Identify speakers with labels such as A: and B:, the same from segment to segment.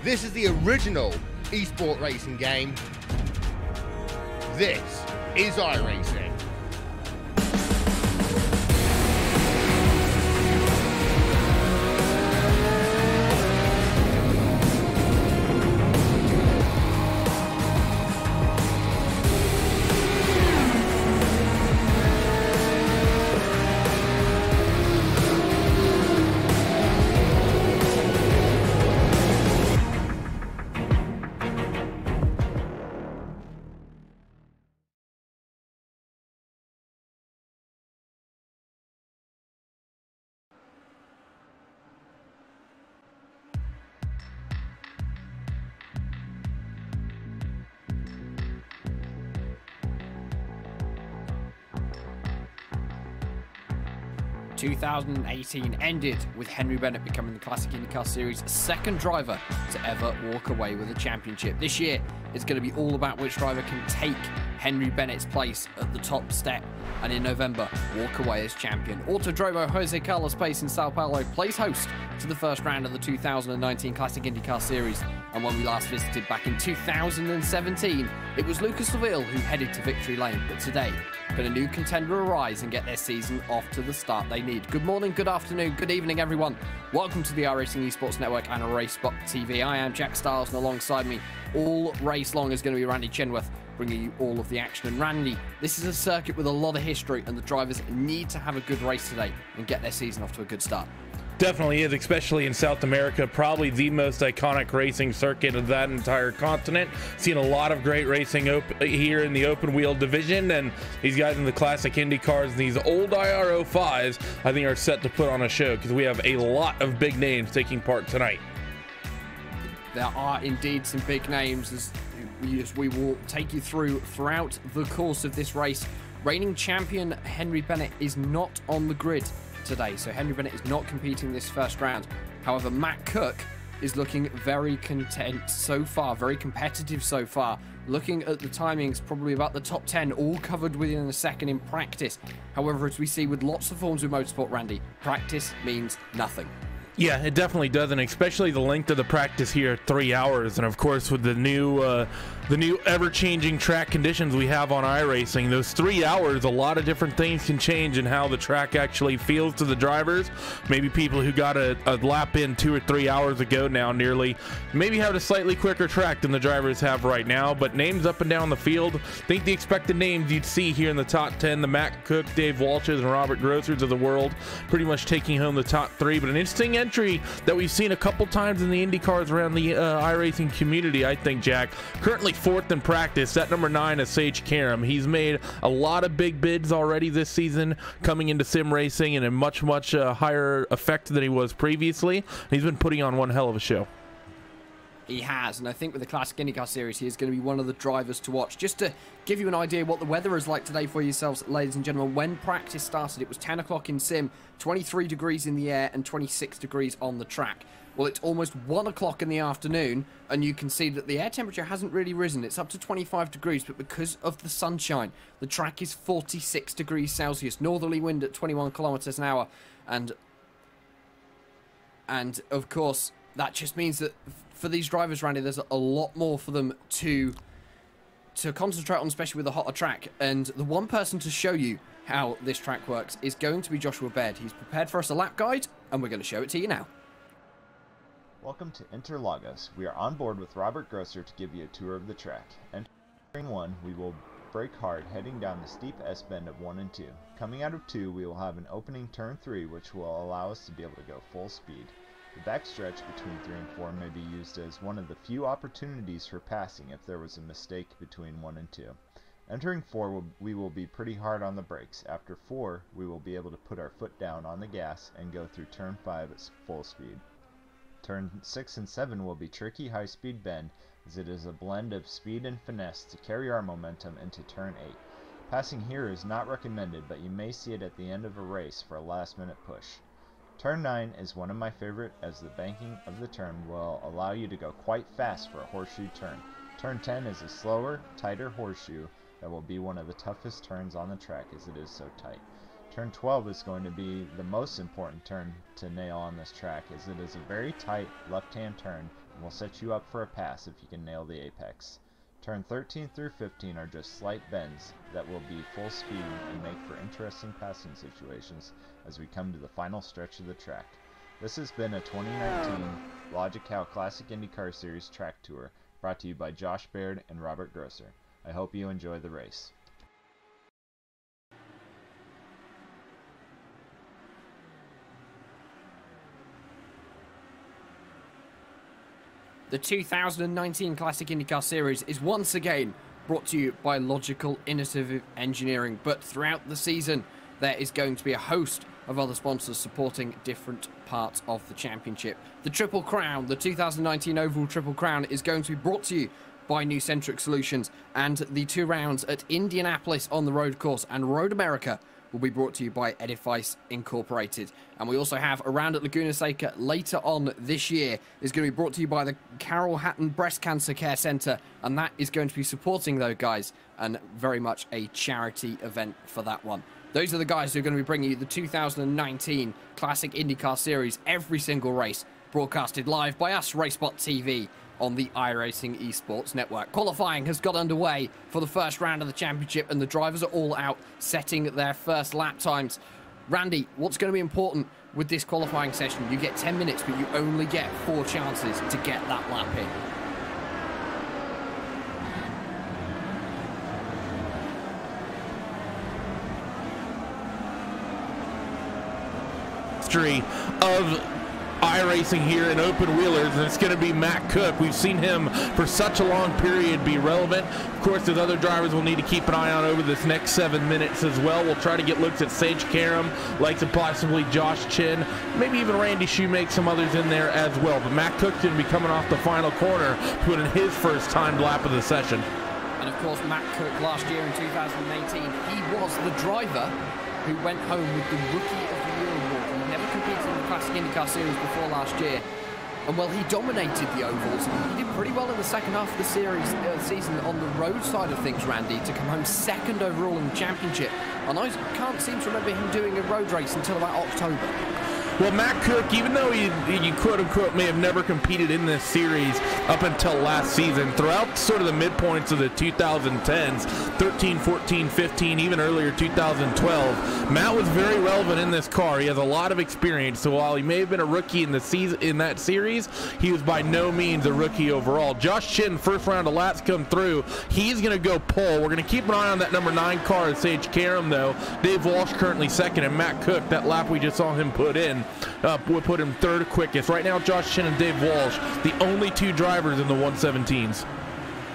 A: This is the original esport racing game. This is iRacing.
B: 2018 ended with Henry Bennett becoming the Classic Indycar Series' second driver to ever walk away with a championship. This year is going to be all about which driver can take Henry Bennett's place at the top step and in November walk away as champion. Autodromo Jose Carlos Pace in Sao Paulo plays host to the first round of the 2019 Classic Indycar Series, and when we last visited back in 2017 it was Lucas Seville who headed to victory lane, but today can a new contender arise and get their season off to the start they need? Good morning, good afternoon, good evening everyone. Welcome to the iRacing Esports Network and RaceSpot TV. I am Jack Stiles, and alongside me all race long is going to be Randy Chenworth, bringing you all of the action. And Randy, this is a circuit with a lot of history, and the drivers need to have a good race today and get their season off to a good start.
C: Definitely is, especially in South America, probably the most iconic racing circuit of that entire continent. Seen a lot of great racing here in the open wheel division, and these guys in the classic Indy cars and these old IR05s I think are set to put on a show, because we have a lot of big names taking part tonight.
B: There are indeed some big names as we will take you throughout the course of this race. Reigning champion Henry Bennett is not on the grid today, so Henry Bennett is not competing this first round. However, Matt Cook is looking very content so far, very competitive so far. Looking at the timings, probably about the top 10, all covered within a second in practice. However, as we see with lots of forms of motorsport, Randy, practice means nothing.
C: Yeah, it definitely doesn't, especially the length of the practice here, 3 hours, and of course with the new ever-changing track conditions we have on iRacing, those 3 hours, a lot of different things can change in how the track actually feels to the drivers. Maybe people who got a lap in 2 or 3 hours ago now nearly, maybe have a slightly quicker track than the drivers have right now, but names up and down the field, I think the expected names you'd see here in the top 10, the Matt Cook, Dave Walshes, and Robert Grossers of the world, pretty much taking home the top 3, but an interesting entry that we've seen a couple times in the Indy cars around the iRacing community, I think, Jack. Currently 4th in practice, that number 9 is Sage Karam. He's made a lot of big bids already this season coming into sim racing, and a much higher effect than he was previously. He's been putting on one hell of a show.
B: He has, and I think with the Classic IndyCar Series, he is going to be one of the drivers to watch. Just to give you an idea what the weather is like today for yourselves, ladies and gentlemen, when practice started, it was 10 o'clock in sim, 23 degrees in the air, and 26 degrees on the track. Well, it's almost 1 o'clock in the afternoon, and you can see that the air temperature hasn't really risen. It's up to 25 degrees, but because of the sunshine, the track is 46 degrees Celsius, northerly wind at 21 kilometers an hour, and of course, that just means that for these drivers, Randy, there's a lot more for them to concentrate on, especially with a hotter track. And the one person to show you how this track works is going to be Joshua Baird. He's prepared for us a lap guide, and we're going to show it to you now.
D: Welcome to Interlagos. We are on board with Robert Grosser to give you a tour of the track. Entering 1, we will brake hard, heading down the steep S-bend of 1 and 2. Coming out of 2, we will have an opening turn 3, which will allow us to be able to go full speed. The backstretch between 3 and 4 may be used as one of the few opportunities for passing if there was a mistake between 1 and 2. Entering 4, we will be pretty hard on the brakes. After 4, we will be able to put our foot down on the gas and go through turn 5 at full speed. Turn 6 and 7 will be tricky high-speed bend, as it is a blend of speed and finesse to carry our momentum into turn 8. Passing here is not recommended, but you may see it at the end of a race for a last-minute push. Turn 9 is one of my favorite, as the banking of the turn will allow you to go quite fast for a horseshoe turn. Turn 10 is a slower, tighter horseshoe that will be one of the toughest turns on the track, as it is so tight. Turn 12 is going to be the most important turn to nail on this track, as it is a very tight left-hand turn and will set you up for a pass if you can nail the apex. Turn 13 through 15 are just slight bends that will be full speed and make for interesting passing situations as we come to the final stretch of the track. This has been a 2019 Logykal Classic IndyCar Series track tour brought to you by Josh Baird and Robert Grosser. I hope you enjoy the race.
B: The 2019 Classic IndyCar Series is once again brought to you by Logykal Innovative Engineering, but throughout the season there is going to be a host of other sponsors supporting different parts of the championship. The Triple Crown, the 2019 overall Triple Crown, is going to be brought to you by New Centric Solutions, and the 2 rounds at Indianapolis on the road course and Road America will be brought to you by Edifice Incorporated. And we also have a round at Laguna Seca later on this year is going to be brought to you by the Carol Hatton Breast Cancer Care Centre, and that is going to be supporting those guys, and very much a charity event for that one. Those are the guys who are going to be bringing you the 2019 Classic IndyCar Series, every single race broadcasted live by us, RaceBot TV, on the iRacing Esports Network. Qualifying has got underway for the first round of the championship, and the drivers are all out setting their first lap times. Randy, what's going to be important with this qualifying session? You get 10 minutes, but you only get 4 chances to get that lap in.
C: Of iRacing here in open wheelers, and it's going to be Matt Cook. We've seen him for such a long period be relevant. Of course, those other drivers will need to keep an eye on over this next 7 minutes as well. We'll try to get looks at Sage Karam, like to possibly Josh Chin, maybe even Randy Shoemake, some others in there as well. But Matt Cook's going to be coming off the final corner, putting his first timed lap of the session.
B: And of course, Matt Cook last year in 2018, he was the driver who went home with the Rookie of the Year award. He never competed in the Classic IndyCar Series before last year. And well, he dominated the ovals. He did pretty well in the second half of the season on the road side of things, Randy, to come home 2nd overall in the championship. And I can't seem to remember him doing a road race until about October.
C: Well, Matt Cook, even though he quote-unquote may have never competed in this series up until last season, throughout sort of the midpoints of the 2010s, 13, 14, 15, even earlier 2012, Matt was very relevant in this car. He has a lot of experience, so while he may have been a rookie in the season in that series, he was by no means a rookie overall. Josh Chin, first round of laps come through. He's going to go pole. We're going to keep an eye on that number 9 car at Sage Karam, though. Dave Walsh currently 2nd, and Matt Cook, that lap we just saw him put in, we'll put him 3rd quickest. Right now, Josh Chin and Dave Walsh, the only 2 drivers in the 117s.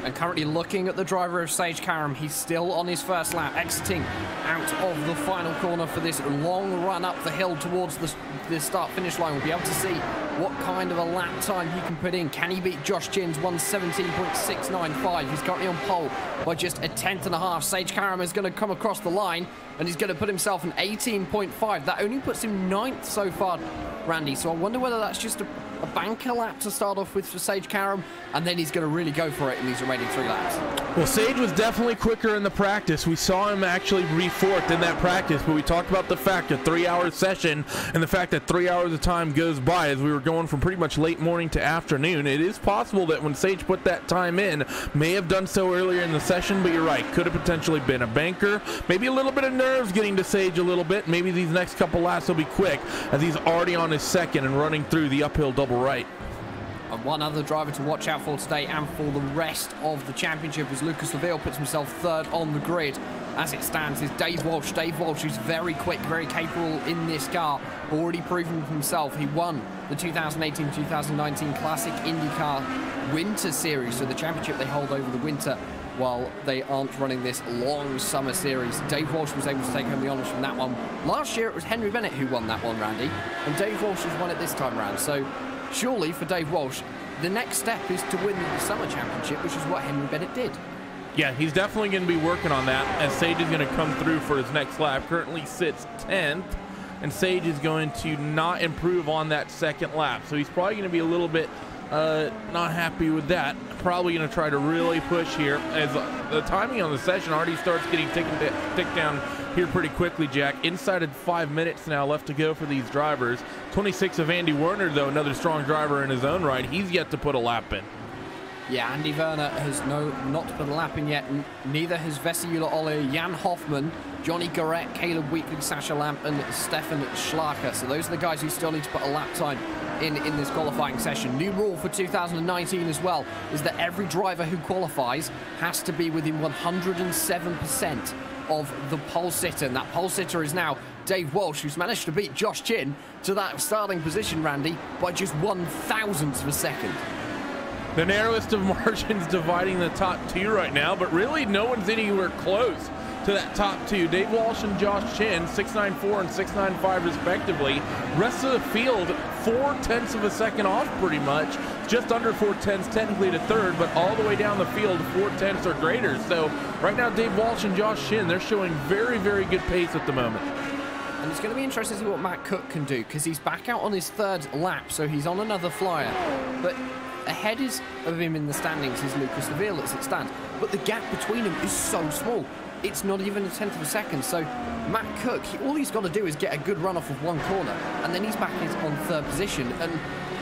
B: And currently looking at the driver of Sage Karam, he's still on his first lap, exiting out of the final corner for this long run up the hill towards the start-finish line. We'll be able to see what kind of a lap time he can put in. Can he beat Josh Chin's 1:17.695? He's currently on pole by just a 1/10.5. Sage Karam is going to come across the line, and he's going to put himself an 18.5. That only puts him 9th so far, Randy. So I wonder whether that's just a banker lap to start off with for Sage Karam, and then he's going to really go for it in these remaining 3 laps.
C: Well, Sage was definitely quicker in the practice. We saw him actually re-4th in that practice, but we talked about the fact a 3-hour session and the fact that 3 hours of time goes by as we were going from pretty much late morning to afternoon. It is possible that when Sage put that time in, may have done so earlier in the session, but you're right, could have potentially been a banker. Maybe a little bit of nerves getting to Sage a little bit. Maybe these next couple laps will be quick as he's already on his 2nd and running through the uphill double right.
B: And one other driver to watch out for today and for the rest of the championship as Lucas Laville puts himself 3rd on the grid. As it stands is Dave Walsh. Dave Walsh is very quick, very capable in this car. Already proven himself. He won the 2018-2019 Classic IndyCar Winter Series. So the championship they hold over the winter while they aren't running this long summer series. Dave Walsh was able to take home the honours from that one. Last year it was Henry Bennett who won that one, Randy. And Dave Walsh has won it this time round. So surely for Dave Walsh, the next step is to win the summer championship, which is what Henry Bennett did.
C: Yeah, he's definitely going to be working on that as Sage is going to come through for his next lap. Currently sits 10th, and Sage is going to not improve on that 2nd lap. So he's probably going to be a little bit Not happy with that. Probably going to try to really push here as the timing on the session already starts getting ticked down here pretty quickly, Jack. Inside of 5 minutes now left to go for these drivers. 26 of Andy Werner, though, another strong driver in his own right. He's yet to put a lap in.
B: Yeah, Andy Werner has not put a lap in yet. Neither has Vesiula Ole, Jan Hoffman, Johnny Garrett, Caleb Wheatley, Sasha Lamp, and Stefan Schlacker. So those are the guys who still need to put a lap time in this qualifying session. New rule for 2019 as well is that every driver who qualifies has to be within 107% of the pole sitter. And that pole sitter is now Dave Walsh, who's managed to beat Josh Chin to that starting position, Randy, by just 1/1000th of a second.
C: The narrowest of margins dividing the top two right now, but really no one's anywhere close to that top two. Dave Walsh and Josh Chin, 694 and 695 respectively. Rest of the field, 0.4 of a second off pretty much. Just under 0.4 technically to third, but all the way down the field, 0.4 or greater. So right now, Dave Walsh and Josh Chin, they're showing very, very good pace at the moment.
B: And it's going to be interesting to see what Matt Cook can do, because he's back out on his third lap, so he's on another flyer. But ahead of him in the standings is Lucas Leville as it stands. But the gap between them is so small. It's not even 1/10 of a second. So Matt Cook, all he's got to do is get a good run off of one corner, and then he's back on third position. And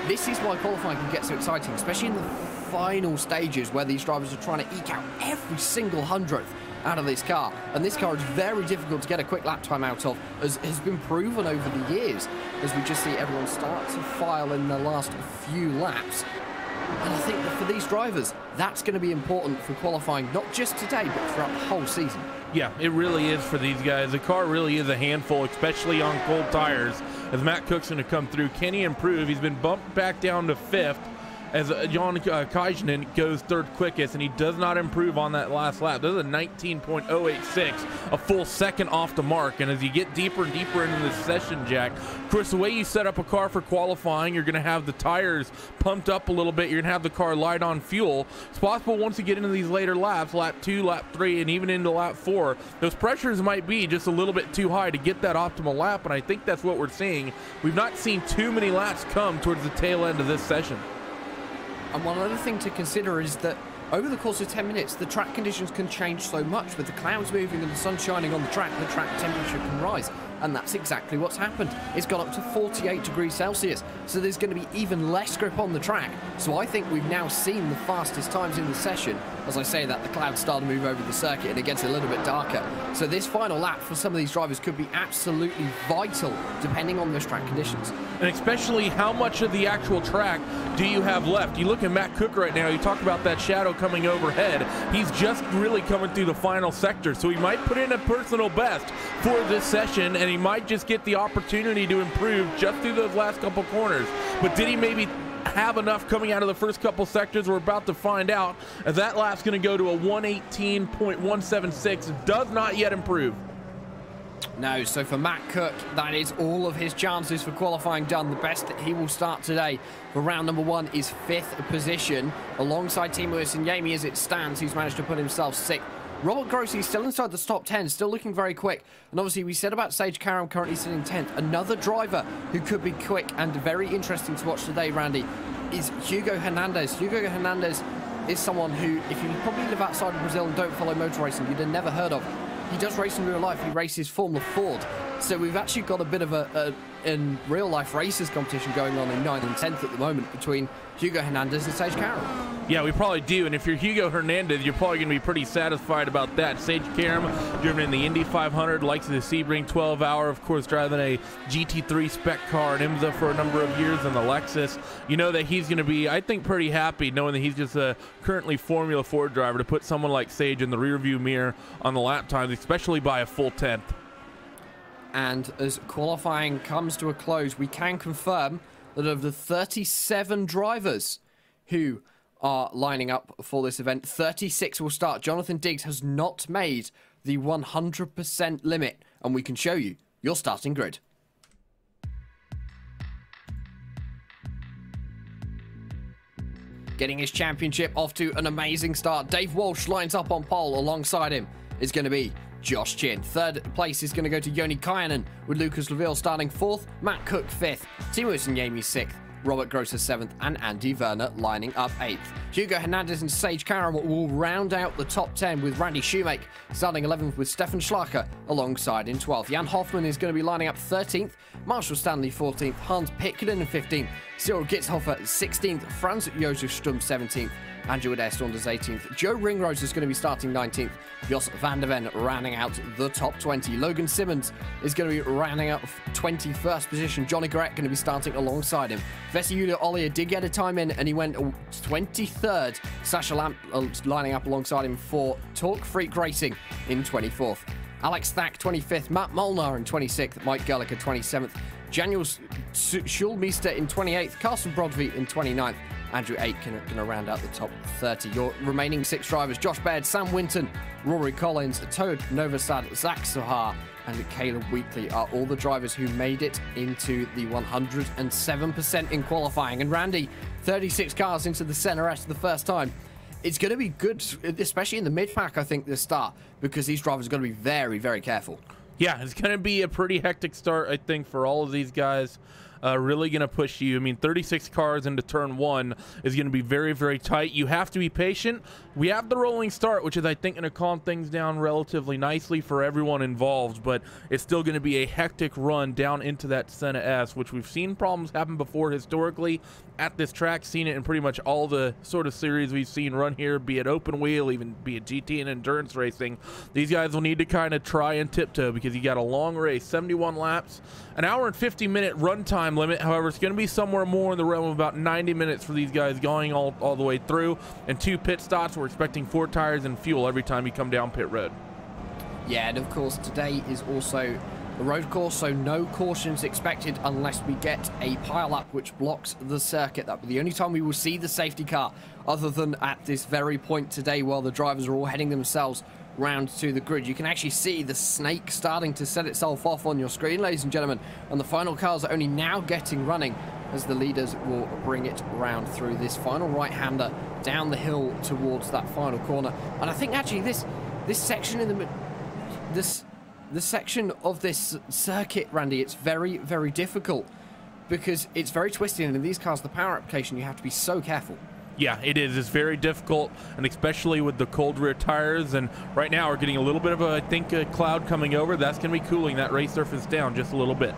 B: this is why qualifying can get so exciting, especially in the final stages where these drivers are trying to eke out every single 100th out of this car. And this car is very difficult to get a quick lap time out of, as has been proven over the years, as we just see everyone start to file in the last few laps. And I think that for these drivers, that's going to be important for qualifying, not just today, but throughout the whole season.
C: Yeah, it really is for these guys. The car really is a handful, especially on cold tires. As Matt Cook's going to come through, can he improve? He's been bumped back down to 5th as John Kajnen goes third quickest, and he does not improve on that last lap. This is a 19.086, a full second off the mark. And as you get deeper and deeper into this session, Jack, of course, the way you set up a car for qualifying, you're going to have the tires pumped up a little bit. You're going to have the car light on fuel. It's possible once you get into these later laps, lap 2, lap 3, and even into lap 4, those pressures might be just a little bit too high to get that optimal lap, and I think that's what we're seeing. We've not seen too many laps come towards the tail end of this session.
B: And one other thing to consider is that over the course of 10 minutes, the track conditions can change so much. With the clouds moving and the sun shining on the track temperature can rise. And that's exactly what's happened. It's gone up to 48 degrees Celsius. So there's going to be even less grip on the track. So I think we've now seen the fastest times in the session. As I say that, the clouds start to move over the circuit and it gets a little bit darker. So this final lap for some of these drivers could be absolutely vital, depending on those track conditions.
C: And especially how much of the actual track do you have left? You look at Matt Cook right now, you talk about that shadow coming overhead. He's just really coming through the final sector, so he might put in a personal best for this session, and he might just get the opportunity to improve just through those last couple corners. But did he maybe have enough coming out of the first couple sectors? We're about to find out, as that lap's going to go to a 118.176. Does not yet improve.
B: No, so for Matt Cook, that is all of his chances for qualifying done. The best that he will start today for round number 1 is 5th position, alongside Team Lewis and Yami as it stands, who's managed to put himself 6th. Robert Grossi still inside the top 10, still looking very quick. And obviously, we said about Sage Karam currently sitting 10th. Another driver who could be quick and very interesting to watch today, Randy, is Hugo Hernandez. Hugo Hernandez is someone who, if you probably live outside of Brazil and don't follow motor racing, you'd have never heard of. He does race in real life. He races Formula Ford. So we've actually got a bit of a real life races competition going on in 9th and 10th at the moment between Hugo Hernandez and Sage Karam.
C: Yeah, we probably do. And if you're Hugo Hernandez, you're probably going to be pretty satisfied about that. Sage Karam, driven in the Indy 500, likes the Sebring 12-hour, of course, driving a GT3 spec car in IMSA for a number of years in the Lexus. You know that he's going to be, I think, pretty happy knowing that he's just a currently Formula Ford driver, to put someone like Sage in the rearview mirror on the lap times, especially by a full 10th.
B: And as qualifying comes to a close, we can confirm that of the 37 drivers who are lining up for this event, 36 will start. Jonathan Diggs has not made the 100% limit, and we can show you your starting grid. Getting his championship off to an amazing start. Dave Walsh lines up on pole. Alongside him is going to be Josh Chin. Third place is going to go to Joni Kajanen, with Lucas Leville starting 4th, Matt Cook 5th, Timo Yami 6th, Robert Grosser 7th, and Andy Werner lining up 8th. Hugo Hernandez and Sage Karam will round out the top 10 with Randy Shoemake starting 11th with Stefan Schlacher alongside in 12th. Jan Hoffman is going to be lining up 13th, Marshall Stanley 14th, Hans Pickelen in 15th, Cyril Gitzhofer 16th, Franz Josef Sturm 17th, Andrew Adair Saunders 18th, Joe Ringrose is going to be starting 19th, Jos van der Ven rounding out the top 20. Logan Simmons is going to be rounding out 21st position. Johnny Garrett going to be starting alongside him. Vessi Ollier did get a time in and he went 23rd. Sasha Lamp lining up alongside him for Talk Freak Racing in 24th. Alex Thack 25th, Matt Molnar in 26th, Mike Gerlicher 27th, Daniel Schulmeister in 28th, Carson Brodvie in 29th, Andrew Aitken going to round out the top 30. Your remaining 6 drivers, Josh Baird, Sam Winton, Rory Collins, Toad Novosad, Zach Sohar, and Caleb Weekly are all the drivers who made it into the 107% in qualifying. And Randy, 36 cars into the center S for the first time. It's going to be good, especially in the mid-pack, I think, this start, because these drivers are going to be very, very careful.
C: Yeah, it's going to be a pretty hectic start, I think, for all of these guys. Really going to push you. I mean, 36 cars into turn 1 is going to be very, very tight. You have to be patient. We have the rolling start, which is, I think, going to calm things down relatively nicely for everyone involved, but it's still going to be a hectic run down into that Senna S, which we've seen problems happen before historically at this track, seen it in pretty much all the sort of series we've seen run here, be it open wheel, even be it GT and endurance racing. These guys will need to kind of try and tiptoe because you got a long race, 71 laps, an hour and 50-minute run time limit. However, it's going to be somewhere more in the realm of about 90 minutes for these guys going all the way through, and 2 pit stops. We're expecting 4 tires and fuel every time you come down pit road.
B: Yeah, and of course today is also a road course, so no cautions expected unless we get a pile-up which blocks the circuit. That will be the only time we will see the safety car, other than at this very point today while the drivers are all heading themselves round to the grid. You can actually see the snake starting to set itself off on your screen, ladies and gentlemen, and the final cars are only now getting running as the leaders will bring it round through this final right-hander down the hill towards that final corner. And I think actually this section in the section of this circuit, Randy, it's very, very difficult because it's very twisty, and in these cars, the power application, you have to be so careful.
C: Yeah, it is. It's very difficult, and especially with the cold rear tires. And right now, we're getting a little bit of I think, a cloud coming over. That's going to be cooling that race surface down just a little bit.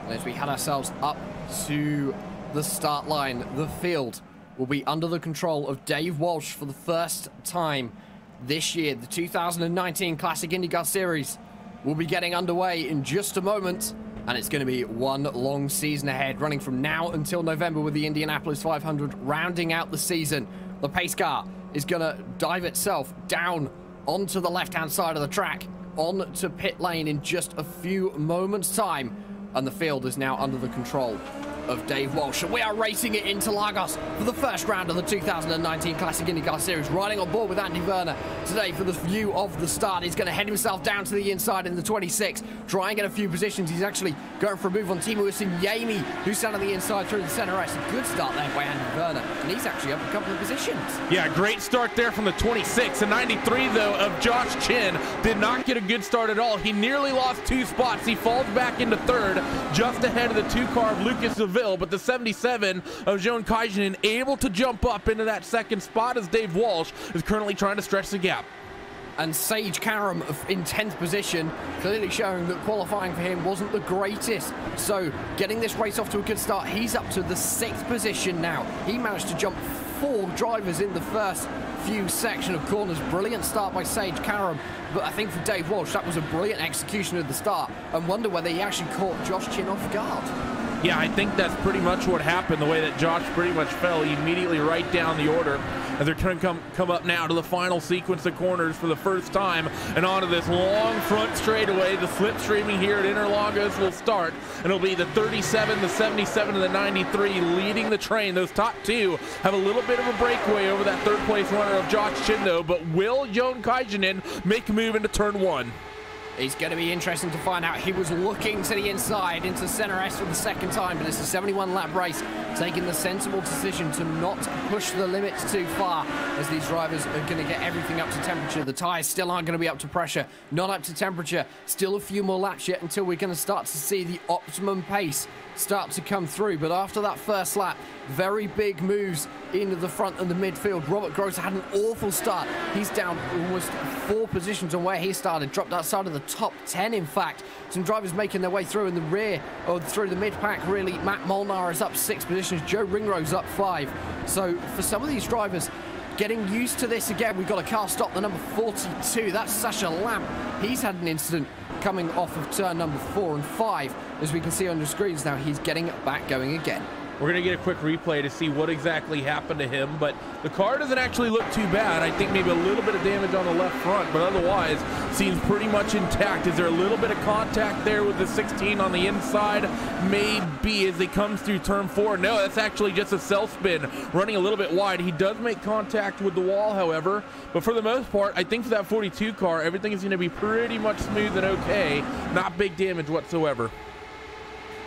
B: As we head ourselves up to the start line, the field will be under the control of Dave Walsh for the first time this year. The 2019 Classic Indycar Series will be getting underway in just a moment, and it's going to be one long season ahead, running from now until November with the Indianapolis 500 rounding out the season. The pace car is going to dive itself down onto the left-hand side of the track, onto pit lane in just a few moments' time, and the field is now under the control of Dave Walsh. And we are racing it into Lagos for the first round of the 2019 Classic Indycar Series. Riding on board with Andy Werner today for the view of the start. He's going to head himself down to the inside in the 26, try and get a few positions. He's actually going for a move on Timo Yami, who's down on the inside through the center race. A good start there by Andy Werner, and he's actually up a couple of positions. Yeah,
C: great start there from the 26. The 93, though, of Josh Chin did not get a good start at all. He nearly lost 2 spots. He falls back into 3rd, just ahead of the 2-car of Lucas Seville, but the 77 of Joan Kajanen able to jump up into that 2nd spot as Dave Walsh is currently trying to stretch the gap.
B: And Sage Karam in 10th position, clearly showing that qualifying for him wasn't the greatest. So getting this race off to a good start, he's up to the 6th position now. He managed to jump 4 drivers in the first few section of corners. Brilliant start by Sage Karam, but I think for Dave Walsh, that was a brilliant execution of the start, and wonder whether he actually caught Josh Chin off guard.
C: Yeah, I think that's pretty much what happened. The way that Josh pretty much fell, he immediately right down the order. As they're going to come up now to the final sequence of corners for the first time, and onto this long front straightaway. The slipstreaming here at Interlagos will start, and it'll be the 37, the 77, and the 93 leading the train. Those top 2 have a little bit of a breakaway over that 3rd place runner of Josh Chindo, but will Joan Kajanen make a move into turn 1?
B: It's going to be interesting to find out. He was looking to the inside into center S for the 2nd time, but it's a 71-lap race, taking the sensible decision to not push the limits too far. as these drivers are going to get everything up to temperature. The tyres still aren't going to be up to pressure, not up to temperature. Still a few more laps yet until we're going to start to see the optimum pace start to come through. But after that first lap, very big moves into the front and the midfield. Robert Grosser had an awful start. He's down almost 4 positions on where he started, dropped outside of the top 10 in fact. Some drivers making their way through in the rear, or through the mid-pack really. Matt Molnar is up 6 positions, Joe Ringrose up 5. So for some of these drivers, getting used to this again. We've got a car stop, the number 42. That's Sasha Lamp. He's had an incident coming off of turn number 4 and 5. As we can see on the screens now, he's getting back going again.
C: We're going to get a quick replay to see what exactly happened to him, but the car doesn't actually look too bad. I think maybe a little bit of damage on the left front, but otherwise seems pretty much intact. Is there a little bit of contact there with the 16 on the inside? Maybe as he comes through turn 4. No, that's actually just a self spin running a little bit wide. He does make contact with the wall, however, but for the most part, I think for that 42 car, everything is going to be pretty much smooth and okay. Not big damage whatsoever.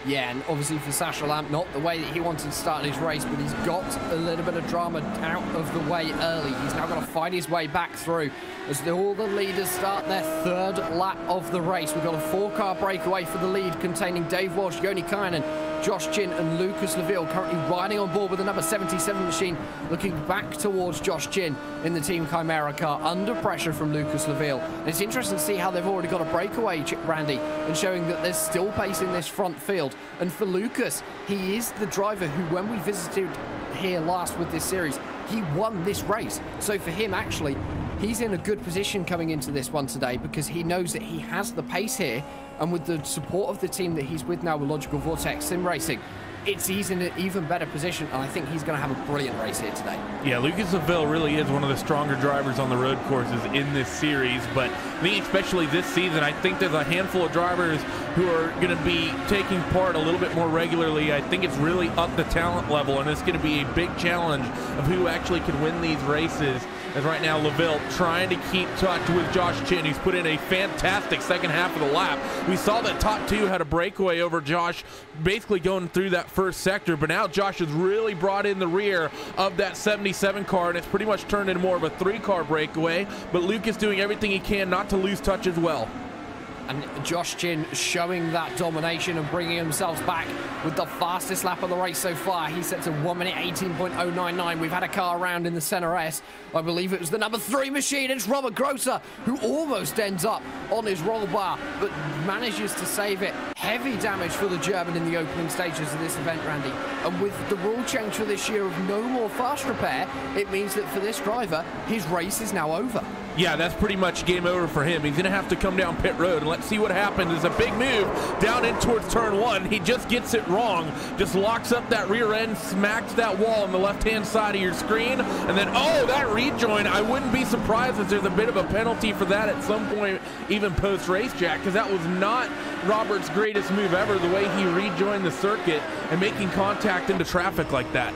B: Yeah, and obviously for Sasha Lamp, not the way that he wanted to start his race, but he's got a little bit of drama out of the way early. He's now got to fight his way back through as all the leaders start their 3rd lap of the race. We've got a 4-car breakaway for the lead containing Dave Walsh, Yoni Kainen, Josh Chin and Lucas Laville currently riding on board with the number 77 machine, looking back towards Josh Chin in the Team Chimera car, under pressure from Lucas Laville. And it's interesting to see how they've already got a breakaway, Randy, and showing that there's still pace in this front field. And for Lucas, he is the driver who, when we visited here last with this series, he won this race. So for him, actually, he's in a good position coming into this one today because he knows that he has the pace here, and with the support of the team that he's with now with Logical Vortex Sim Racing, he's in an even better position, and I think he's going to have a brilliant race here today.
C: Yeah, Lucas Laville really is one of the stronger drivers on the road courses in this series, but I think especially this season, I think there's a handful of drivers who are going to be taking part a little bit more regularly. I think it's really up the talent level, and it's going to be a big challenge of who actually can win these races. As right now, Laville trying to keep touch with Josh Chin. He's put in a fantastic second half of the lap. We saw that top 2 had a breakaway over Josh, basically going through that first sector, but now Josh has really brought in the rear of that 77 car, and it's pretty much turned into more of a 3-car breakaway, but Lucas doing everything he can not to lose touch as well.
B: And Josh Chin showing that domination and bringing himself back with the fastest lap of the race so far. He sets a 1 minute 18.099. We've had a car around in the center S. I believe it was the number 3 machine. It's Robert Grosser, who almost ends up on his roll bar, but manages to save it. Heavy damage for the German in the opening stages of this event, Randy. And with the rule change for this year of no more fast repair, it means that for this driver, his race is now over.
C: Yeah, that's pretty much game over for him. He's going to have to come down pit road, and let's see what happens. There's a big move down in towards turn 1. He just gets it wrong, just locks up that rear end, smacks that wall on the left-hand side of your screen, and then, oh, that rejoin. I wouldn't be surprised if there's a bit of a penalty for that at some point, even post-race, Jack, because that was not Robert's greatest move ever, the way he rejoined the circuit and making contact into traffic like that.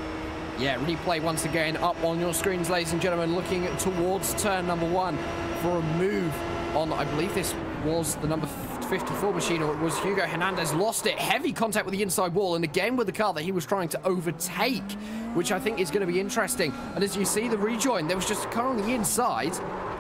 B: Yeah, replay once again up on your screens, ladies and gentlemen, looking towards turn number 1 for a move on, I believe this was the number 54 machine, or it was Hugo Hernandez, lost it. Heavy contact with the inside wall, and again with the car that he was trying to overtake, which I think is going to be interesting. And as you see the rejoin, there was just a car on the inside.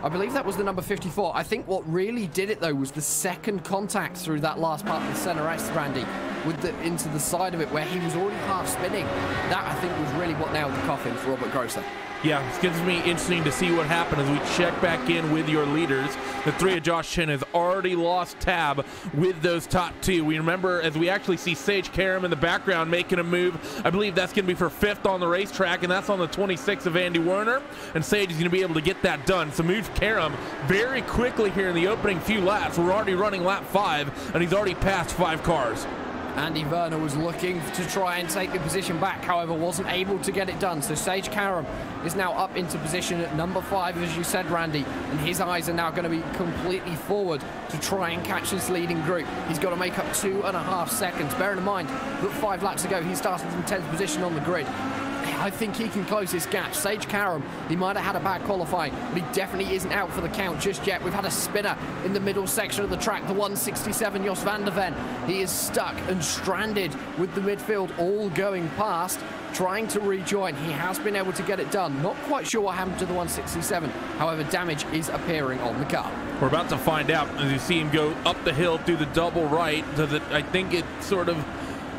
B: I believe that was the number 54. I think what really did it, though, was the second contact through that last part of the center S, Randy, with the into the side of it where he was already half spinning. That, I think, was really what nailed the coffin for Robert Grosser.
C: Yeah, it's going to be interesting to see what happened as we check back in with your leaders. The 3 of Josh Chin has already lost tab with those top 2. We remember as we actually see Sage Karam in the background making a move. I believe that's going to be for 5th on the racetrack, and that's on the 26 of Andy Werner. And Sage is going to be able to get that done. So move Karam very quickly here in the opening few laps. We're already running lap 5, and he's already passed 5 cars.
B: Andy Werner was looking to try and take the position back, however wasn't able to get it done. So Sage Karam is now up into position at number 5, as you said, Randy, and his eyes are now going to be completely forward to try and catch this leading group. He's got to make up 2.5 seconds. Bearing in mind that 5 laps ago he started in 10th position on the grid. I think he can close this gap. Sage Karam, he might have had a bad qualifying, but he definitely isn't out for the count just yet. We've had a spinner in the middle section of the track, the 167, Jos van der Ven. He is stuck and stranded with the midfield all going past, trying to rejoin. He has been able to get it done. Not quite sure what happened to the 167. However, damage is appearing on the car.
C: We're about to find out as you see him go up the hill through the double right. I think it sort of,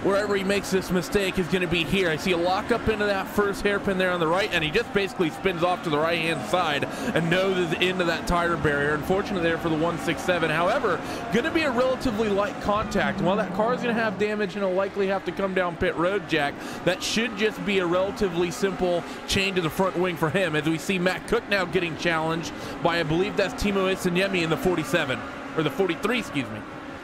C: wherever he makes this mistake is going to be here. I see a lock up into that first hairpin there on the right, and he just basically spins off to the right-hand side and noses into that tire barrier. Unfortunately there for the 167. However, going to be a relatively light contact. While that car is going to have damage and will likely have to come down pit road, Jack, that should just be a relatively simple change to the front wing for him, as we see Matt Cook now getting challenged by, I believe that's Timo Isinyemi in the 47, or the 43, excuse me.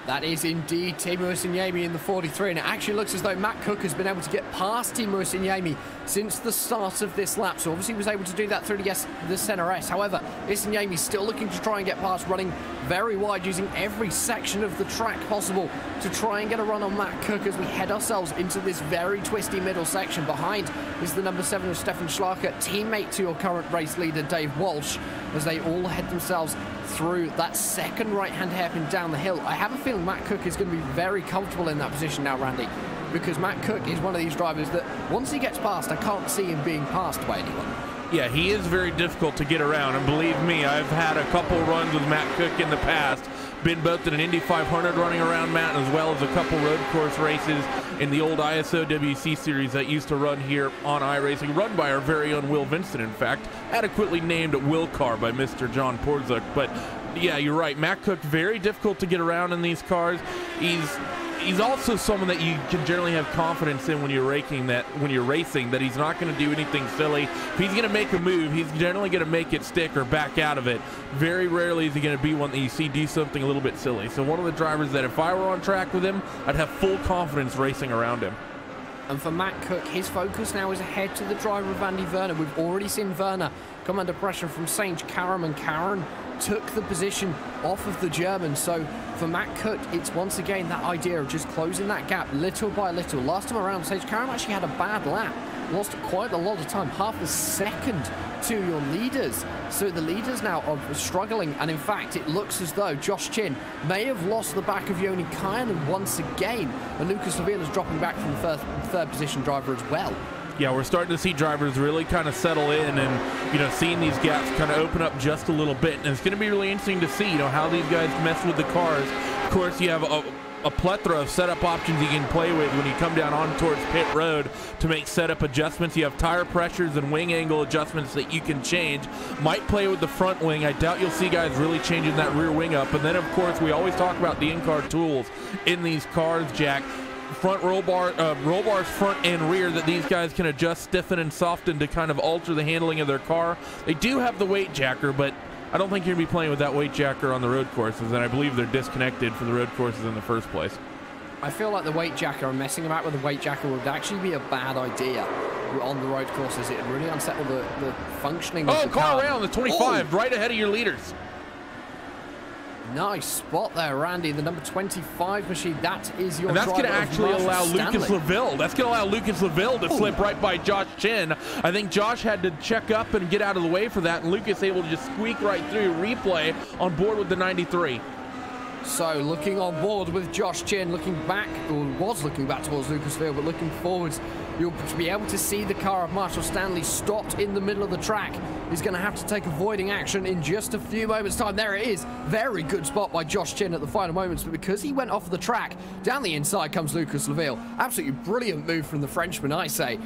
B: That is indeed Timo Isinyemi in the 43, and it actually looks as though Matt Cook has been able to get past Timo Isinyemi since the start of this lap. So obviously he was able to do that through the center S. However, Isinyemi still looking to try and get past, running very wide, using every section of the track possible to try and get a run on Matt Cook as we head ourselves into this very twisty middle section. Behind is the number 7 of Stefan Schlager, teammate to your current race leader Dave Walsh, as they all head themselves through that second right-hand hairpin down the hill. I have a feeling Matt Cook is going to be very comfortable in that position now, Randy, because Matt Cook is one of these drivers that once he gets past, I can't see him being passed by anyone.
C: Yeah, he is very difficult to get around, and believe me, I've had a couple runs with Matt Cook in the past. Been both in an Indy 500 running around Matt, as well as a couple road course races in the old ISO WC series that used to run here on iRacing, run by our very own Will Vincent, in fact, adequately named Logykal by Mr. John Porzuk. But yeah, you're right, Matt Cook, very difficult to get around in these cars. He's also someone that you can generally have confidence in when you're racing, that he's not going to do anything silly. If he's going to make a move, he's generally going to make it stick or back out of it. Very rarely is he going to be one that you see do something a little bit silly. So one of the drivers that if I were on track with him, I'd have full confidence racing around him.
B: And for Matt Cook, his focus now is ahead to the driver of Andy Werner. We've already seen Werner come under pressure from Sage Karam, and Karam took the position off of the German. So for Matt Cook, it's once again that idea of just closing that gap little by little. Last time around, Sage Karam actually had a bad lap, lost quite a lot of time, half a second to your leaders. So the leaders now are struggling, and in fact it looks as though Josh Chin may have lost the back of Joni Kainen once again, and Lucas Laville is dropping back from the third position driver as well.
C: Yeah, we're starting to see drivers really kind of settle in and, you know, seeing these gaps kind of open up just a little bit. And it's going to be really interesting to see, you know, how these guys mess with the cars. Of course, you have a plethora of setup options you can play with when you come down on towards pit road to make setup adjustments. You have tire pressures and wing angle adjustments that you can change. Might play with the front wing. I doubt you'll see guys really changing that rear wing up. And then, of course, we always talk about the in-car tools in these cars, Jack. Front roll bars front and rear that these guys can adjust, stiffen, and soften to kind of alter the handling of their car. They do have the weight jacker, but I don't think you're going to be playing with that weight jacker on the road courses, and I believe they're disconnected for the road courses in the first place.
B: I feel like the weight jacker and messing about with the weight jacker would actually be a bad idea on the road courses. It would really unsettle the functioning of the car.
C: Around the 25, right ahead of your leaders.
B: Nice spot there, Randy. The number 25 machine, that is your
C: and that's
B: driver.
C: Going to actually allow Lucas Laville. That's going to allow Lucas Laville to slip right by Josh Chin. I think Josh had to check up and get out of the way for that, and Lucas able to just squeak right through. Replay on board with the 93.
B: So looking on board with Josh Chin, looking back, or was looking back towards Lucas Laville, but looking forwards, you'll be able to see the car of Marshall Stanley stopped in the middle of the track. He's going to have to take avoiding action in just a few moments' time. There it is. Very good spot by Josh Chin at the final moments, but because he went off the track, down the inside comes Lucas Laville. Absolutely brilliant move from the Frenchman, I say,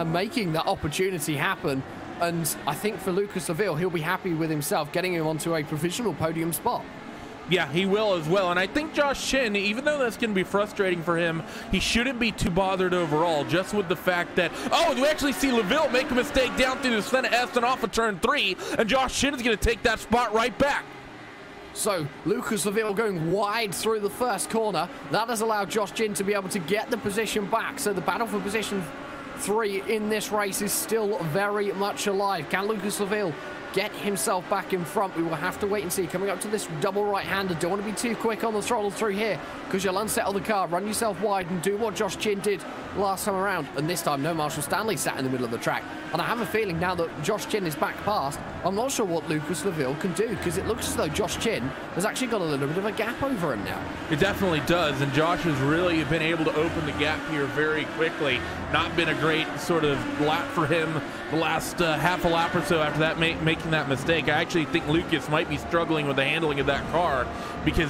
B: making that opportunity happen. And I think for Lucas Laville, he'll be happy with himself, getting him onto a provisional podium spot.
C: Yeah, he will as well. And I think Josh Chin, even though that's going to be frustrating for him, he shouldn't be too bothered overall, just with the fact that, we actually see Laville make a mistake down through the center S and off of turn 3, and Josh Chin is going to take that spot right back.
B: So Lucas Laville going wide through the first corner. That has allowed Josh Chin to be able to get the position back. So the battle for position 3 in this race is still very much alive. Can Lucas Laville get himself back in front? We will have to wait and see. Coming up to this double right-hander, don't want to be too quick on the throttle through here because you'll unsettle the car. Run yourself wide and do what Josh Chin did last time around, and this time no Marshall Stanley sat in the middle of the track. And I have a feeling now that Josh Chin is back past, I'm not sure what Lucas Laville can do, because it looks as though Josh Chin has actually got a little bit of a gap over him now.
C: It definitely does, and Josh has really been able to open the gap here very quickly. Not been a great sort of lap for him the last half a lap or so after that, making that mistake. I actually think Lucas might be struggling with the handling of that car, because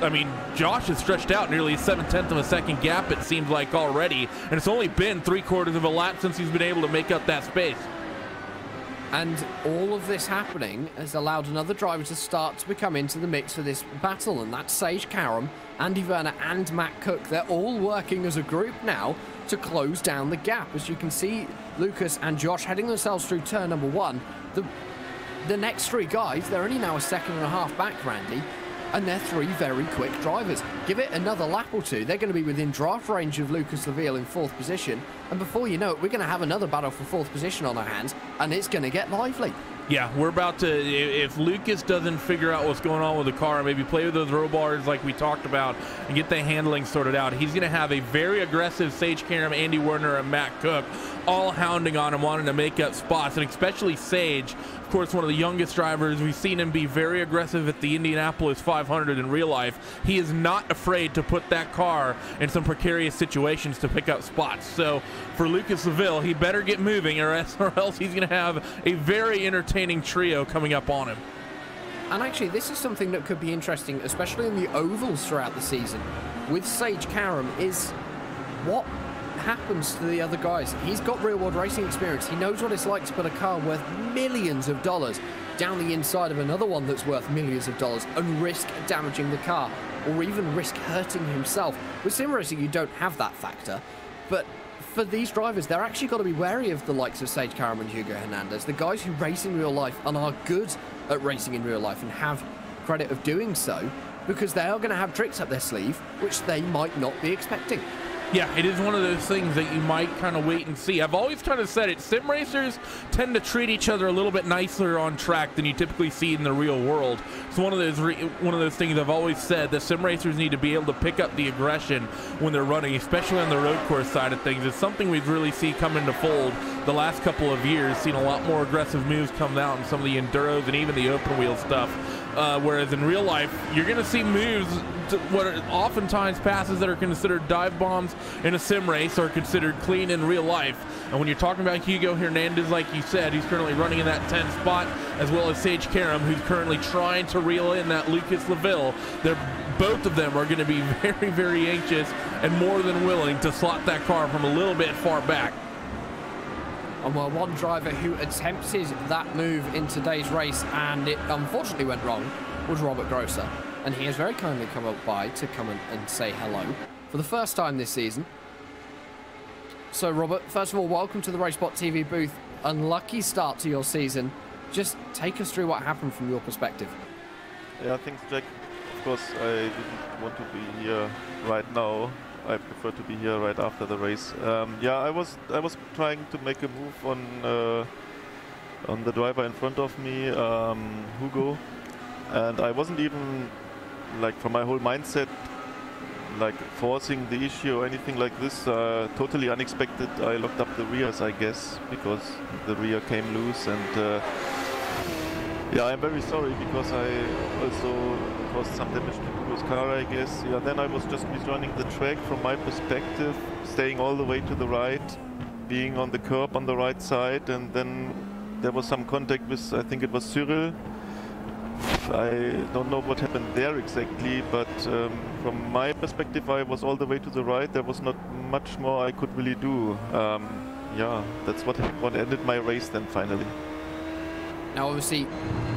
C: I mean, Josh has stretched out nearly a 7/10 of a second gap, it seems like, already, and it's only been 3/4 of a lap since he's been able to make up that space.
B: And all of this happening has allowed another driver to start to become into the mix for this battle, and that's Sage Karam, Andy Werner and Matt Cook. They're all working as a group now to close down the gap. As you can see, Lucas and Josh heading themselves through turn number 1. The next 3 guys, they're only now a second and a half back, Randy, and they're 3 very quick drivers. Give it another lap or 2, they're going to be within draft range of Lucas Laville in 4th position, and before you know it, we're going to have another battle for 4th position on our hands, and it's going to get lively.
C: Yeah, we're about to, if Lucas doesn't figure out what's going on with the car, maybe play with those roll bars like we talked about and get the handling sorted out, he's going to have a very aggressive Sage Karam, Andy Werner, and Matt Cook all hounding on him, wanting to make up spots, and especially Sage, of course, one of the youngest drivers. We've seen him be very aggressive at the Indianapolis 500 in real life. He is not afraid to put that car in some precarious situations to pick up spots. So for Lucas Laville, he better get moving, or else he's going to have a very entertaining trio coming up on him.
B: And actually, this is something that could be interesting, especially in the ovals throughout the season, with Sage Karam, is what happens to the other guys. He's got real world racing experience. He knows what it's like to put a car worth millions of dollars down the inside of another one that's worth millions of dollars and risk damaging the car, or even risk hurting himself. With sim racing, you don't have that factor, but for these drivers, they're actually got to be wary of the likes of Sage Karam and Hugo Hernandez, the guys who race in real life and are good at racing in real life and have credit of doing so, because they are going to have tricks up their sleeve which they might not be expecting.
C: Yeah, it is one of those things that you might kind of wait and see. I've always kind of said it, sim racers tend to treat each other a little bit nicer on track than you typically see in the real world. It's one of those things I've always said, that sim racers need to be able to pick up the aggression when they're running, especially on the road course side of things. It's something we've really seen come into fold the last couple of years, seen a lot more aggressive moves come out in some of the enduros and even the open wheel stuff. Whereas in real life, you're going to see moves, what are oftentimes passes that are considered dive bombs in a sim race are considered clean in real life. And when you're talking about Hugo Hernandez, like you said, who's currently running in that 10th spot, as well as Sage Karam, who's currently trying to reel in that Lucas Laville, both of them are going to be very, very anxious and more than willing to slot that car from a little bit far back.
B: And well, one driver who attempted that move in today's race and it unfortunately went wrong was Robert Grosser. And he has very kindly come up by to come and say hello for the first time this season. So Robert, first of all, welcome to the RaceBot TV booth. Unlucky start to your season. Just take us through what happened from your perspective.
E: Yeah, thanks, Jack. Of course, I didn't want to be here right now. I prefer to be here right after the race. Yeah, I was trying to make a move on the driver in front of me, Hugo, and I wasn't even, like, from my whole mindset, like forcing the issue or anything like this. Totally unexpected. I locked up the rears, I guess, because the rear came loose, and yeah, I'm very sorry because I also caused some damage to Hugo's car, I guess. Yeah, then I was just rejoining the track from my perspective, staying all the way to the right, being on the curb on the right side, and then there was some contact with, I think it was Cyril. I don't know what happened there exactly, but from my perspective I was all the way to the right. There was not much more I could really do. Yeah, that's what ended my race then finally.
B: Now, obviously,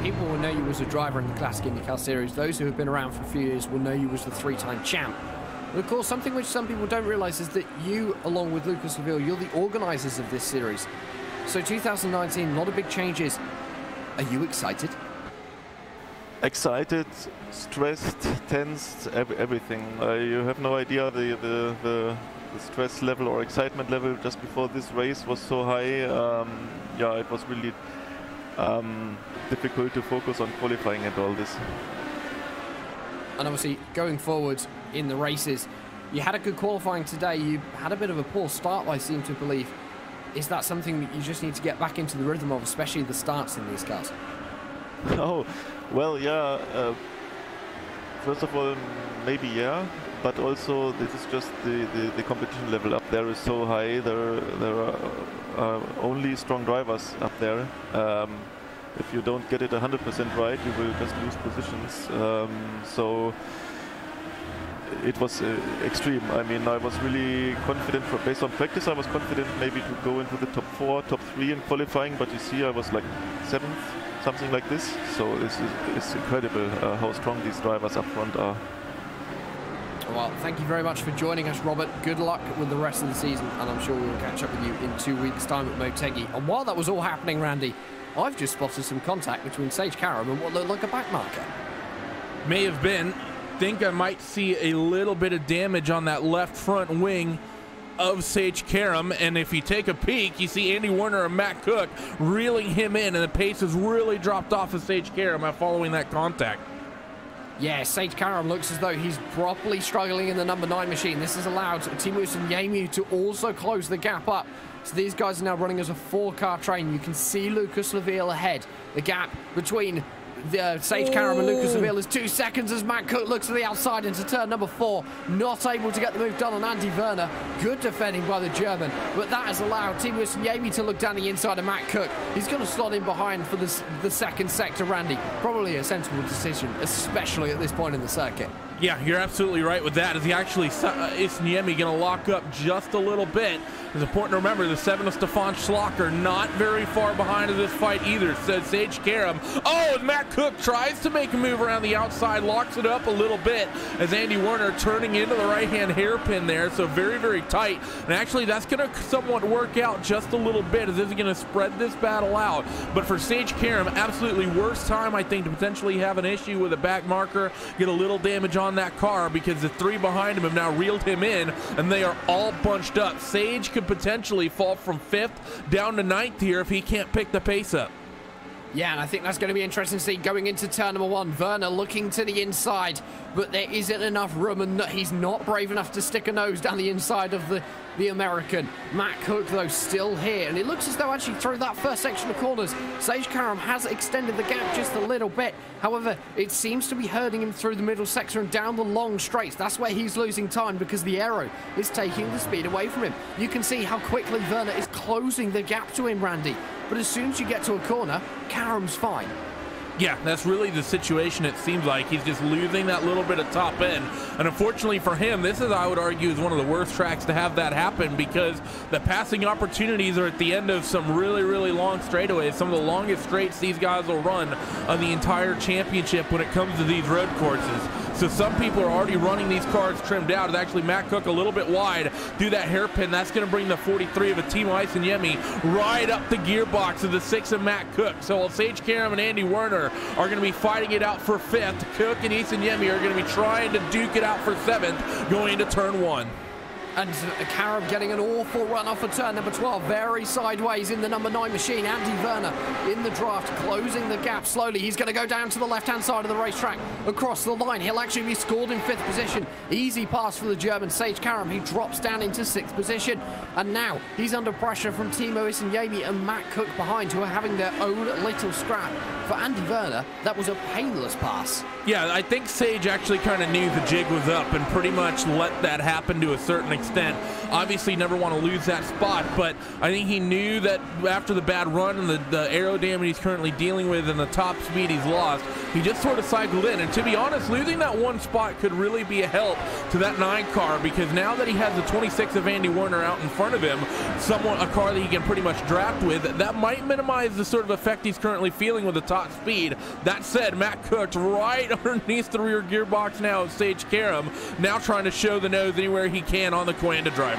B: people will know you as a driver in the Classic Indycar Series. Those who have been around for a few years will know you as the 3-time champ. But of course, something which some people don't realise is that you, along with Lucas Laville, you're the organisers of this series. So 2019, a lot of big changes. Are you excited?
E: Excited, stressed, tensed, everything. You have no idea the stress level or excitement level just before this race was so high. Yeah, it was really difficult to focus on qualifying and all this.
B: And obviously, going forward in the races, You had a good qualifying today. You had a bit of a poor start, I seem to believe. Is that something that you just need to get back into the rhythm of, especially the starts in these cars?
E: Oh, well, yeah. First of all, maybe yeah, but also this is just the competition level up there is so high. There are only strong drivers up there. If you don't get it 100% right, you will just lose positions. So it was extreme. I mean, I was really confident based on practice. I was confident maybe to go into the top 4, top 3 in qualifying, but you see, I was like 7th, something like this. So it's incredible how strong these drivers up front are.
B: Well, thank you very much for joining us, Robert. Good luck with the rest of the season, and I'm sure we'll catch up with you in 2 weeks' time at Motegi. And while that was all happening, Randy, I've just spotted some contact between Sage Karam and what looked like a back marker.
C: May have been. Think I might see a little bit of damage on that left front wing of Sage Karam, and if you take a peek, you see Andy Werner and Matt Cook reeling him in, and the pace has really dropped off of Sage Karam following that contact.
B: Yeah, Sage Karam looks as though he's properly struggling in the number 9 machine. This has allowed Timo Yemi to also close the gap up. So these guys are now running as a 4-car train. You can see Lucas Laville ahead. The gap between Sage Karam and Lucas Laville is 2 seconds as Matt Cook looks to the outside into turn number 4. Not able to get the move done on Andy Werner. Good defending by the German, but that has allowed Timo Yemi to look down the inside of Matt Cook. He's going to slot in behind for the second sector, Randy. Probably a sensible decision, especially at this point in the circuit.
C: Yeah, you're absolutely right with that. Is he actually, is Niemi going to lock up just a little bit? It's important to remember the 7 of Stefan Schlocker not very far behind in this fight either, says Sage Karam. Oh, and Matt Cook tries to make a move around the outside, locks it up a little bit as Andy Werner turning into the right-hand hairpin there, so very, very tight. And actually, that's going to somewhat work out just a little bit as this is going to spread this battle out. But for Sage Karam, absolutely worst time, I think, to potentially have an issue with a back marker, get a little damage on that car because the 3 behind him have now reeled him in and they are all bunched up. Sage could potentially fall from 5th down to 9th here if he can't pick the pace up.
B: Yeah, and I think that's going to be interesting to see going into turn number 1. Werner looking to the inside, but there isn't enough room, and he's not brave enough to stick a nose down the inside of the American. Matt Cook, though, still here, and it looks as though actually through that first section of corners, Sage Karam has extended the gap just a little bit. However, it seems to be herding him through the middle sector and down the long straights. That's where he's losing time because the aero is taking the speed away from him. You can see how quickly Werner is closing the gap to him, Randy. But as soon as you get to a corner, Karam's fine.
C: Yeah, that's really the situation. It seems like he's just losing that little bit of top end. And unfortunately for him, this is, I would argue, is one of the worst tracks to have that happen because the passing opportunities are at the end of some really, really long straightaways. Some of the longest straights these guys will run on the entire championship when it comes to these road courses. So some people are already running these cars trimmed out. It's actually Matt Cook a little bit wide through that hairpin. That's going to bring the 43 of a Timo Yemi right up the gearbox of the 6 of Matt Cook. So Sage Karam and Andy Werner are going to be fighting it out for 5th. Cook and Yemi are going to be trying to duke it out for 7th going into turn 1.
B: And Karam getting an awful run off of turn number 12. Very sideways in the number 9 machine. Andy Werner in the draft, closing the gap slowly. He's going to go down to the left-hand side of the racetrack across the line. He'll actually be scored in 5th position. Easy pass for the German Sage Karam. He drops down into 6th position. And now he's under pressure from Timo Yemi and Matt Cook behind, who are having their own little scrap. For Andy Werner, that was a painless pass.
C: Yeah, I think Sage actually kind of knew the jig was up and pretty much let that happen to a certain extent. Obviously never want to lose that spot, but I think he knew that after the bad run and the aero damage he's currently dealing with and the top speed he's lost, he just sort of cycled in. And to be honest, losing that one spot could really be a help to that 9 car, because now that he has the 26 of Andy Werner out in front of him, a car that he can pretty much draft with, that might minimize the sort of effect he's currently feeling with the top speed. That said, Matt Cook's right underneath the rear gearbox now of Sage Karam, now trying to show the nose anywhere he can on the Coanda driver.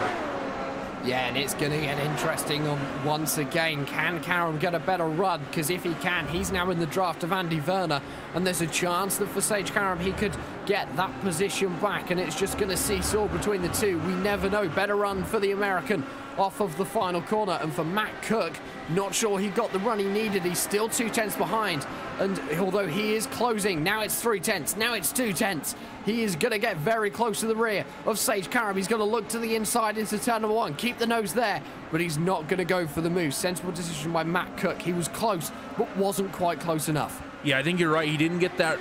B: Yeah, and it's going to get interesting once again. Can Karam get a better run? Because if he can, he's now in the draft of Andy Werner, and there's a chance that for Sage Karam he could get that position back, and it's just going to seesaw between the two. We never know. Better run for the American off of the final corner. And for Matt Cook, not sure he got the run he needed. He's still 2 tenths behind. And although he is closing, now it's 3 tenths, now it's 2 tenths. He is going to get very close to the rear of Sage Karam. He's going to look to the inside into turn number 1, keep the nose there, but he's not going to go for the move. Sensible decision by Matt Cook. He was close, but wasn't quite close enough.
C: Yeah, I think you're right. He didn't get that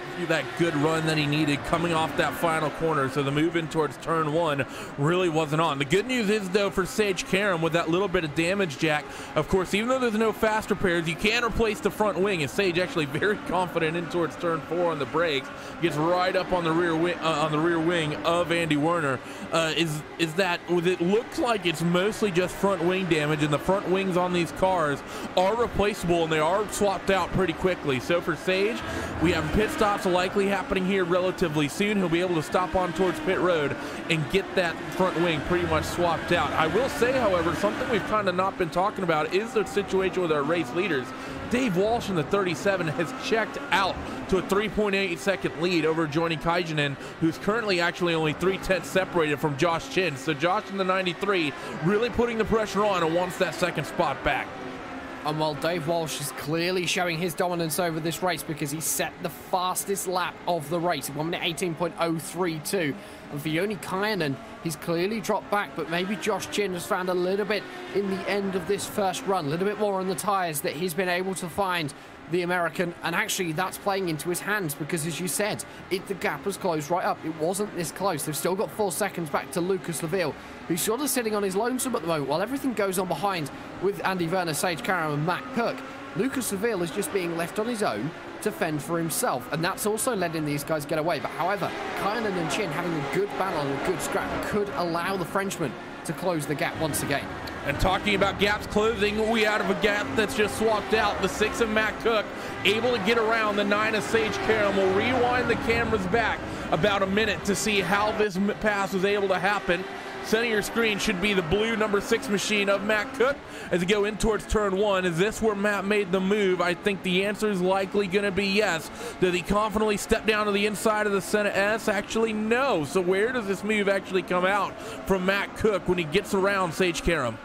C: good run that he needed coming off that final corner, so the move in towards turn 1 really wasn't on. The good news is, though, for Sage Karam, with that little bit of damage, Jack, of course, even though there's no fast repairs, you can replace the front wing, and Sage actually very confident in towards turn 4 on the brakes, gets right up on the rear wing of Andy Werner. Is that it looks like it's mostly just front wing damage, and the front wings on these cars are replaceable, and they are swapped out pretty quickly. So for Sage, we have pit stops likely happening here relatively soon. He'll be able to stop on towards pit road and get that front wing pretty much swapped out. I will say, however, something we've kind of not been talking about is the situation with our race leaders. Dave Walsh in the 37 has checked out to a 3.8 second lead over Johnny Kajanen, who's currently actually only 3 tenths separated from Josh Chin. So Josh in the 93 really putting the pressure on and wants that second spot back.
B: And while Dave Walsh is clearly showing his dominance over this race because he set the fastest lap of the race, 1 minute 18.032. And for Joni Kajanen, he's clearly dropped back, but maybe Josh Chin has found a little bit in the end of this first run, a little bit more on the tyres that he's been able to find the American, and actually that's playing into his hands because, as you said, the gap was closed right up. It wasn't this close. They've still got 4 seconds back to Lucas Laville, who's sort of sitting on his lonesome at the moment while everything goes on behind with Andy Werner, Sage Karam and Matt Cook. Lucas Laville is just being left on his own to fend for himself, and that's also letting these guys get away. But however, Kajanen and Chin having a good battle and a good scrap could allow the Frenchman to close the gap once again.
C: And talking about gaps closing, we out of a gap that's just swapped out. The 6 of Matt Cook able to get around the 9 of Sage Karam. We'll rewind the cameras back about a minute to see how this pass was able to happen. Center your screen should be the blue number 6 machine of Matt Cook as we go in towards turn 1. Is this where Matt made the move? I think the answer is likely going to be yes. Does he confidently step down to the inside of the Senna S? Actually, no. So where does this move actually come out from Matt Cook when he gets around Sage Karam?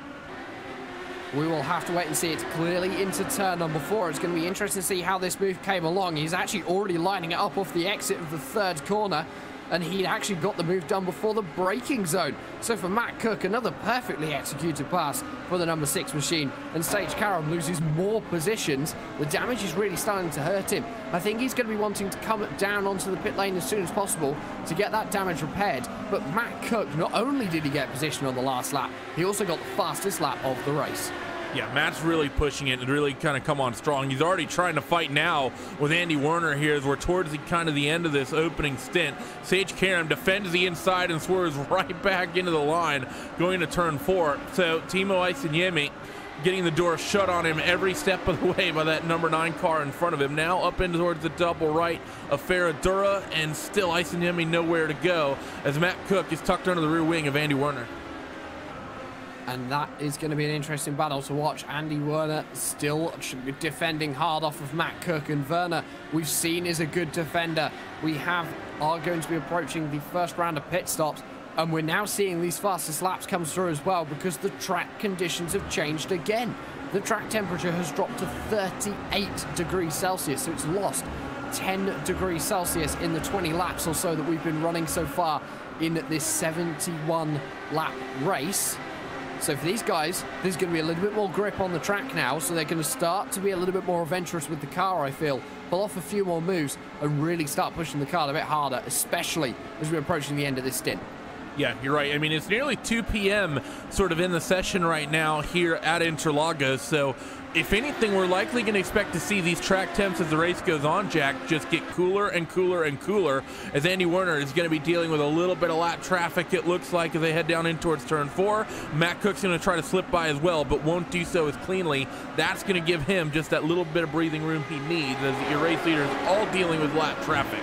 B: We will have to wait and see. It's clearly into turn number 4. It's going to be interesting to see how this move came along. He's actually already lining it up off the exit of the 3rd corner, and he'd actually got the move done before the braking zone. So for Matt Cook, another perfectly executed pass for the number 6 machine, and Sage Karam loses more positions. The damage is really starting to hurt him. I think he's going to be wanting to come down onto the pit lane as soon as possible to get that damage repaired. But Matt Cook, not only did he get position on the last lap, he also got the fastest lap of the race.
C: Yeah, Matt's really pushing it and really kind of come on strong. He's already trying to fight now with Andy Werner here as we're towards the end of this opening stint. Sage Karam defends the inside and swerves right back into the line going to turn 4. So Timo Aisanyemi getting the door shut on him every step of the way by that number 9 car in front of him. Now up in towards the double right of Ferradura, and still Aisanyemi nowhere to go as Matt Cook is tucked under the rear wing of Andy Werner.
B: And that is going to be an interesting battle to watch. Andy Werner still defending hard off of Matt Cook, and Werner we've seen is a good defender. We are going to be approaching the first round of pit stops, and we're now seeing these fastest laps come through as well because the track conditions have changed again. The track temperature has dropped to 38 degrees Celsius, so it's lost 10 degrees Celsius in the 20 laps or so that we've been running so far in this 71 lap race. So for these guys, there's going to be a little bit more grip on the track now, so they're going to start to be a little bit more adventurous with the car, I feel. Pull off a few more moves and really start pushing the car a bit harder, especially as we're approaching the end of this stint.
C: Yeah, you're right. I mean, it's nearly 2 p.m. sort of in the session right now here at Interlagos. So if anything, we're likely going to expect to see these track temps as the race goes on, Jack, just get cooler and cooler and cooler as Andy Werner is going to be dealing with a little bit of lap traffic, it looks like, as they head down in towards turn 4. Matt Cook's going to try to slip by as well, but won't do so as cleanly. That's going to give him just that little bit of breathing room he needs as your race leaders all dealing with lap traffic.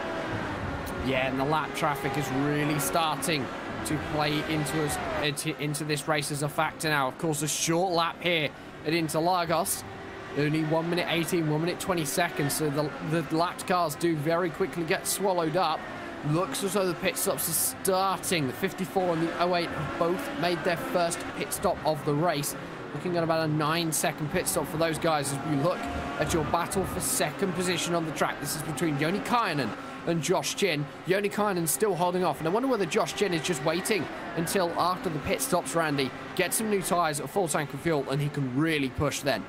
B: Yeah, and the lap traffic is really starting to play into this race as a factor now. Of course, a short lap here at Interlagos, only 1 minute 18, 1 minute 20 seconds, so the lapped cars do very quickly get swallowed up. Looks as though the pit stops are starting. The 54 and the 08 have both made their first pit stop of the race. Looking at about a 9-second pit stop for those guys as we look at your battle for second position on the track. This is between Joni Kainen and Josh Chin. Joni Kainen still holding off, and I wonder whether Josh Chin is just waiting until after the pit stops, Randy, get some new tyres, a full tank of fuel, and he can really push then.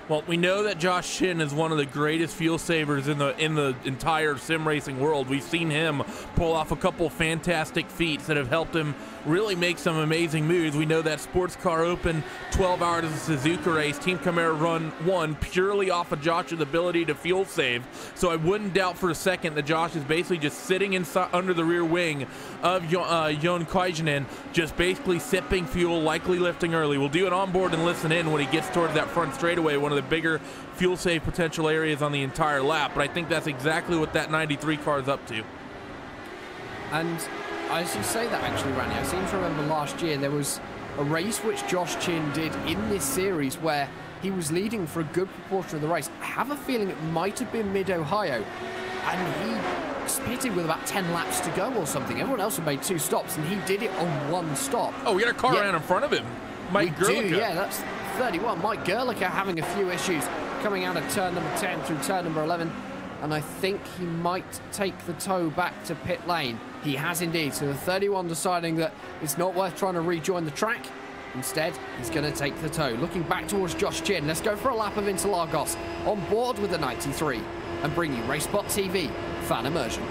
C: Well, we know that Josh Chin is one of the greatest fuel savers in the entire sim racing world. We've seen him pull off a couple fantastic feats that have helped him really make some amazing moves. We know that Sports Car Open 12 hours of the Suzuka race, Team Chimera Run 1, purely off of Josh's ability to fuel save. So I wouldn't doubt for a second that Josh is basically just sitting inside under the rear wing of Jon Kaijinen, just basically sipping fuel, likely lifting early. We'll do it on board and listen in when he gets towards that front straightaway, one of the bigger fuel save potential areas on the entire lap. But I think that's exactly what that 93 car is up to.
B: And as you say that, actually, Randy, I seem to remember last year there was a race which Josh Chin did in this series where he was leading for a good proportion of the race. I have a feeling it might have been mid-Ohio, and he pitted with about 10 laps to go or something. Everyone else had made 2 stops, and he did it on 1 stop.
C: Oh, we got a car around in front of him. Mike Gerlicka.
B: Yeah, that's 31. Mike Gerlicka having a few issues coming out of turn number 10 through turn number 11. And I think he might take the tow back to pit lane. He has indeed. So the 31 deciding that it's not worth trying to rejoin the track. Instead, he's going to take the tow. Looking back towards Josh Chin. Let's go for a lap of Interlagos on board with the 93 and bring you RaceSpot TV fan immersion.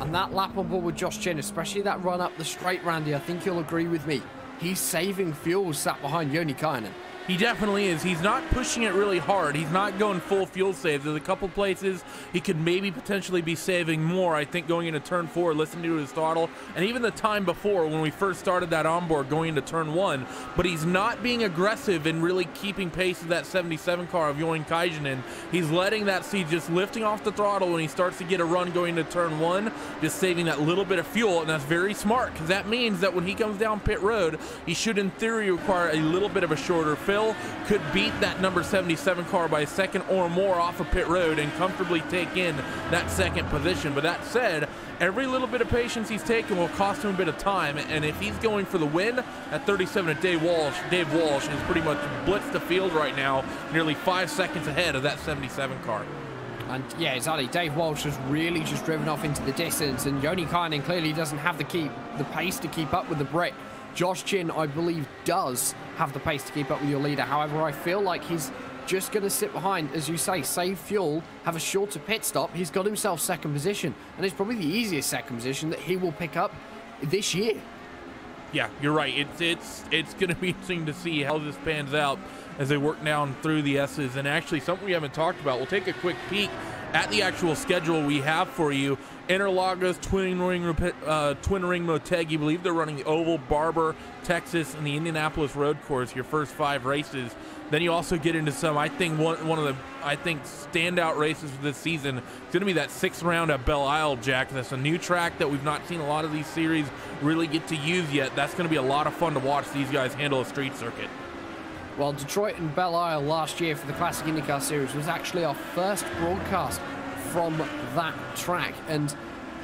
B: And that lap on board with Josh Chin, especially that run up the straight, Randy, I think you'll agree with me. He's saving fuel sat behind Joni Kainen.
C: He definitely is. He's not pushing it really hard. He's not going full fuel save. There's a couple places he could maybe potentially be saving more. I think going into turn 4, listening to his throttle, and even the time before when we first started that onboard going into turn 1. But he's not being aggressive and really keeping pace with that 77 car of Joni Kainen. He's letting that seat, just lifting off the throttle when he starts to get a run going into turn 1, just saving that little bit of fuel, and that's very smart because that means that when he comes down pit road, he should in theory require a little bit of a shorter fill. Could beat that number 77 car by a second or more off of pit road and comfortably take in that second position. But that said, every little bit of patience he's taken will cost him a bit of time, and if he's going for the win at 37 at Dave Walsh has pretty much blitzed the field right now, nearly 5 seconds ahead of that 77 car.
B: And yeah, exactly. Dave Walsh has really just driven off into the distance, and Joni Kainen clearly doesn't have the pace to keep up with the Brit. Josh Chin, I believe, does have the pace to keep up with your leader. However, I feel like he's just going to sit behind, as you say, save fuel, have a shorter pit stop. He's got himself second position, and it's probably the easiest second position that he will pick up this year.
C: Yeah, you're right. It's going to be interesting to see how this pans out as they work down through the S's. And actually, something we haven't talked about, we'll take a quick peek at the actual schedule we have for you. Interlagos, Twin Ring Motegi. I believe they're running the Oval, Barber, Texas, and the Indianapolis Road Course, your first 5 races. Then you also get into some, I think, one of the standout races for this season. It's going to be that 6th round at Belle Isle, Jack. That's a new track that we've not seen a lot of these series really get to use yet. That's going to be a lot of fun to watch these guys handle a street circuit.
B: Well, Detroit and Belle Isle last year for the Classic IndyCar Series was actually our first broadcast from that track, and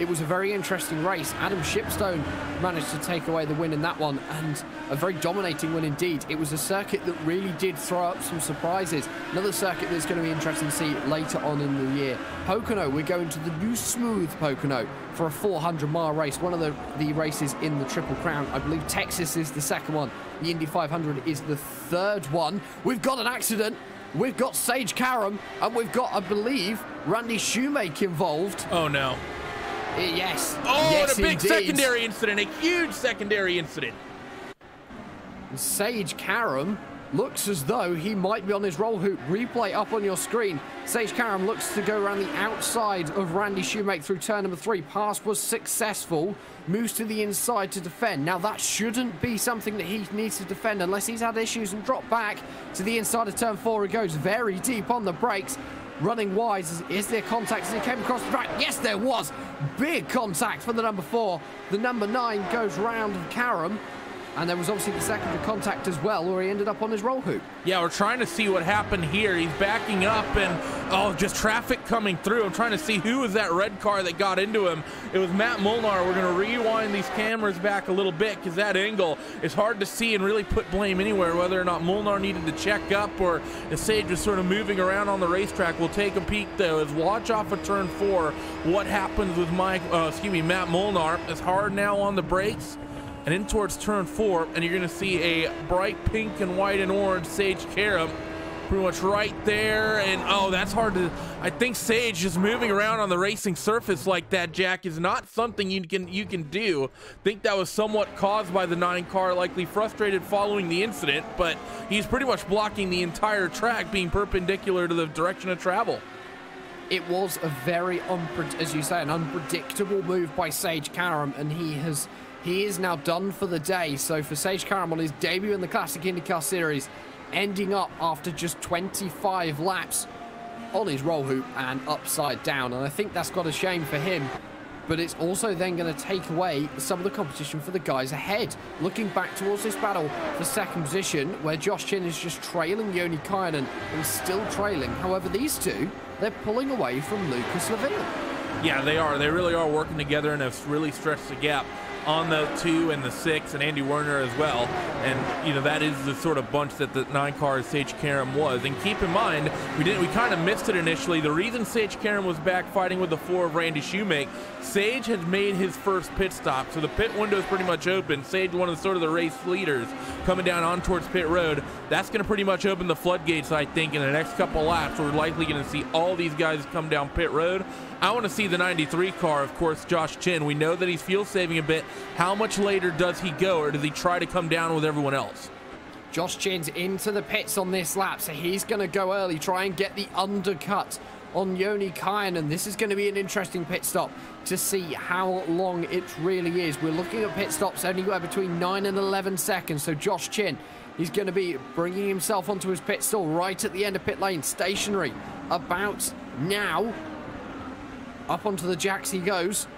B: it was a very interesting race. Adam Shipstone managed to take away the win in that one, and a very dominating win indeed. It was a circuit that really did throw up some surprises. Another circuit that's going to be interesting to see later on in the year. Pocono, we're going to the new smooth Pocono for a 400-mile race, one of the races in the Triple Crown. I believe Texas is the second one. The Indy 500 is the third one. We've got an accident. We've got Sage Karam, and we've got, I believe, Randy Shoemake involved.
C: Oh, no.
B: Yes.
C: Oh,
B: yes,
C: and a big
B: indeed.
C: secondary incident, a huge secondary incident.
B: Sage Karam looks as though he might be on his roll hoop. Replay up on your screen. Sage Karam looks to go around the outside of Randy Shoemake through turn number 3. Pass was successful. Moves to the inside to defend. Now that shouldn't be something that he needs to defend unless he's had issues, and drop back to the inside of turn 4. He goes very deep on the brakes. Running wide. Is there contact as he came across the track? Yes, there was. Big contact for the number 4. The number 9 goes round Karam. And there was obviously the secondary contact as well, where he ended up on his roll hoop.
C: Yeah, we're trying to see what happened here. He's backing up and, oh, just traffic coming through. I'm trying to see who was that red car that got into him. It was Matt Molnar. We're going to rewind these cameras back a little bit because that angle is hard to see and really put blame anywhere, whether or not Molnar needed to check up or if Sage was sort of moving around on the racetrack. We'll take a peek, though, as watch off of turn 4 what happens with Matt Molnar. It's hard now on the brakes. And in towards turn 4, and you're going to see a bright pink and white and orange Sage Karam pretty much right there. And oh, that's hard to, I think Sage just moving around on the racing surface like that, Jack, is not something you can do. I think that was somewhat caused by the 9 car, likely frustrated following the incident, but he's pretty much blocking the entire track, being perpendicular to the direction of travel.
B: It was a very, as you say, an unpredictable move by Sage Karam, and he is now done for the day. So for Sage Karam on his debut in the Classic IndyCar Series, ending up after just 25 laps on his roll hoop and upside down. And I think that's got a shame for him. But it's also then going to take away some of the competition for the guys ahead. Looking back towards this battle for second position, where Josh Chin is just trailing Joni Kynan and still trailing. However, these two, they're pulling away from Lucas Leville.
C: Yeah, they are. They really are working together and have really stretched the gap on the 2 and the 6 and Andy Werner as well. And, you know, that is the sort of bunch that the 9 car Sage Karam was. And keep in mind, we kind of missed it initially. The reason Sage Karam was back fighting with the 4 of Randy Shoemake, Sage had made his first pit stop. So the pit window is pretty much open. Sage, one of the race leaders, coming down on towards pit road. That's going to pretty much open the floodgates, I think, in the next couple laps. We're likely going to see all these guys come down pit road. I want to see the 93 car, of course, Josh Chin. We know that he's fuel saving a bit. How much later does he go, or does he try to come down with everyone else?
B: Josh Chin's into the pits on this lap, so he's going to go early, try and get the undercut on Joni Kynan. This is going to be an interesting pit stop to see how long it really is. We're looking at pit stops anywhere between 9 and 11 seconds, so Josh Chin, he's going to be bringing himself onto his pit stall right at the end of pit lane, stationary about now. Up onto the jacks he goes.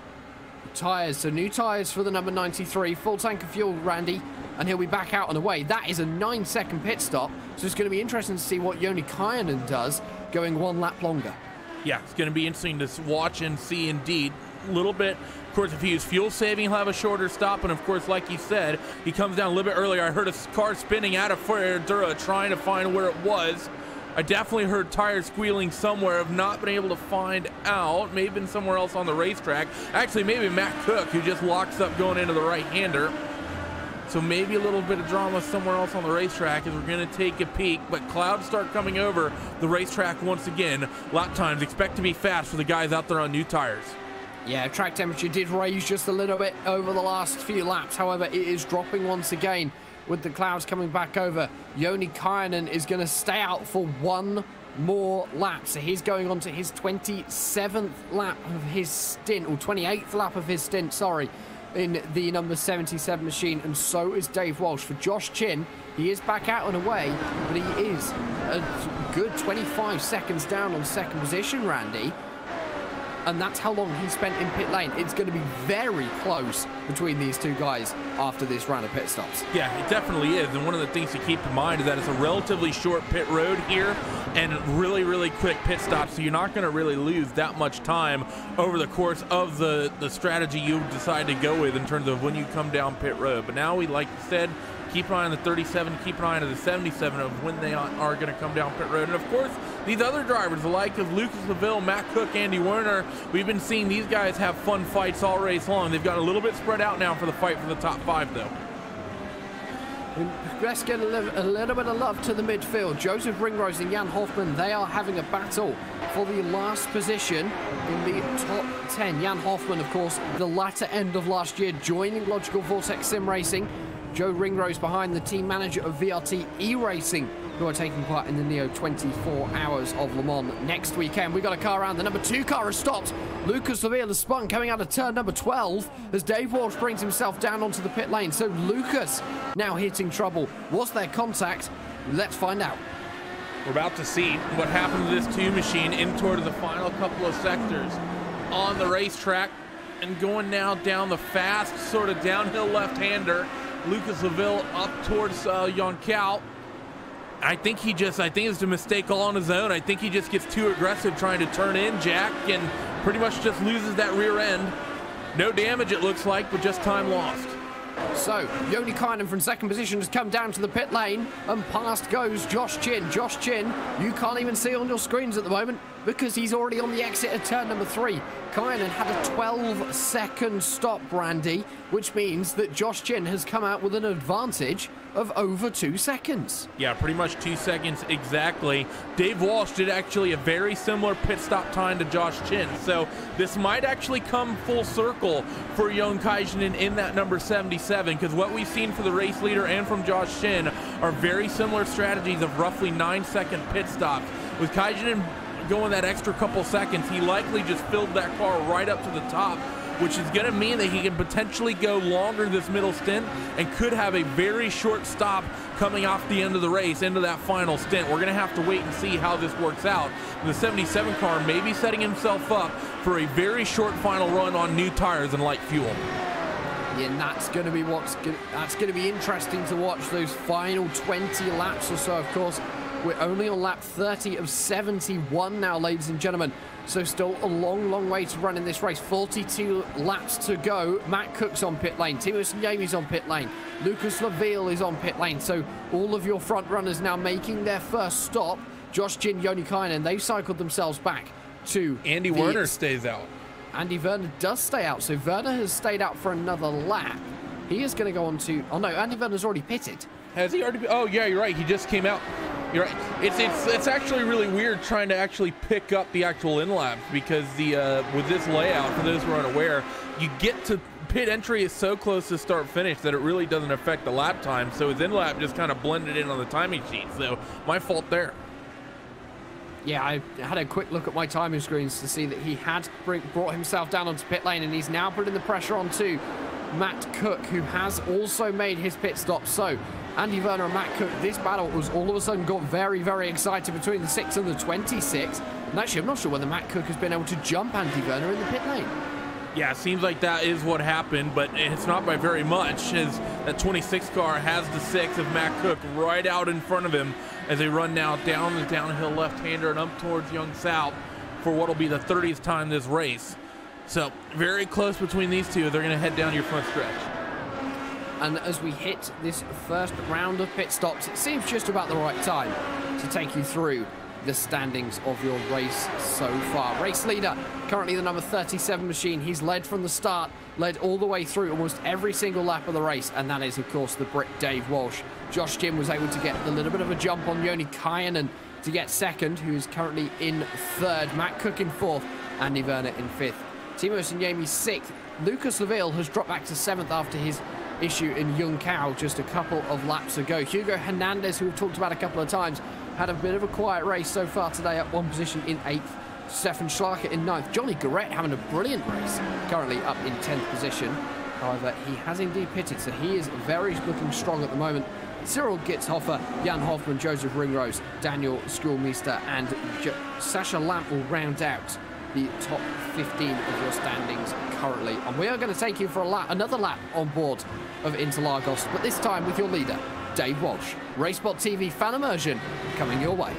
B: Tyres, so new tyres for the number 93. Full tank of fuel, Randy, and he'll be back out and away. That is a 9-second pit stop, so it's going to be interesting to see what Joni Kynan does going 1 lap longer.
C: Yeah, it's going to be interesting to watch and see indeed. A little bit, of course, if he is fuel saving, he'll have a shorter stop, and of course, like you said, he comes down a little bit earlier. I heard a car spinning out of Fuerteventura trying to find where it was. I definitely heard tires squealing somewhere. I've not been able to find out. Maybe been somewhere else on the racetrack. Actually, maybe Matt Cook, who just locks up going into the right-hander. So maybe a little bit of drama somewhere else on the racetrack as we're going to take a peek. But clouds start coming over the racetrack once again. Lap times expect to be fast for the guys out there on new tires.
B: Yeah, track temperature did raise just a little bit over the last few laps. However, it is dropping once again with the clouds coming back over. Joni Kynan is going to stay out for 1 more lap. So he's going on to his 27th lap of his stint, or 28th lap of his stint, sorry, in the number 77 machine. And so is Dave Walsh. For Josh Chin, he is back out and away, but he is a good 25 seconds down on second position, Randy. and that's how long he spent in pit lane. It's going to be very close between these two guys after this round of pit stops.
C: Yeah, it definitely is, and one of the things to keep in mind is that it's a relatively short pit road here and really, really quick pit stops, so you're not going to really lose that much time over the course of the strategy you decide to go with in terms of when you come down pit road. But now we, like you said, keep an eye on the 37, keep an eye on the 77 of when they are going to come down pit road. And of course, these other drivers, the like of Lucas LaVille, Matt Cook, Andy Werner, we've been seeing these guys have fun fights all race long. They've got a little bit spread out now for the fight for the top 5, though.
B: Let's get a little bit of love to the midfield. Joseph Ringrose and Jan Hoffman, they are having a battle for the last position in the top 10. Jan Hoffman, of course, the latter end of last year, joining Logykal Vortex Sim Racing. Joe Ringrose behind the team manager of VRT iRacing, who are taking part in the Neo 24 Hours of Le Mans next weekend. We got a car around. The number 2 car has stopped. Lucas LaVille has spun coming out of turn number 12 as Dave Walsh brings himself down onto the pit lane. So Lucas now hitting trouble. Was there contact? Let's find out.
C: We're about to see what happened to this 2 machine in toward the final couple of sectors on the racetrack, and going now down the fast sort of downhill left-hander. Lucas LaVille up towards Logykal. I think it's a mistake all on his own. I think he just gets too aggressive trying to turn in, Jack, and pretty much just loses that rear end. No damage, it looks like, but just time lost.
B: So, Joni Kynan from second position has come down to the pit lane, and past goes Josh Chin. Josh Chin, you can't even see on your screens at the moment because he's already on the exit of turn number 3. Kynan had a 12-second stop, Randy, which means that Josh Chin has come out with an advantage of over 2 seconds.
C: Yeah, pretty much 2 seconds exactly. Dave Walsh did actually a very similar pit stop time to Josh Chin, so this might actually come full circle for Joni Kynan in that number 77, because what we've seen for the race leader and from Josh Chin are very similar strategies of roughly 9-second pit stops. With Kynan going that extra couple seconds, he likely just filled that car right up to the top, which is going to mean that he can potentially go longer this middle stint and could have a very short stop coming off the end of the race into that final stint. We're going to have to wait and see how this works out. The 77 car may be setting himself up for a very short final run on new tires and light fuel.
B: Yeah, and that's going to be interesting to watch, those final 20 laps or so. Of course, we're only on lap 30 of 71 now, ladies and gentlemen. So still a long, long way to run in this race. 42 laps to go. Matt Cook's on pit lane. Timo Sinyami's on pit lane. Lucas LaVille is on pit lane. So all of your front runners now making their first stop. Josh Chin, Joni Kynan, they've cycled themselves back to...
C: Andy Werner stays out.
B: Andy Werner does stay out. So Werner has stayed out for another lap. He is going to go on to... Oh, no, Andy Werner's already pitted.
C: Has he already... Oh, yeah, you're right. He just came out. You're right. It's actually really weird trying to actually pick up the actual in-laps, because with this layout, for those who are unaware, you get to pit entry is so close to start-finish that it really doesn't affect the lap time. So his in-lap just kind of blended in on the timing sheet. So my fault there.
B: Yeah, I had a quick look at my timing screens to see that he had brought himself down onto pit lane, and he's now putting the pressure onto Matt Cook, who has also made his pit stop. So Andy Werner and Matt Cook, this battle was all of a sudden got very, very excited between the 6 and the 26. And actually, I'm not sure whether Matt Cook has been able to jump Andy Werner in the pit lane.
C: Yeah, it seems like that is what happened, but it's not by very much, as that 26 car has the 6 of Matt Cook right out in front of him as they run now down the downhill left-hander and up towards Young South for what will be the 30th time this race. So very close between these two. They're going to head down your front stretch.
B: And as we hit this first round of pit stops, it seems just about the right time to take you through the standings of your race so far. Race leader, currently the number 37 machine. He's led from the start, led all the way through almost every single lap of the race, and that is, of course, the Brit Dave Walsh. Josh Chin was able to get a little bit of a jump on Joni Kynan to get second, who is currently in third. Matt Cook in fourth, Andy Werner in fifth. Timo Sinyami sixth. Lucas LaVille has dropped back to seventh after his issue in Logykal just a couple of laps ago. Hugo Hernandez, who we've talked about a couple of times, had a bit of a quiet race so far today, up one position in 8th. Stefan Schlager in 9th. Johnny Garrett having a brilliant race, currently up in 10th position. However, he has indeed pitted, so he is very looking strong at the moment. Cyril Gitzhofer, Jan Hoffman, Joseph Ringrose, Daniel Schoolmeister, and Sasha Lamp will round out the top 15 of your standings currently. And we are going to take you for another lap on board of Interlagos, but this time with your leader, Dave Walsh. Racebot TV fan immersion coming your way.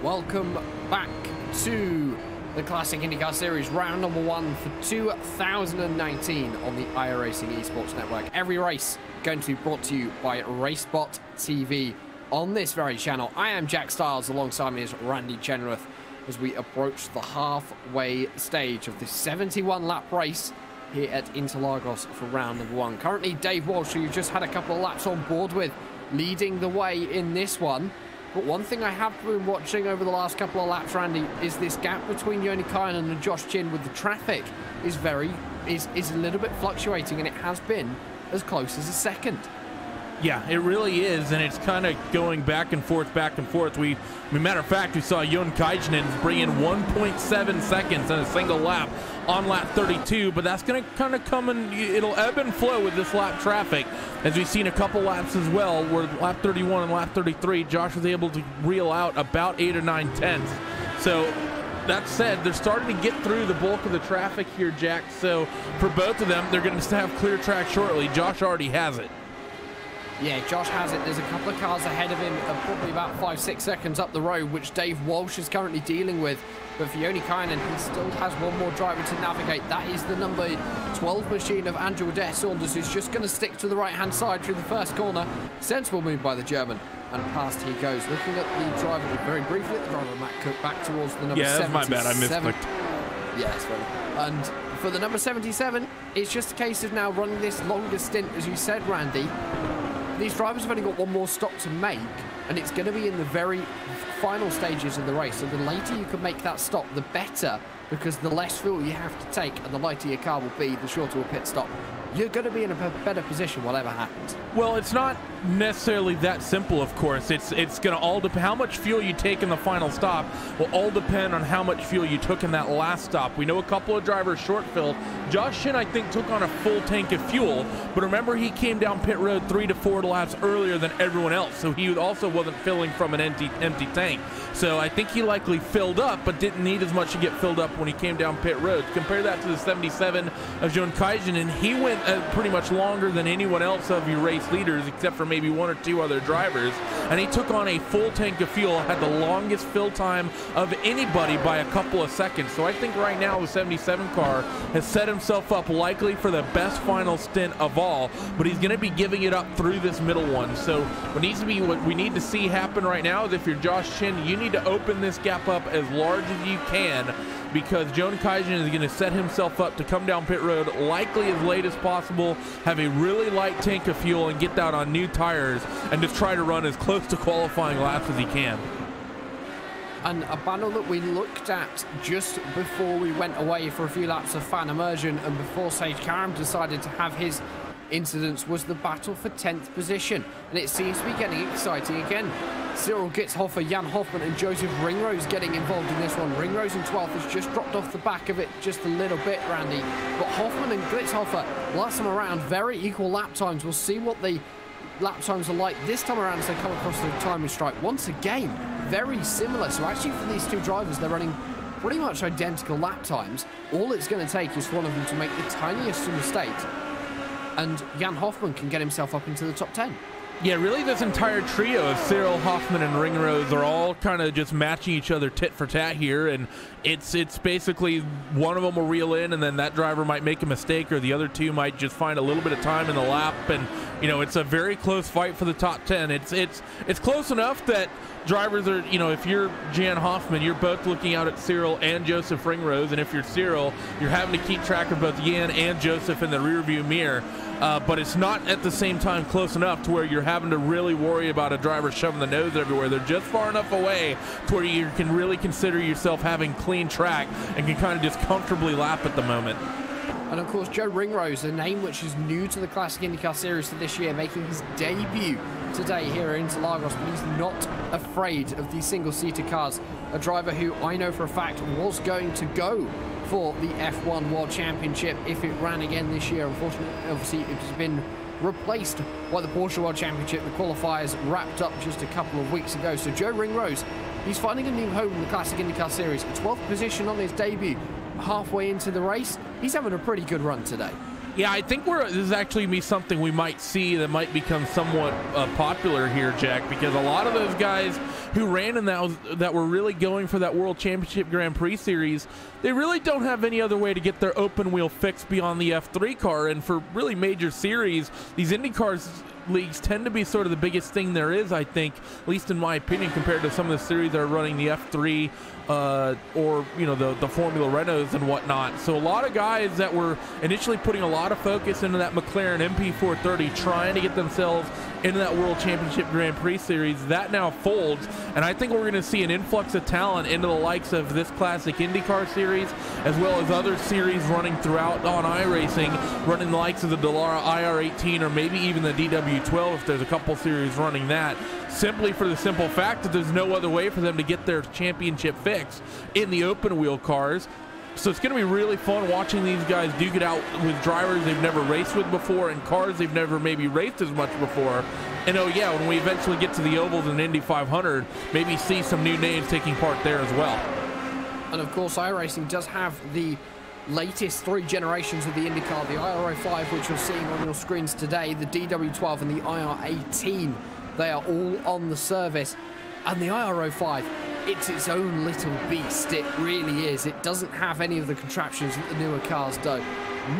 B: Welcome back to the Classic IndyCar Series, round number 1 for 2019 on the iRacing Esports Network. Every race going to be brought to you by Racebot TV on this very channel. I am Jack Stiles, alongside me is Randy Chenoweth, as we approach the halfway stage of the 71-lap race here at Interlagos for round number 1. Currently, Dave Walsh, who you've just had a couple of laps on board with, leading the way in this one. But one thing I have been watching over the last couple of laps, Randy, is this gap between Logykal and Josh Chin with the traffic is a little bit fluctuating, and it has been as close as a second.
C: Yeah, it really is, and it's kind of going back and forth, back and forth. Matter of fact, we saw Jon Kijkanen bring in 1.7 seconds in a single lap on lap 32, but that's going to kind of come and it'll ebb and flow with this lap traffic, as we've seen a couple laps as well, where lap 31 and lap 33, Josh was able to reel out about 8 or 9 tenths. So that said, they're starting to get through the bulk of the traffic here, Jack. So for both of them, they're going to have clear track shortly. Josh already has it.
B: Yeah, Josh has it. There's a couple of cars ahead of him, probably about 5-6 seconds up the road, which Dave Walsh is currently dealing with. But for Logykal, he still has one more driver to navigate. That is the number 12 machine of Andrew Adair Saunders, who's just going to stick to the right-hand side through the first corner. Sensible move by the German. And past he goes. Looking at the driver very briefly, the driver Matt Cook back towards the number 77.
C: Yeah, that's my bad. I misclicked.
B: Yeah, that's funny. And for the number 77, it's just a case of now running this longer stint, as you said, Randy. These drivers have only got one more stop to make, and it's going to be in the very final stages of the race. So the later you can make that stop, the better because the less fuel you have to take and the lighter your car will be, the shorter a pit stop. You're going to be in a better position whatever happens.
C: Well, it's not necessarily that simple, of course. It's going to all depend. How much fuel you take in the final stop will all depend on how much fuel you took in that last stop. We know a couple of drivers short-filled. Josh Shin, I think, took on a full tank of fuel, but remember, he came down pit road 3 to 4 laps earlier than everyone else, so he also wasn't filling from an empty tank. So I think he likely filled up, but didn't need as much to get filled up when he came down pit road. Compare that to the 77 of John Kaijin, and he went pretty much longer than anyone else of your race leaders, except for maybe 1 or 2 other drivers, and he took on a full tank of fuel, had the longest fill time of anybody by a couple of seconds. So I think right now the 77 car has set himself up likely for the best final stint of all, but he's going to be giving it up through this middle one. So what we need to see happen right now is, if you're Josh Chin, you need to open this gap up as large as you can, because Joan Kaijin is going to set himself up to come down pit road likely as late as possible, have a really light tank of fuel, and get that on new tires and just try to run as close to qualifying laps as he can.
B: And a battle that we looked at just before we went away for a few laps of fan immersion and before Sage Karam decided to have his incidents was the battle for 10th position, and it seems to be getting exciting again. Cyril Gitzhofer, Jan Hoffman and Joseph Ringrose getting involved in this one. Ringrose in 12th has just dropped off the back of it just a little bit, Randy, but Hoffman and Gitzhofer last time around very equal lap times. We'll see what the lap times are like this time around as they come across the timing strike. Once again, very similar. So actually for these two drivers, they're running pretty much identical lap times. All it's going to take is one of them to make the tiniest mistake, and Jan Hoffman can get himself up into the top 10.
C: Yeah, really this entire trio of Cyril, Hoffman, and Ringrose are all kind of just matching each other tit for tat here, and it's basically one of them will reel in, and then that driver might make a mistake, or the other two might just find a little bit of time in the lap, and you know, it's a very close fight for the top 10. It's close enough that drivers are, you know, if you're Jan Hoffman, you're both looking out at Cyril and Joseph Ringrose, and if you're Cyril, you're having to keep track of both Jan and Joseph in the rearview mirror. But it's not at the same time close enough to where you're having to really worry about a driver shoving the nose everywhere. They're just far enough away to where you can really consider yourself having clean track and can kind of just comfortably lap at the moment.
B: And of course, Joe Ringrose, a name which is new to the Classic IndyCar Series for this year, making his debut today here at Interlagos, but he's not afraid of these single-seater cars. A driver who I know for a fact was going to go for the F1 World Championship if it ran again this year. Unfortunately, obviously, it's been replaced by the Porsche World Championship. The qualifiers wrapped up just a couple of weeks ago. So Joe Ringrose, he's finding a new home in the Classic IndyCar Series. 12th position on his debut. Halfway into the race, he's having a pretty good run today.
C: Yeah, I think this is actually be something we might see that might become somewhat popular here, Jack, because a lot of those guys who ran in that were really going for that World Championship Grand Prix series, they really don't have any other way to get their open wheel fixed beyond the F3 car. And for really major series, these IndyCars leagues tend to be sort of the biggest thing there is, I think, at least in my opinion, compared to some of the series that are running the F3 or, you know, the Formula Renaults and whatnot. So a lot of guys that were initially putting a lot of focus into that McLaren MP430, trying to get themselves into that World Championship Grand Prix series, that now folds, and I think we're going to see an influx of talent into the likes of this Classic IndyCar series, as well as other series running throughout on iRacing, running the likes of the Dallara IR18 or maybe even the DW12 if there's a couple series running that, simply for the simple fact that there's no other way for them to get their championship fix in the open wheel cars. So it's going to be really fun watching these guys duke it out with drivers they've never raced with before and cars they've never maybe raced as much before. And oh yeah, when we eventually get to the ovals in Indy 500, maybe see some new names taking part there as well.
B: And of course, iRacing does have the latest 3 generations of the IndyCar, the IR05, which you're seeing on your screens today, the DW12 and the IR18. They are all on the service. And the IR05, it's its own little beast. It really is. It doesn't have any of the contraptions that the newer cars do.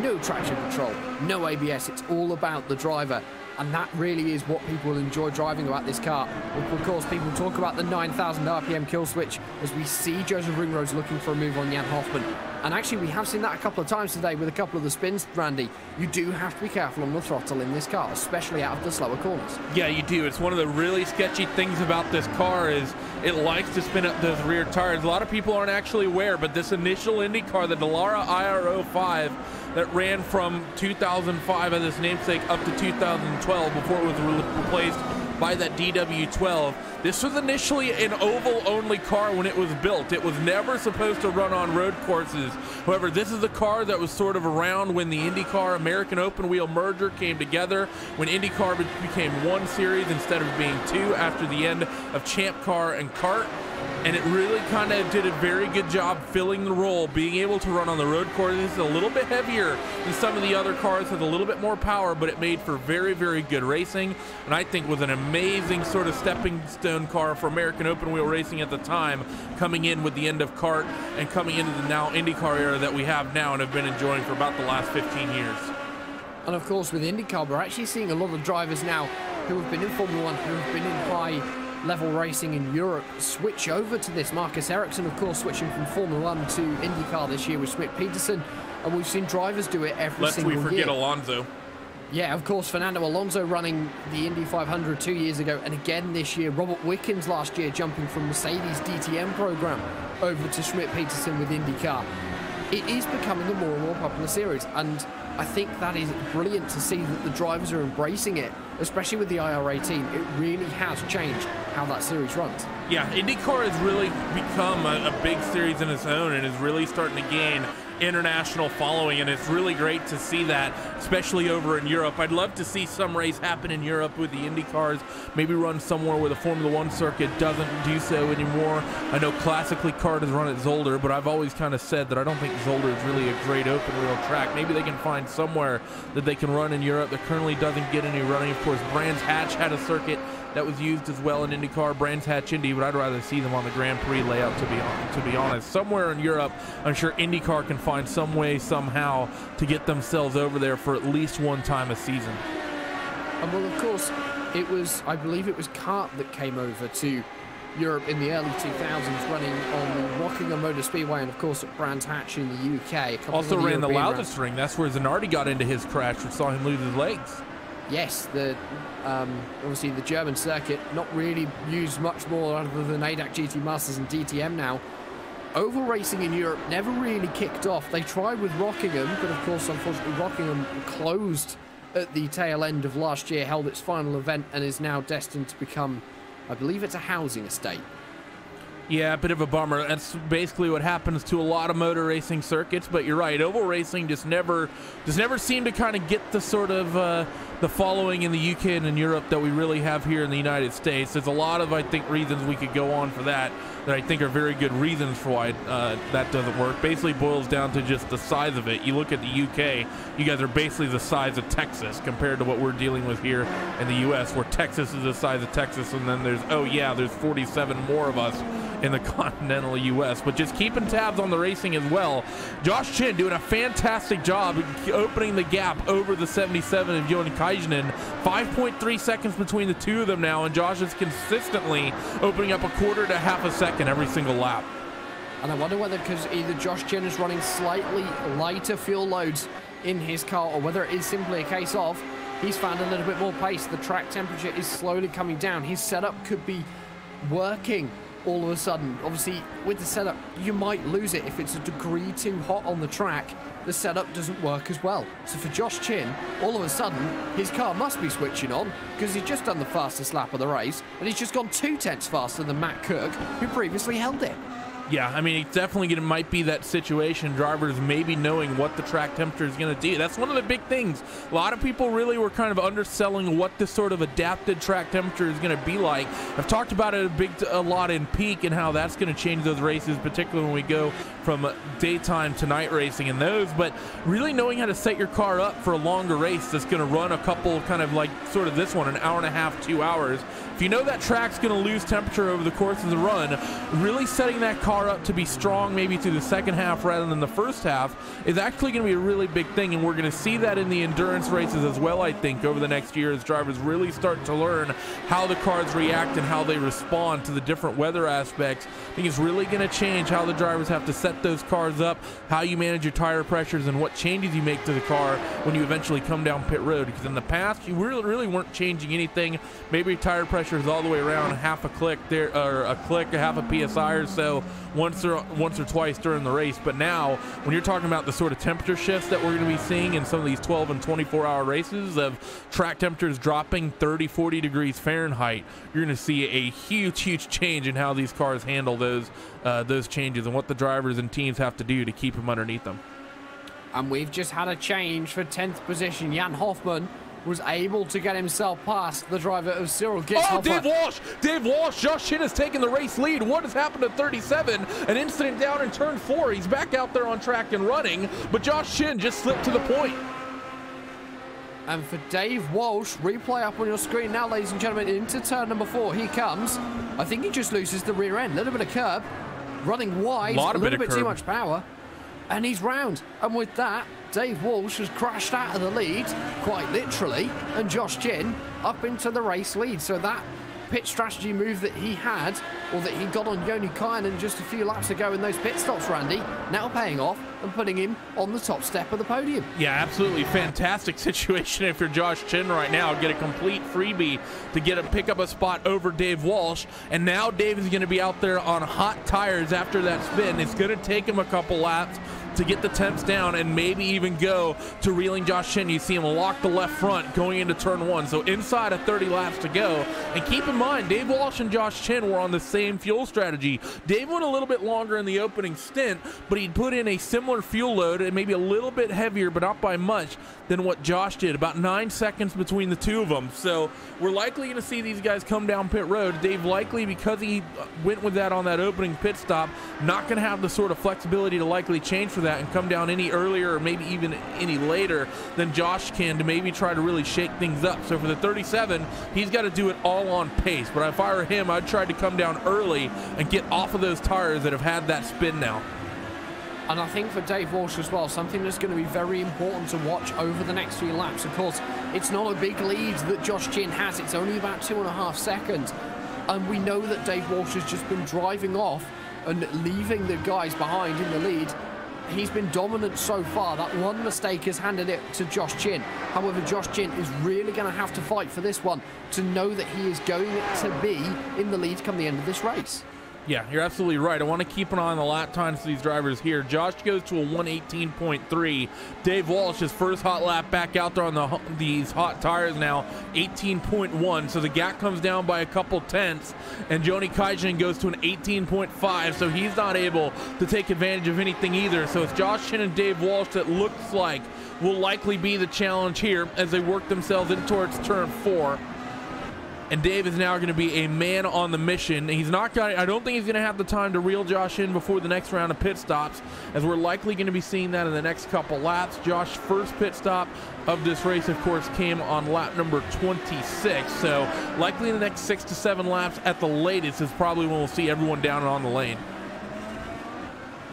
B: No traction control, no ABS. It's all about the driver. And that really is what people enjoy driving about this car. Of course, people talk about the 9,000 RPM kill switch as we see Joseph Ringrose looking for a move on Jan Hoffman. And actually, we have seen that a couple of times today with a couple of the spins, Randy. You do have to be careful on the throttle in this car, especially out of the slower corners.
C: Yeah, you do. It's one of the really sketchy things about this car is it likes to spin up those rear tires. A lot of people aren't actually aware, but this initial Indy car, the Dallara IR05, that ran from 2005 as its namesake up to 2012 before it was replaced by that DW12. This was initially an oval-only car when it was built. It was never supposed to run on road courses. However, this is a car that was sort of around when the IndyCar American Open Wheel merger came together, when IndyCar became one series instead of being two after the end of Champ Car and Kart. And it really kind of did a very good job filling the role, being able to run on the road courses. A little bit heavier than some of the other cars, has a little bit more power, but it made for very, very good racing. And I think was an amazing sort of stepping stone car for American open wheel racing at the time, coming in with the end of kart and coming into the now IndyCar era that we have now and have been enjoying for about the last 15 years.
B: And of course, with IndyCar, we're actually seeing a lot of drivers now who have been in Formula One, who have been in high-level racing in Europe, switch over to this. Marcus Ericsson, of course, switching from Formula One to IndyCar this year with Schmidt-Peterson, and we've seen drivers do it every single year.
C: Lest we forget Alonso.
B: Yeah, of course, Fernando Alonso running the Indy 500 2 years ago, and again this year. Robert Wickens last year jumping from Mercedes DTM program over to Schmidt-Peterson with IndyCar. It is becoming a more and more popular series, and I think that is brilliant to see that the drivers are embracing it, especially with the IR18. It really has changed how that series runs.
C: Yeah, IndyCar has really become a big series in its own and is really starting to gain international following, and it's really great to see that, especially over in Europe. I'd love to see some race happen in Europe with the Indy cars, maybe run somewhere where the Formula One circuit doesn't do so anymore. I know classically kart has run at Zolder, but I've always kind of said that I don't think Zolder is really a great open wheel track. Maybe they can find somewhere that they can run in Europe that currently doesn't get any running. Of course, Brands Hatch had a circuit that was used as well in IndyCar, Brands Hatch Indy, but I'd rather see them on the Grand Prix layout, to be honest. Somewhere in Europe, I'm sure IndyCar can find some way, somehow, to get themselves over there for at least one time a season.
B: And well, of course, it was, I believe it was kart that came over to Europe in the early 2000s, running on the Rockingham Motor Speedway and, of course, at Brands Hatch in the UK.
C: Also ran the loudest ring. That's where Zanardi got into his crash, which saw him lose his legs.
B: Yes, obviously the German circuit, not really used much more other than ADAC GT Masters and DTM now. Oval racing in Europe never really kicked off. They tried with Rockingham, but of course, unfortunately, Rockingham closed at the tail end of last year, held its final event, and is now destined to become, I believe it's a housing estate.
C: Yeah, a bit of a bummer. That's basically what happens to a lot of motor racing circuits, but you're right, oval racing just never seemed to kind of get the sort of the following in the UK and in Europe that we really have here in the United States. There's a lot of, I think, reasons we could go on for that I think are very good reasons for why that doesn't work. Basically boils down to just the size of it. You look at the UK, you guys are basically the size of Texas compared to what we're dealing with here in the US, where Texas is the size of Texas, and then there's 47 more of us in the continental US. But just keeping tabs on the racing as well. Josh Chin doing a fantastic job opening the gap over the 77 of Johan Kajanen. 5.3 seconds between the two of them now, and Josh is consistently opening up a quarter to half a second every single lap.
B: And I wonder whether because either Josh Chin is running slightly lighter fuel loads in his car, or whether it is simply a case of he's found a little bit more pace. The track temperature is slowly coming down. His setup could be working all of a sudden. Obviously, with the setup, you might lose it if it's a degree too hot on the track. The setup doesn't work as well. So for Josh Chin, all of a sudden, his car must be switching on, because he's just done the fastest lap of the race, and he's just gone 2/10 faster than Matt Kirk, who previously held it.
C: Yeah, I mean, it's definitely might be that situation, drivers maybe knowing what the track temperature is going to do. That's one of the big things. A lot of people really were kind of underselling what this sort of adapted track temperature is going to be like. I've talked about it a lot in peak and how that's going to change those races, particularly when we go from daytime to night racing in those. But really knowing how to set your car up for a longer race that's going to run a couple kind of like sort of this one, an hour and a half, 2 hours. If you know that track's going to lose temperature over the course of the run, really setting that car up to be strong maybe through the second half rather than the first half is actually going to be a really big thing, and we're going to see that in the endurance races as well, I think, over the next year as drivers really start to learn how the cars react and how they respond to the different weather aspects. I think it's really going to change how the drivers have to set set those cars up, how you manage your tire pressures, and what changes you make to the car when you eventually come down pit road. Because in the past, you really weren't changing anything. Maybe your tire pressure is all the way around half a click there, or a click, a half a PSI or so once or twice during the race. But now, when you're talking about the sort of temperature shifts that we're going to be seeing in some of these 12 and 24-hour races of track temperatures dropping 30, 40 degrees Fahrenheit, you're going to see a huge change in how these cars handle those changes and what the drivers and teams have to do to keep them underneath them.
B: And we've just had a change for 10th position. Jan Hoffman was able to get himself past the driver of Cyril Gitzhofer.
C: Dave Walsh, Josh Chin has taken the race lead. What has happened to 37? An incident down in turn 4. He's back out there on track and running, but Josh Chin just slipped to the point.
B: And for Dave Walsh, replay up on your screen now, ladies and gentlemen, into turn number 4. He comes. I think he just loses the rear end. A little bit of curb, running wide, a little bit too much power, and he's round. And with that, Dave Walsh has crashed out of the lead, quite literally, and Josh Chin up into the race lead. So that pit strategy move that he had, or that he got on Logykal just a few laps ago in those pit stops, Randy, now paying off and putting him on the top step of the podium.
C: Yeah, absolutely fantastic situation if you're Josh Chin right now. Get a complete freebie to pick up a spot over Dave Walsh, and now Dave is going to be out there on hot tires after that spin. It's going to take him a couple laps to get the temps down and maybe even go to reeling Josh Chin. You see him lock the left front going into turn 1. So inside of 30 laps to go. And keep in mind, Dave Walsh and Josh Chin were on the same fuel strategy. Dave went a little bit longer in the opening stint, but he'd put in a similar fuel load and maybe a little bit heavier, but not by much, than what Josh did. About 9 seconds between the two of them. So we're likely going to see these guys come down pit road. Dave likely, because he went with that on that opening pit stop, not going to have the sort of flexibility to likely change for that and come down any earlier or maybe even any later than Josh can to maybe try to really shake things up. So for the 37, he's got to do it all on pace. But if I were him, I'd try to come down early and get off of those tires that have had that spin now.
B: And I think for Dave Walsh as well, something that's going to be very important to watch over the next few laps. Of course, it's not a big lead that Josh Chin has. It's only about 2.5 seconds. And we know that Dave Walsh has just been driving off and leaving the guys behind in the lead. He's been dominant so far. That one mistake has handed it to Josh Chin. However, Josh Chin is really going to have to fight for this one to know that he is going to be in the lead come the end of this race.
C: Yeah, you're absolutely right. I want to keep an eye on the lap times for these drivers here. Josh goes to a 1:18.3. Dave Walsh, his first hot lap back out there on these hot tires now, 18.1. So the gap comes down by a couple tenths. And Joni Kaijin goes to an 18.5. So he's not able to take advantage of anything either. So it's Josh Chin and Dave Walsh that looks like will likely be the challenge here as they work themselves in towards turn 4. And Dave is now going to be a man on the mission. He's not going. I don't think he's going to have the time to reel Josh in before the next round of pit stops, as we're likely going to be seeing that in the next couple laps. Josh's first pit stop of this race, of course, came on lap number 26. So likely in the next 6 to 7 laps at the latest is probably when we'll see everyone down and on the lane.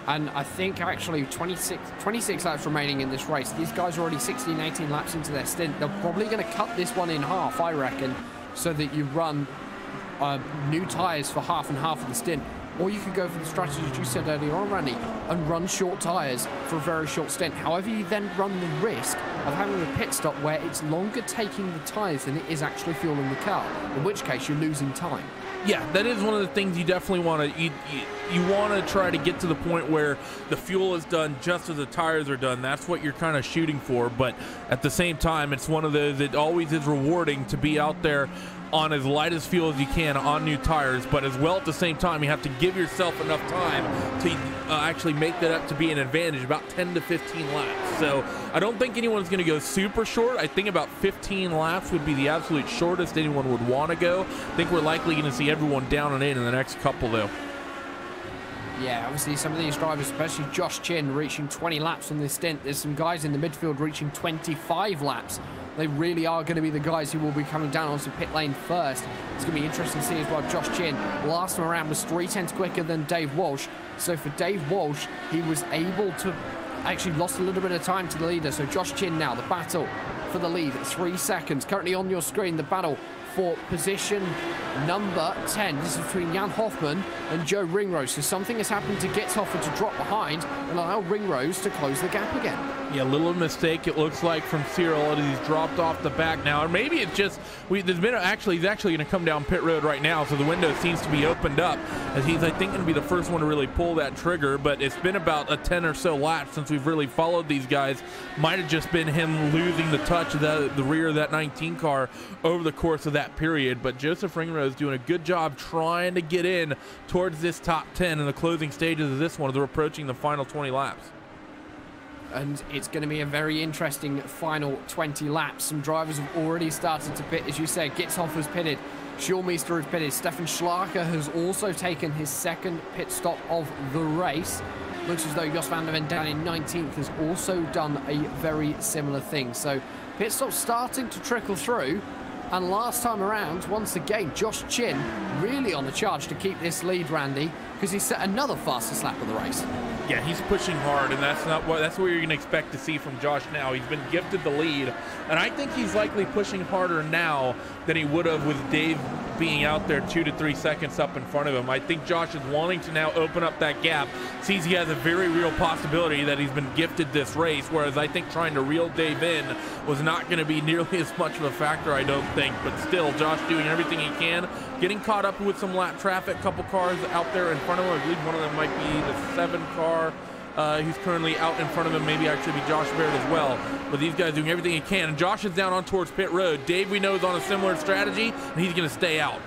B: And I think actually 26 laps remaining in this race. These guys are already 16, 18 laps into their stint. They're probably going to cut this one in half, I reckon, so that you run new tyres for half and half of the stint. Or you could go for the strategy that you said earlier on, Randy, and run short tyres for a very short stint. However, you then run the risk of having a pit stop where it's longer taking the tyres than it is actually fueling the car, in which case you're losing time.
C: Yeah, that is one of the things you definitely want to, you want to try to get to the point where the fuel is done just as the tires are done. That's what you're kind of shooting for. But at the same time, it's one of those, it always is rewarding to be out there on as light as fuel as you can on new tires, but as well at the same time you have to give yourself enough time to actually make that up to be an advantage, about 10 to 15 laps. So I don't think anyone's going to go super short. I think about 15 laps would be the absolute shortest anyone would want to go. I think we're likely going to see everyone down and in the next couple though.
B: Yeah, obviously some of these drivers, especially Josh Chin, reaching 20 laps on this stint. There's some guys in the midfield reaching 25 laps. They really are going to be the guys who will be coming down onto pit lane first. It's going to be interesting to see as well. Josh Chin, last time around, was 3/10 quicker than Dave Walsh. So for Dave Walsh, he was able to actually lost a little bit of time to the leader. So Josh Chin now, the battle for the lead, 3 seconds. Currently on your screen, the battle for position number 10. This is between Jan Hoffman and Joe Ringrose. So something has happened to Gitzhofer to drop behind and allow Ringrose to close the gap again.
C: Yeah, a little mistake it looks like from Cyril. He's dropped off the back now, or maybe it's just there's been he's actually going to come down pit road right now, so the window seems to be opened up as he's, I think, going to be the first one to really pull that trigger. But it's been about a 10 or so laps since we've really followed these guys. Might have just been him losing the touch of the rear of that 19 car over the course of that period. But Joseph Ringrose doing a good job trying to get in towards this top 10 in the closing stages of this one as they're approaching the final 20 laps.
B: And it's going to be a very interesting final 20 laps. Some drivers have already started to pit, as you said. Gitzhofer's pitted, Schulmeister has pitted, Stefan Schlager has also taken his second pit stop of the race. Looks as though Jos van der Ven down in 19th has also done a very similar thing. So pit stops starting to trickle through. And last time around, once again, Josh Chin really on the charge to keep this lead, Randy, because he set another fastest lap of the race.
C: Yeah, he's pushing hard, and that's what you're going to expect to see from Josh now. He's been gifted the lead, and I think he's likely pushing harder now than he would have with Dave being out there 2 to 3 seconds up in front of him. I think Josh is wanting to now open up that gap, sees he has a very real possibility that he's been gifted this race, whereas I think trying to reel Dave in was not going to be nearly as much of a factor, I don't think. But still, Josh doing everything he can, getting caught up with some lap traffic, couple cars out there in front of him. I believe one of them might be the 7 car who's currently out in front of him, maybe actually be Josh Baird as well. But these guys doing everything he can, and Josh is down on towards pit road. Dave, we know, is on a similar strategy, and he's going to stay out.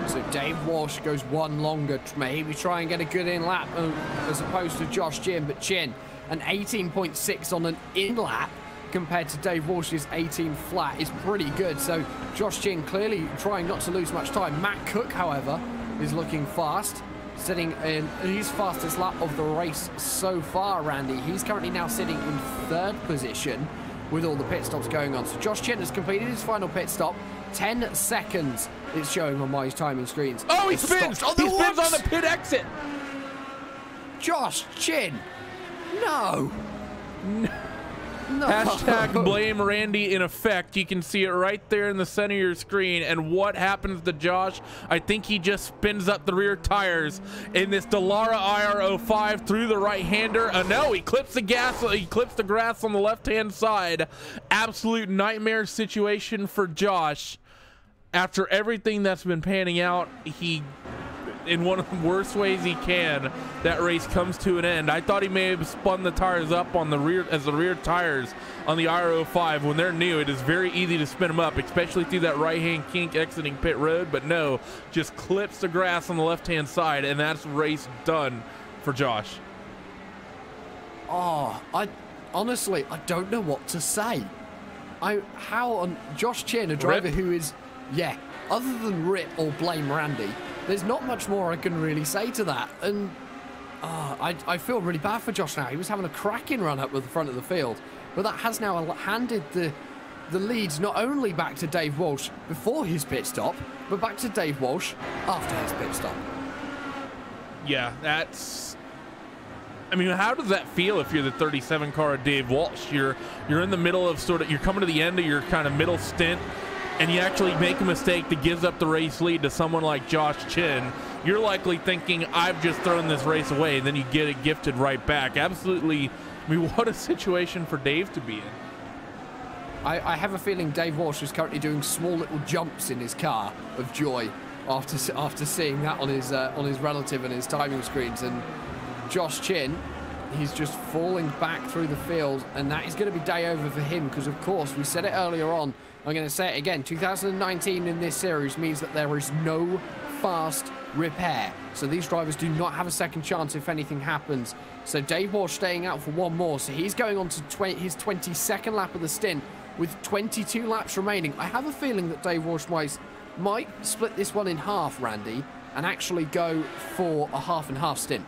B: So Dave Walsh goes one longer, maybe try and get a good in lap as opposed to Josh Chin, but Chin an 18.6 on an in lap compared to Dave Walsh's 18 flat is pretty good. So Josh Chin clearly trying not to lose much time. Matt Cook, however, is looking fast, sitting in his fastest lap of the race so far, Randy. He's currently now sitting in 3rd position with all the pit stops going on. So Josh Chin has completed his final pit stop. 10 seconds it's showing on my timing screens.
C: Oh, he spins! He spins on the pit exit!
B: Josh Chin! No! No.
C: Hashtag blame Randy in effect. You can see it right there in the center of your screen. And what happens to Josh? I think he just spins up the rear tires in this Dallara IR05 through the right-hander. No, he clips the gas. He clips the grass on the left-hand side. Absolute nightmare situation for Josh. After everything that's been panning out, he, in one of the worst ways he can, that race comes to an end. I thought he may have spun the tires up on the rear, as the rear tires on the IR05. When they're new, it is very easy to spin them up, especially through that right-hand kink exiting pit road. But no, just clips the grass on the left-hand side, and that's race done for Josh.
B: Oh, honestly, I don't know what to say. Josh Chin, a driver who is, yeah, other than rip or blame Randy, there's not much more I can really say to that. And I feel really bad for Josh now. He was having a cracking run up with the front of the field, but that has now handed the leads not only back to Dave Walsh before his pit stop, but back to Dave Walsh after his pit stop.
C: Yeah, that's... I mean, how does that feel if you're the 37 car of Dave Walsh? You're in the middle of you're coming to the end of your kind of middle stint, and you actually make a mistake that gives up the race lead to someone like Josh Chin. You're likely thinking, I've just thrown this race away, and then you get it gifted right back. Absolutely. I mean, what a situation for Dave to be in.
B: I have a feeling Dave Walsh is currently doing small little jumps in his car of joy after seeing that on his relative and his timing screens. And Josh Chin, he's just falling back through the field, and that is going to be day over for him because, of course, we said it earlier on, I'm going to say it again, 2019 in this series means that there is no fast repair. So these drivers do not have a second chance if anything happens. So Dave Walsh staying out for one more. So he's going on to his 22nd lap of the stint with 22 laps remaining. I have a feeling that Dave Walsh might split this one in half, Randy, and actually go for a half and half stint.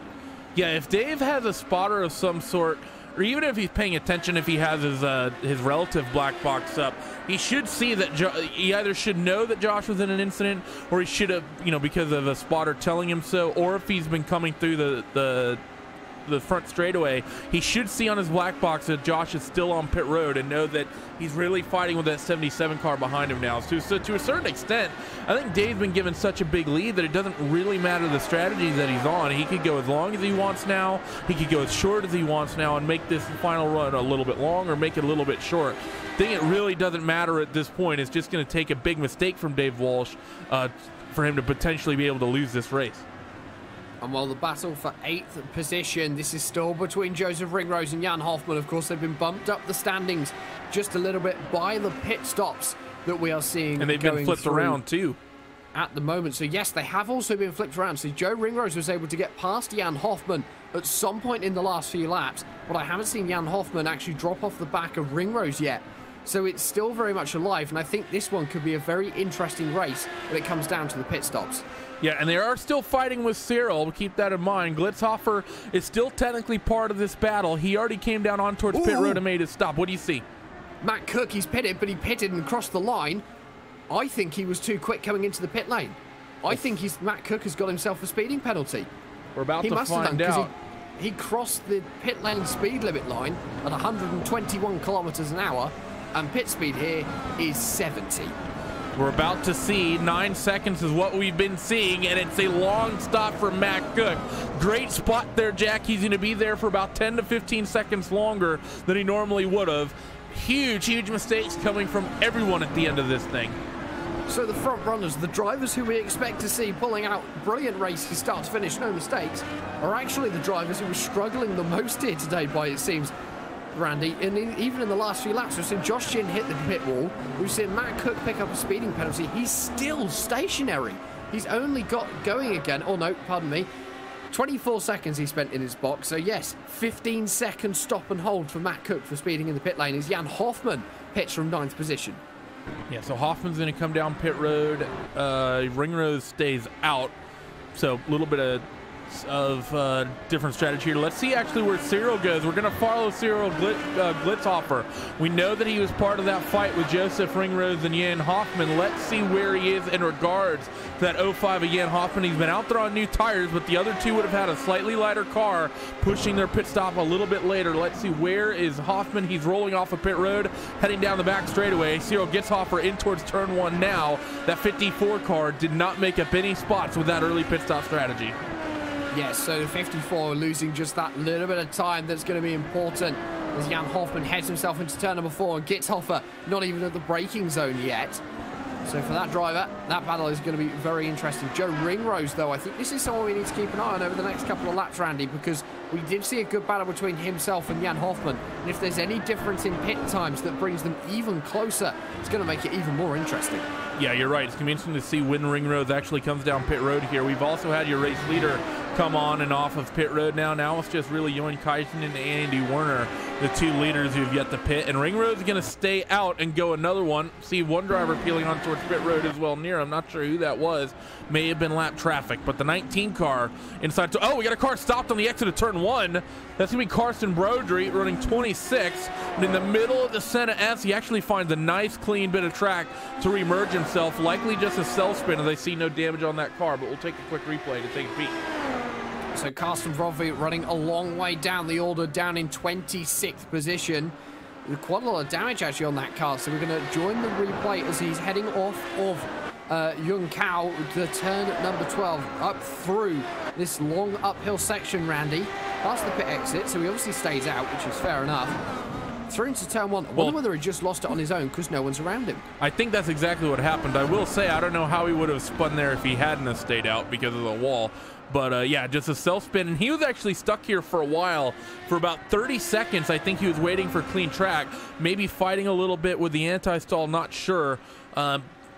C: Yeah, if Dave has a spotter of some sort, or even if he's paying attention, if he has his relative black box up, he should see that he either should know that Josh was in an incident, or he should have, because of a spotter telling him so, or if he's been coming through the the front straightaway, he should see on his black box that Josh is still on pit road and know that he's really fighting with that 77 car behind him now. So to a certain extent, I think Dave's been given such a big lead that it doesn't really matter the strategy that he's on. He could go as long as he wants now. He could go as short as he wants now and make this final run a little bit long or make it a little bit short. I think it really doesn't matter at this point. It's just going to take a big mistake from Dave Walsh for him to potentially be able to lose this race.
B: And while the battle for 8th position, this is still between Joseph Ringrose and Jan Hoffman. Of course, they've been bumped up the standings just a little bit by the pit stops that we are seeing.
C: And they've been flipped around too
B: at the moment. So yes, they have also been flipped around. So Joe Ringrose was able to get past Jan Hoffman at some point in the last few laps, but I haven't seen Jan Hoffman actually drop off the back of Ringrose yet. So it's still very much alive, and I think this one could be a very interesting race when it comes down to the pit stops.
C: Yeah, and they are still fighting with Cyril. Keep that in mind. Glitzhofer is still technically part of this battle. He already came down on towards pit road and made his stop. What do you see?
B: Matt Cook, he's pitted, but he pitted and crossed the line. I think he was too quick coming into the pit lane. I think Matt Cook has got himself a speeding penalty.
C: We're about to find out.
B: He crossed the pit lane speed limit line at 121 kilometers an hour, and pit speed here is 70.
C: We're about to see 9 seconds is what we've been seeing, and it's a long stop for Matt Cook. Great spot there, Jack. He's going to be there for about 10 to 15 seconds longer than he normally would have. Huge mistakes coming from everyone at the end of this thing.
B: So the front runners, the drivers who we expect to see pulling out brilliant races start to finish, no mistakes, are actually the drivers who were struggling the most here today, by it seems, Randy. And even in the last few laps, we've seen Josh Chin hit the pit wall. We've seen Matt Cook pick up a speeding penalty. He's still stationary. He's only got going again. Oh no, pardon me. 24 seconds he spent in his box. So yes, 15 seconds stop and hold for Matt Cook for speeding in the pit lane as Jan Hoffman pits from 9th position.
C: Yeah, so Hoffman's going to come down pit road. Ringrose stays out. So a little bit of different strategy here. Let's see actually where Cyril goes. We're going to follow Cyril Glitzhofer. We know that he was part of that fight with Joseph Ringrose and Jan Hoffman. Let's see where he is in regards to that 05 of Jan Hoffman. He's been out there on new tires, but the other two would have had a slightly lighter car, pushing their pit stop a little bit later. Let's see, where is Hoffman? He's rolling off of pit road, heading down the back straightaway. Cyril Glitzhofer in towards turn 1 now. That 54 car did not make up any spots with that early pit stop strategy.
B: Yes, so 54 losing just that little bit of time that's going to be important as Jan Hoffman heads himself into turn number 4 and Glitzhofer not even at the braking zone yet. So for that driver, that battle is going to be very interesting. Joe Ringrose, though, I think this is someone we need to keep an eye on over the next couple of laps, Randy, because we did see a good battle between himself and Jan Hoffman. And if there's any difference in pit times that brings them even closer, it's going to make it even more interesting.
C: Yeah, you're right. It's going to be interesting to see when Ringrose actually comes down pit road here. We've also had your race leader come on and off of pit road now. Now it's just really Johan Kajsen and Andy Werner, the two leaders who've yet to pit. And Ringrose is going to stay out and go another one. See one driver peeling on towards pit road as well near. I'm not sure who that was. May have been lap traffic. But the 19 car inside. Oh, we got a car stopped on the exit of turn 1. That's going to be Carson Brodry running 26. And in the middle of the Senna S, he actually finds a nice clean bit of track to remerge himself. Likely just a self spin as I see no damage on that car. But we'll take a quick replay to take a peek.
B: So Carsten Brodry running a long way down the order, down in 26th position. Quite a lot of damage actually on that car. So we're going to join the replay as he's heading off of Logykal to turn number 12 up through this long uphill section, Randy, past the pit exit. So he obviously stays out, which is fair enough. Through into turn 1. I wonder whether he just lost it on his own because no one's around him.
C: I think that's exactly what happened. I will say I don't know how he would have spun there if he hadn't have stayed out because of the wall. But yeah, just a self spin. And he was actually stuck here for a while. For about 30 seconds, I think he was waiting for clean track. Maybe fighting a little bit with the anti-stall, not sure.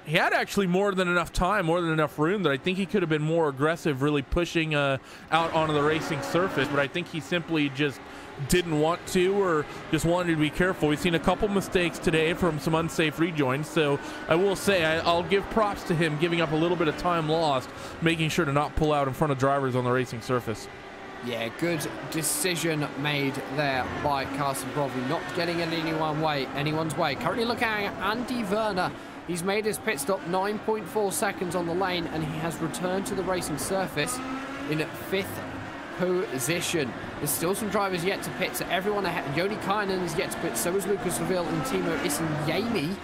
C: He had actually more than enough time, more than enough room that I think he could have been more aggressive, really pushing out onto the racing surface. But I think he simply just didn't want to, or just wanted to be careful. We've seen a couple mistakes today from some unsafe rejoins, so I will say I'll give props to him giving up a little bit of time lost, making sure to not pull out in front of drivers on the racing surface.
B: Yeah, good decision made there by Carsten Brodry, not getting in anyone's way. Currently looking at Andy Werner. He's made his pit stop 9.4 seconds on the lane, and he has returned to the racing surface in 5th position. There's still some drivers yet to pit, so everyone ahead. Joni Kynan is yet to pit, so is Lucas Laville and Timo Isinjami.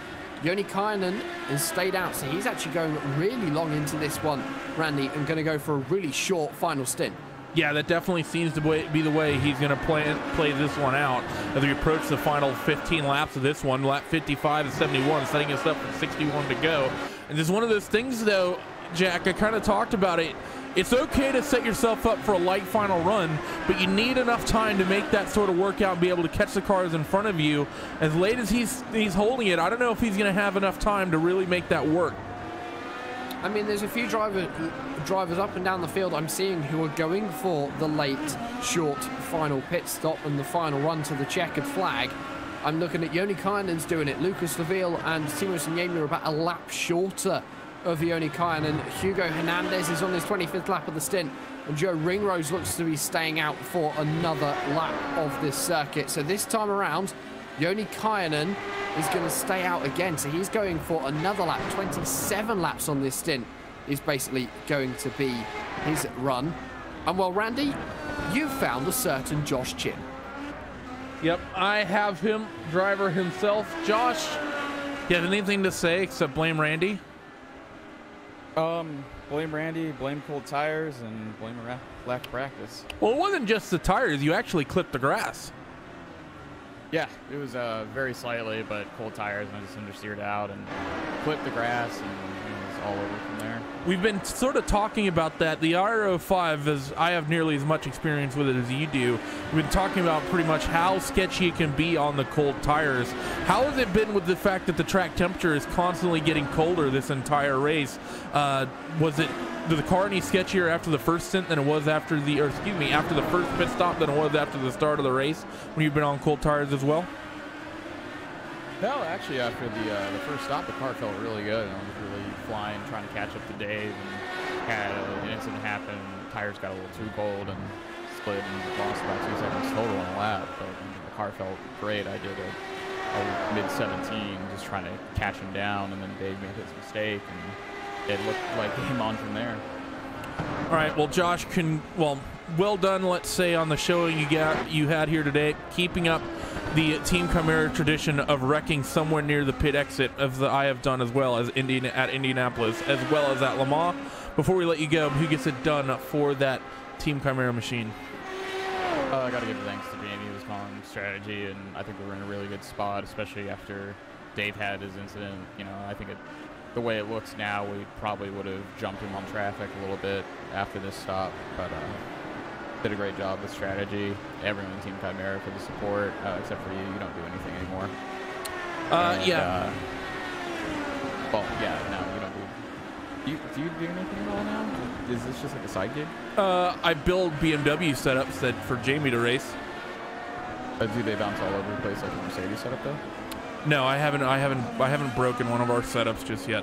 B: Joni Kynan has stayed out, so he's actually going really long into this one, Randy, and going to go for a really short final stint.
C: Yeah, that definitely seems to be the way he's going to play this one out as we approach the final 15 laps of this one. Lap 55 and 71, setting us up for 61 to go. And this is one of those things, though, Jack, I kind of talked about it. It's okay to set yourself up for a light final run, but you need enough time to make that sort of workout and be able to catch the cars in front of you. As late as he's holding it, I don't know if he's going to have enough time to really make that work.
B: I mean, there's a few drivers up and down the field I'm seeing who are going for the late, short final pit stop and the final run to the checkered flag. I'm looking at Joni Kynan's doing it. Lucas Laville and Timo Isinjami are about a lap shorter of Joni Kynan. Hugo Hernandez is on his 25th lap of the stint, and Joe Ringrose looks to be staying out for another lap of this circuit. So this time around, Joni Kynan is going to stay out again, so he's going for another lap. 27 laps on this stint is basically going to be his run. And well, Randy, you've found a certain Josh Chin.
C: Yep, I have him, driver himself. Josh, you have anything to say except blame Randy?
F: Blame Randy, blame cold tires, and blame lack of practice.
C: Well, it wasn't just the tires. You actually clipped the grass.
F: Yeah, it was very slightly, but cold tires, and I just understeered out and clipped the grass, and it was all over from there.
C: We've been sort of talking about that. The R05, as I have nearly as much experience with it as you do, we've been talking about pretty much how sketchy it can be on the cold tires. How has it been with the fact that the track temperature is constantly getting colder this entire race? Did the car any sketchier after the first stint than it was after after the first pit stop than it was after the start of the race when you've been on cold tires as well?
F: No, actually, after the first stop, the car felt really good. I was really flying, trying to catch up to Dave, and had an incident happen. Tires got a little too cold and split, and lost about 2 seconds total on a lap. But the car felt great. I did a mid-17, just trying to catch him down, and then Dave made his mistake, and it looked like game on from there.
C: All right, well, Josh, well done, let's say, on the showing you had here today, keeping up the Team Chimera tradition of wrecking somewhere near the pit exit, as I have done as well as at Indianapolis, as well as at Le Mans. Before we let you go, who gets it done for that Team Chimera machine?
F: I got to give thanks to Jamie, who was calling strategy, and I think we were in a really good spot, especially after Dave had his incident. You know, I think the way it looks now, we probably would have jumped him on traffic a little bit after this stop, but did a great job with strategy. Everyone in Team Chimera for the support, except for you. You don't do anything anymore.
C: Yeah.
F: Well, yeah, no, you don't do. Do you do anything at all now? Is this just like a side gig?
C: I build BMW setups that for Jamie to race.
F: Do they bounce all over the place like a Mercedes setup though?
C: No, I haven't broken one of our setups just yet.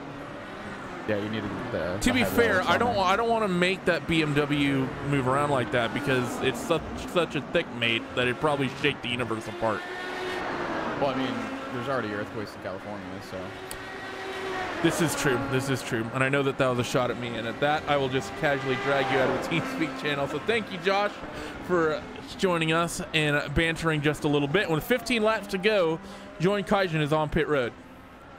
F: Yeah, you need to.
C: To be fair, I don't want to make that BMW move around like that because it's such a thick mate that it'd probably shake the universe apart.
F: Well, I mean, there's already earthquakes in California, so.
C: This is true, and I know that was a shot at me, and at that, I will just casually drag you out of the TeamSpeak channel. So thank you, Josh, for joining us and bantering just a little bit. With 15 laps to go, Joni Kynan is on pit road.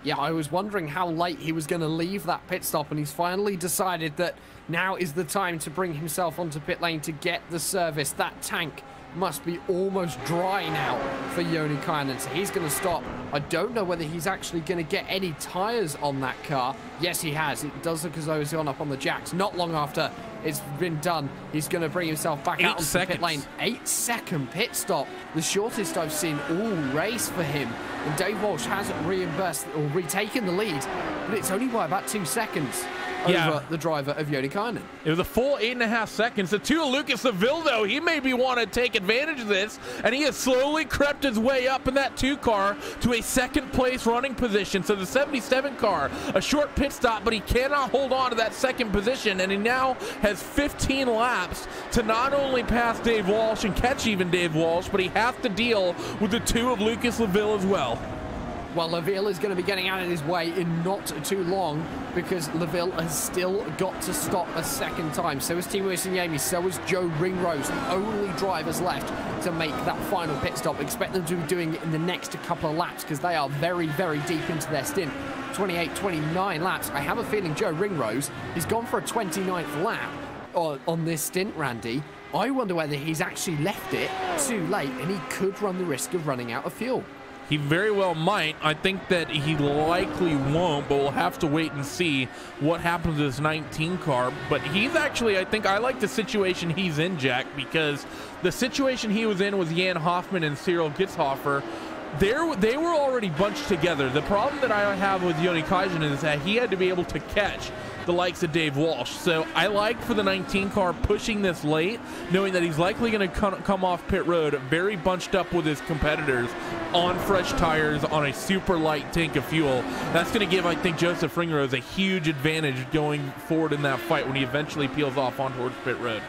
B: Yeah, I was wondering how late he was going to leave that pit stop, and he's finally decided that now is the time to bring himself onto pit lane to get the service. That tank must be almost dry now for Joni Kynan, so he's going to stop. I don't know whether he's actually going to get any tires on that car. Yes, he has. It does look as though he's gone up on the jacks. Not long after it's been done, he's going to bring himself back out onto pit lane. 8-second pit stop, the shortest I've seen all race for him. And Dave Walsh hasn't reimbursed or retaken the lead, but it's only by about 2 seconds over the driver of Joni Kynan. It
C: was a full 8.5 seconds. The two of Lucas Laville, though, he maybe want to take advantage of this, and he has slowly crept his way up in that 2 car to a second place running position. So the 77 car, a short pit stop, but he cannot hold on to that second position, and he now has 15 laps to not only pass Dave Walsh and catch even Dave Walsh, but he has to deal with the 2 of Lucas Laville as well.
B: Well, Logykal is going to be getting out of his way in not too long because Logykal has still got to stop a second time. So is Timo Isinniemi, so is Joe Ringrose, the only drivers left to make that final pit stop. Expect them to be doing it in the next couple of laps because they are very, very deep into their stint. 28, 29 laps. I have a feeling Joe Ringrose is gone for a 29th lap on this stint, Randy. I wonder whether he's actually left it too late and he could run the risk of running out of fuel.
C: He very well might. I think that he likely won't, but we'll have to wait and see what happens to this 19 car. But he's actually, I think I like the situation he's in, Jack, because the situation he was in with Jan Hoffman and Cyril Gitzhofer, they were already bunched together. The problem that I have with Joni Kaizen is that he had to be able to catch the likes of Dave Walsh. So I like for the 19 car pushing this late, knowing that he's likely going to come off pit road very bunched up with his competitors on fresh tires on a super light tank of fuel. That's going to give, I think, Joseph Ringrose a huge advantage going forward in that fight when he eventually peels off on towards pit road.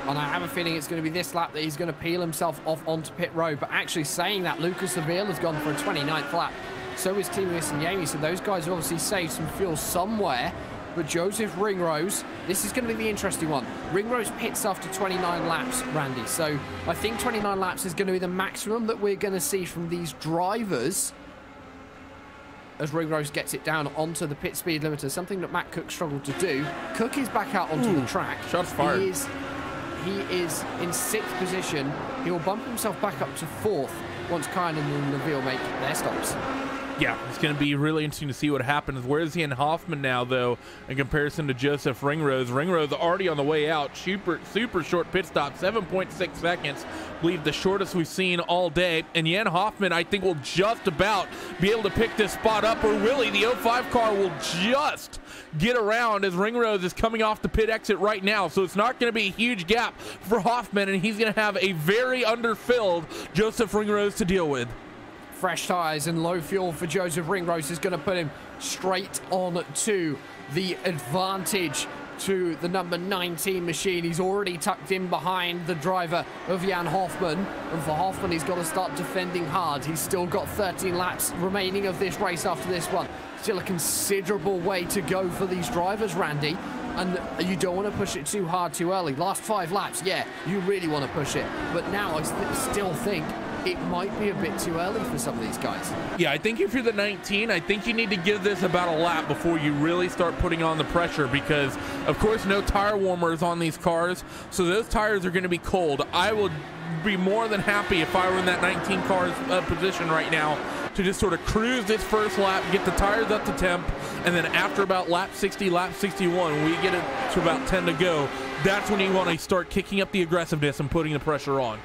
B: And I have a feeling it's going to be this lap that he's going to peel himself off onto pit road. But actually saying that, Lucas Logykal has gone for a 29th lap. So is Timo Isinniemi. So those guys obviously saved some fuel somewhere. But Joseph Ringrose, this is going to be the interesting one. Ringrose pits after 29 laps, Randy. So I think 29 laps is going to be the maximum that we're going to see from these drivers as Ringrose gets it down onto the pit speed limiter, something that Matt Cook struggled to do. Cook is back out onto the track.
C: Shots fired.
B: He is in 6th position. He will bump himself back up to 4th once Kynan and Logykal make their stops.
C: Yeah, it's going to be really interesting to see what happens. Where's Jan Hoffman now, though, in comparison to Joseph Ringrose? Ringrose already on the way out. Super short pit stop, 7.6 seconds. I believe the shortest we've seen all day. And Jan Hoffman, I think, will just about be able to pick this spot up, or Willie, the 05 car, will just get around as Ringrose is coming off the pit exit right now. So it's not going to be a huge gap for Hoffman, and he's going to have a very underfilled Joseph Ringrose to deal with.
B: Fresh tyres and low fuel for Joseph Ringrose is going to put him straight on to the advantage to the number 19 machine. He's already tucked in behind the driver of Jan Hoffman. And for Hoffman, he's got to start defending hard. He's still got 13 laps remaining of this race after this one. Still a considerable way to go for these drivers, Randy. And you don't want to push it too hard too early. Last 5 laps, yeah, you really want to push it. But now I still think it might be a bit too early for some of these guys.
C: Yeah, I think if you're the 19, I think you need to give this about a lap before you really start putting on the pressure because, of course, no tire warmers on these cars, so those tires are going to be cold. I would be more than happy if I were in that 19 car's position right now to just sort of cruise this first lap, get the tires up to temp, and then after about lap 60, lap 61, we get it to about 10 to go. That's when you want to start kicking up the aggressiveness and putting the pressure on.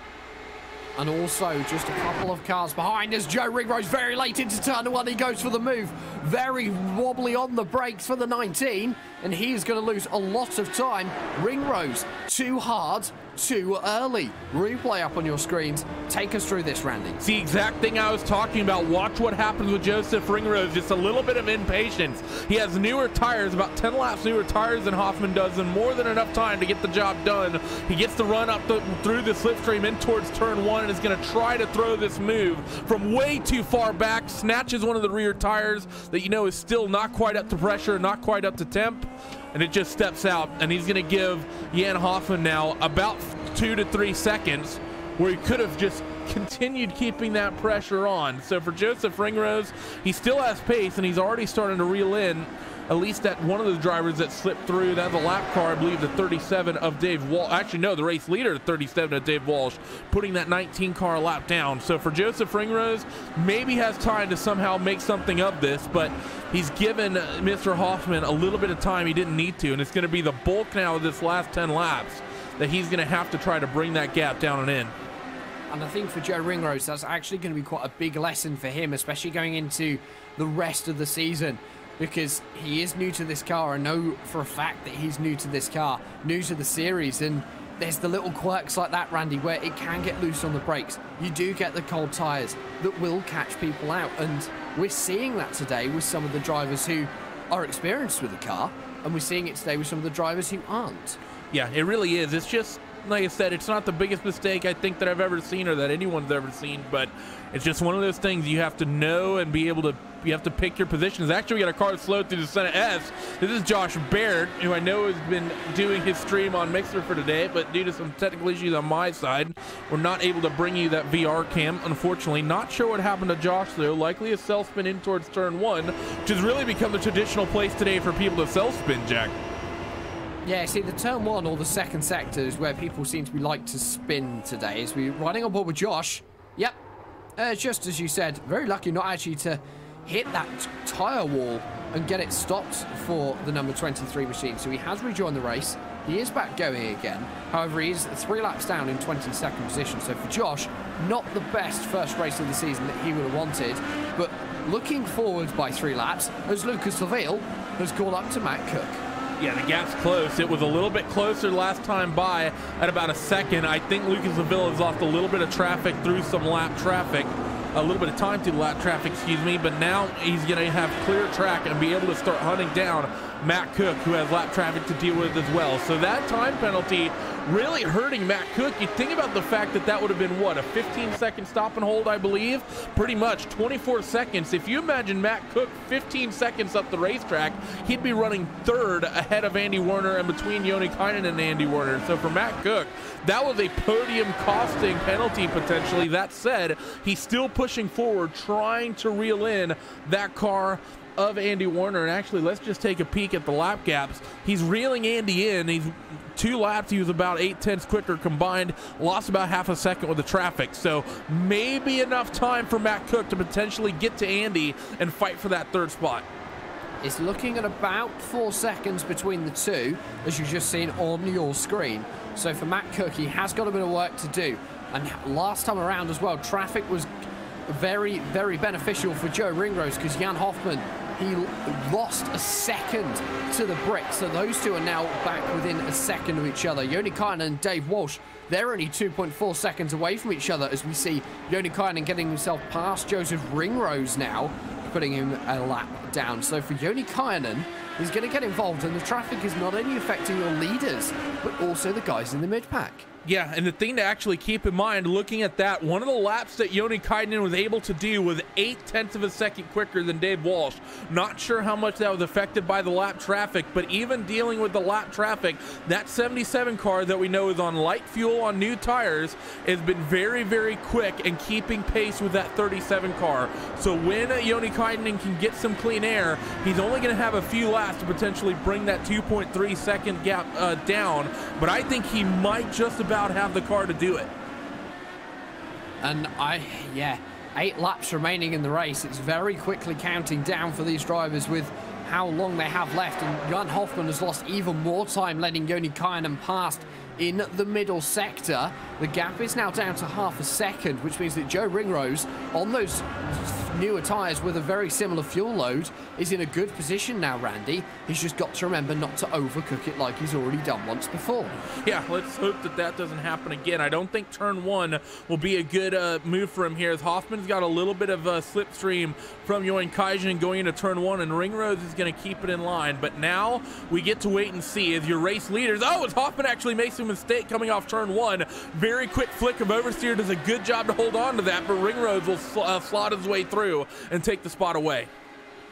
B: And also just a couple of cars behind us. Joe Ringrose very late into turn 1. He goes for the move. Very wobbly on the brakes for the 19. And he is going to lose a lot of time. Ringrose, too hard, too early. Replay up on your screens. Take us through this, Randy.
C: It's the exact thing I was talking about. Watch what happens with Joseph Ringrose. Just a little bit of impatience. He has newer tires, about 10 laps newer tires than Hoffman does, and more than enough time to get the job done. He gets the run up through the slipstream in towards turn 1 and is going to try to throw this move from way too far back. Snatches one of the rear tires that you know is still not quite up to pressure, not quite up to temp. And it just steps out, and he's going to give Jan Hoffman now about 2 to 3 seconds where he could have just continued keeping that pressure on. So for Joseph Ringrose, he still has pace, and he's already starting to reel in at least that one of the drivers that slipped through. That's a lap car, I believe, the 37 of Dave Walsh. Actually, no, the race leader, 37 of Dave Walsh, putting that 19 car lap down. So for Joseph Ringrose, maybe has time to somehow make something of this, but he's given Mr. Hoffman a little bit of time he didn't need to, and it's going to be the bulk now of this last 10 laps that he's going to have to try to bring that gap down and in.
B: And I think for Joe Ringrose, that's actually going to be quite a big lesson for him, especially going into the rest of the season, because he is new to this car. I know for a fact that he's new to this car, new to the series, and there's the little quirks like that, Randy, where it can get loose on the brakes. You do get the cold tyres that will catch people out, and we're seeing that today with some of the drivers who are experienced with the car, and we're seeing it today with some of the drivers who aren't.
C: Yeah, it really is. It's just like I said, it's not the biggest mistake I think that I've ever seen or that anyone's ever seen, but it's just one of those things you have to know and be able to, you have to pick your positions. Actually, we got a car slowed through the center S. This is Josh Baird, who I know has been doing his stream on Mixer for today, but due to some technical issues on my side, we're not able to bring you that VR cam, unfortunately. Not sure what happened to Josh, though. Likely a self spin in towards turn 1, which has really become the traditional place today for people to self spin, Jack.
B: Yeah, see, the turn 1 or the second sector is where people seem to be like to spin today. As we're riding on board with Josh. Yep, just as you said, very lucky not actually to hit that tyre wall and get it stopped for the number 23 machine. So he has rejoined the race. He is back going again. However, he is 3 laps down in 22nd position. So for Josh, not the best first race of the season that he would have wanted. But looking forward by 3 laps, as Lucas Laville has called up to Matt Cook.
C: Yeah, the gap's close. It was a little bit closer last time by at about a second. I think Lucas Laville has lost a little bit of traffic through some lap traffic. A little bit of time through lap traffic, excuse me, but now he's going to have clear track and be able to start hunting down Matt Cook, who has lap traffic to deal with as well. So that time penalty really hurting Matt Cook. You think about the fact that that would have been, what, a 15-second stop and hold, I believe? Pretty much 24 seconds. If you imagine Matt Cook 15 seconds up the racetrack, he'd be running 3rd ahead of Andy Werner and between Joni Kynan and Andy Werner. So for Matt Cook, that was a podium-costing penalty potentially. That said, he's still pushing forward, trying to reel in that car of Andy Werner. And actually, let's just take a peek at the lap gaps. He's reeling Andy in. He's 2 laps, he was about 8/10 quicker combined, lost about half a second with the traffic. So maybe enough time for Matt Cook to potentially get to Andy and fight for that 3rd spot.
B: It's looking at about 4 seconds between the two, as you've just seen on your screen. So for Matt Cook, he has got a bit of work to do. And last time around as well, traffic was very, very beneficial for Joe Ringrose, because Jan Hoffman, he lost a second to the bricks. So those two are now back within a second of each other. Joni Kynan and Dave Walsh, they're only 2.4 seconds away from each other, as we see Joni Kynan getting himself past Joseph Ringrose now, putting him a lap down. So for Joni Kynan, he's going to get involved, and the traffic is not only affecting your leaders, but also the guys in the mid-pack.
C: Yeah, and the thing to actually keep in mind, looking at that, one of the laps that Joni Kynan was able to do was 8/10 of a second quicker than Dave Walsh. Not sure how much that was affected by the lap traffic, but even dealing with the lap traffic, that 77 car that we know is on light fuel on new tires has been very, very quick and keeping pace with that 37 car. So when Joni Kynan can get some clean air, he's only going to have a few laps to potentially bring that 2.3 second gap down, but I think he might just about have the car to do it.
B: And 8 laps remaining in the race. It's very quickly counting down for these drivers with how long they have left, and Jan Hoffman has lost even more time, letting Joni Kynan past in the middle sector. The gap is now down to half a second, which means that Joe Ringrose, on those newer tyres with a very similar fuel load, is in a good position now, Randy. He's just got to remember not to overcook it like he's already done once before.
C: Yeah, let's hope that that doesn't happen again. I don't think turn 1 will be a good move for him here, as Hoffman's got a little bit of a slipstream from Joni Kynan going into turn 1, and Ringrose is going to keep it in line. But now we get to wait and see as your race leaders. Oh, as Hoffman actually makes a mistake coming off turn 1. Very quick flick of oversteer, does a good job to hold on to that, but Ringrose will slot his way through and take the spot away.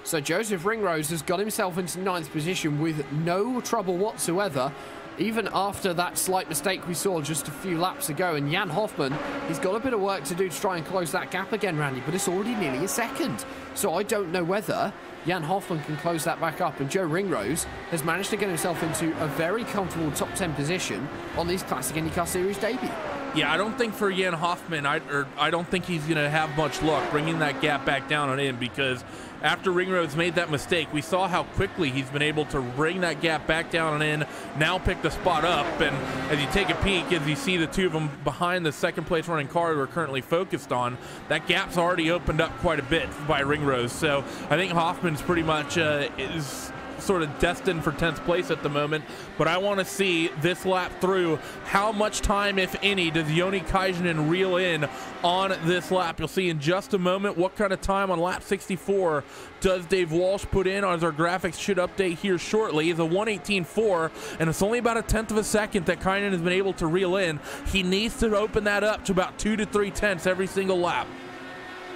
B: So Joseph Ringrose has got himself into 9th position with no trouble whatsoever, even after that slight mistake we saw just a few laps ago. And Jan Hoffman, he's got a bit of work to do to try and close that gap again, Randy, but it's already nearly a second. So I don't know whether Jan Hoffman can close that back up, and Joe Ringrose has managed to get himself into a very comfortable top 10 position on these Classic IndyCar Series debut.
C: Yeah, I don't think for Jan Hoffman, I don't think he's going to have much luck bringing that gap back down and in, because after Ringrose made that mistake, we saw how quickly he's been able to bring that gap back down and in, now pick the spot up. And as you take a peek, as you see the two of them behind the second place running car we're currently focused on, that gap's already opened up quite a bit by Ringrose. So I think Hoffman's pretty much is sort of destined for 10th place at the moment, but I want to see this lap through. How much time, if any, does Joni Kajanen reel in on this lap? You'll see in just a moment what kind of time on lap 64 does Dave Walsh put in, as our graphics should update here shortly. It's a 1:18.4, and it's only about a 1/10 of a second that Kajanen has been able to reel in. He needs to open that up to about 2 to 3 tenths every single lap.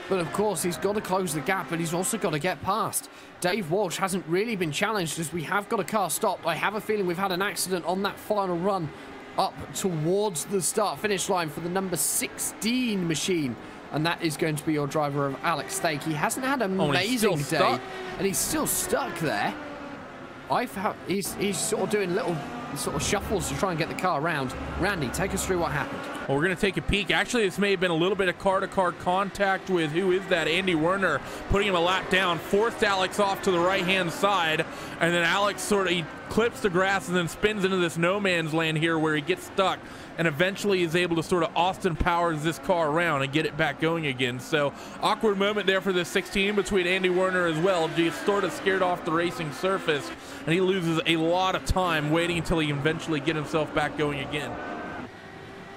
B: But of course, he's got to close the gap, but he's also got to get past. Dave Walsh hasn't really been challenged, as we have got a car stopped. I have a feeling we've had an accident on that final run up towards the start-finish line for the number 16 machine. And that is going to be your driver of Alex Stake. He hasn't had an amazing day, and he's still stuck there. He's sort of doing little sort of shuffles to try and get the car around. Randy, take us through what happened.
C: Well, we're going to take a peek. Actually, this may have been a little bit of car-to-car contact with, who is that, Andy Werner, putting him a lap down, forced Alex off to the right-hand side, and then Alex he clips the grass and then spins into this no man's land here where he gets stuck, and eventually is able to sort of Austin Powers this car around and get it back going again. So awkward moment there for the 16 between Andy Werner as well. Just sort of scared off the racing surface, and he loses a lot of time waiting until he eventually get himself back going again.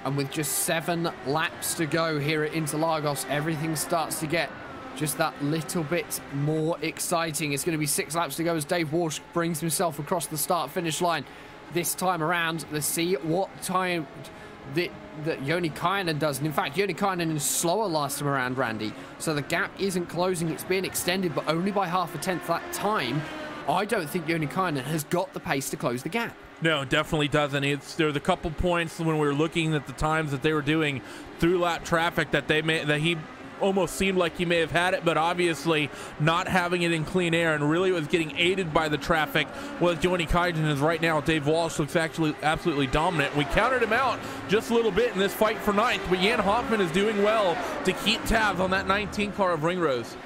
B: And with just 7 laps to go here at Interlagos, everything starts to get just that little bit more exciting. It's going to be 6 laps to go as Dave Walsh brings himself across the start-finish line. This time around, let's see what time that Joni Kajanen does. And in fact, Joni Kajanen is slower last time around, Randy. So the gap isn't closing, it's being extended, but only by 1/2 tenth that time. I don't think Joni Kajanen has got the pace to close the gap.
C: No, definitely doesn't. There's a couple points when we were looking at the times that they were doing through lap traffic that he almost seemed like he may have had it, but obviously not having it in clean air and really was getting aided by the traffic was Joni Kajanen. As right now, Dave Walsh looks actually absolutely dominant. We counted him out just a little bit in this fight for 9th, but Jan Hoffman is doing well to keep tabs on that 19 car of Ringrose.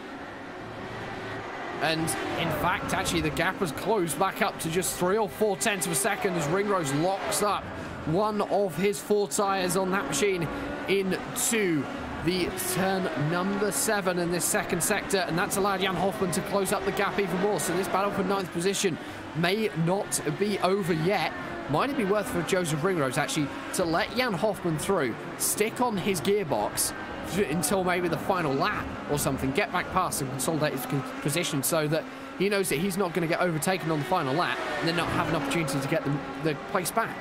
B: And in fact, actually, the gap was closed back up to just 3 or 4 tenths of a second as Ringrose locks up one of his 4 tires on that machine into the turn number 7 in this second sector, and that's allowed Jan Hoffman to close up the gap even more. So this battle for 9th position may not be over yet. Might it be worth for Joseph Ringrose actually to let Jan Hoffman through, stick on his gearbox until maybe the final lap or something, get back past and consolidate his position so that he knows that he's not going to get overtaken on the final lap and then not have an opportunity to get the place back.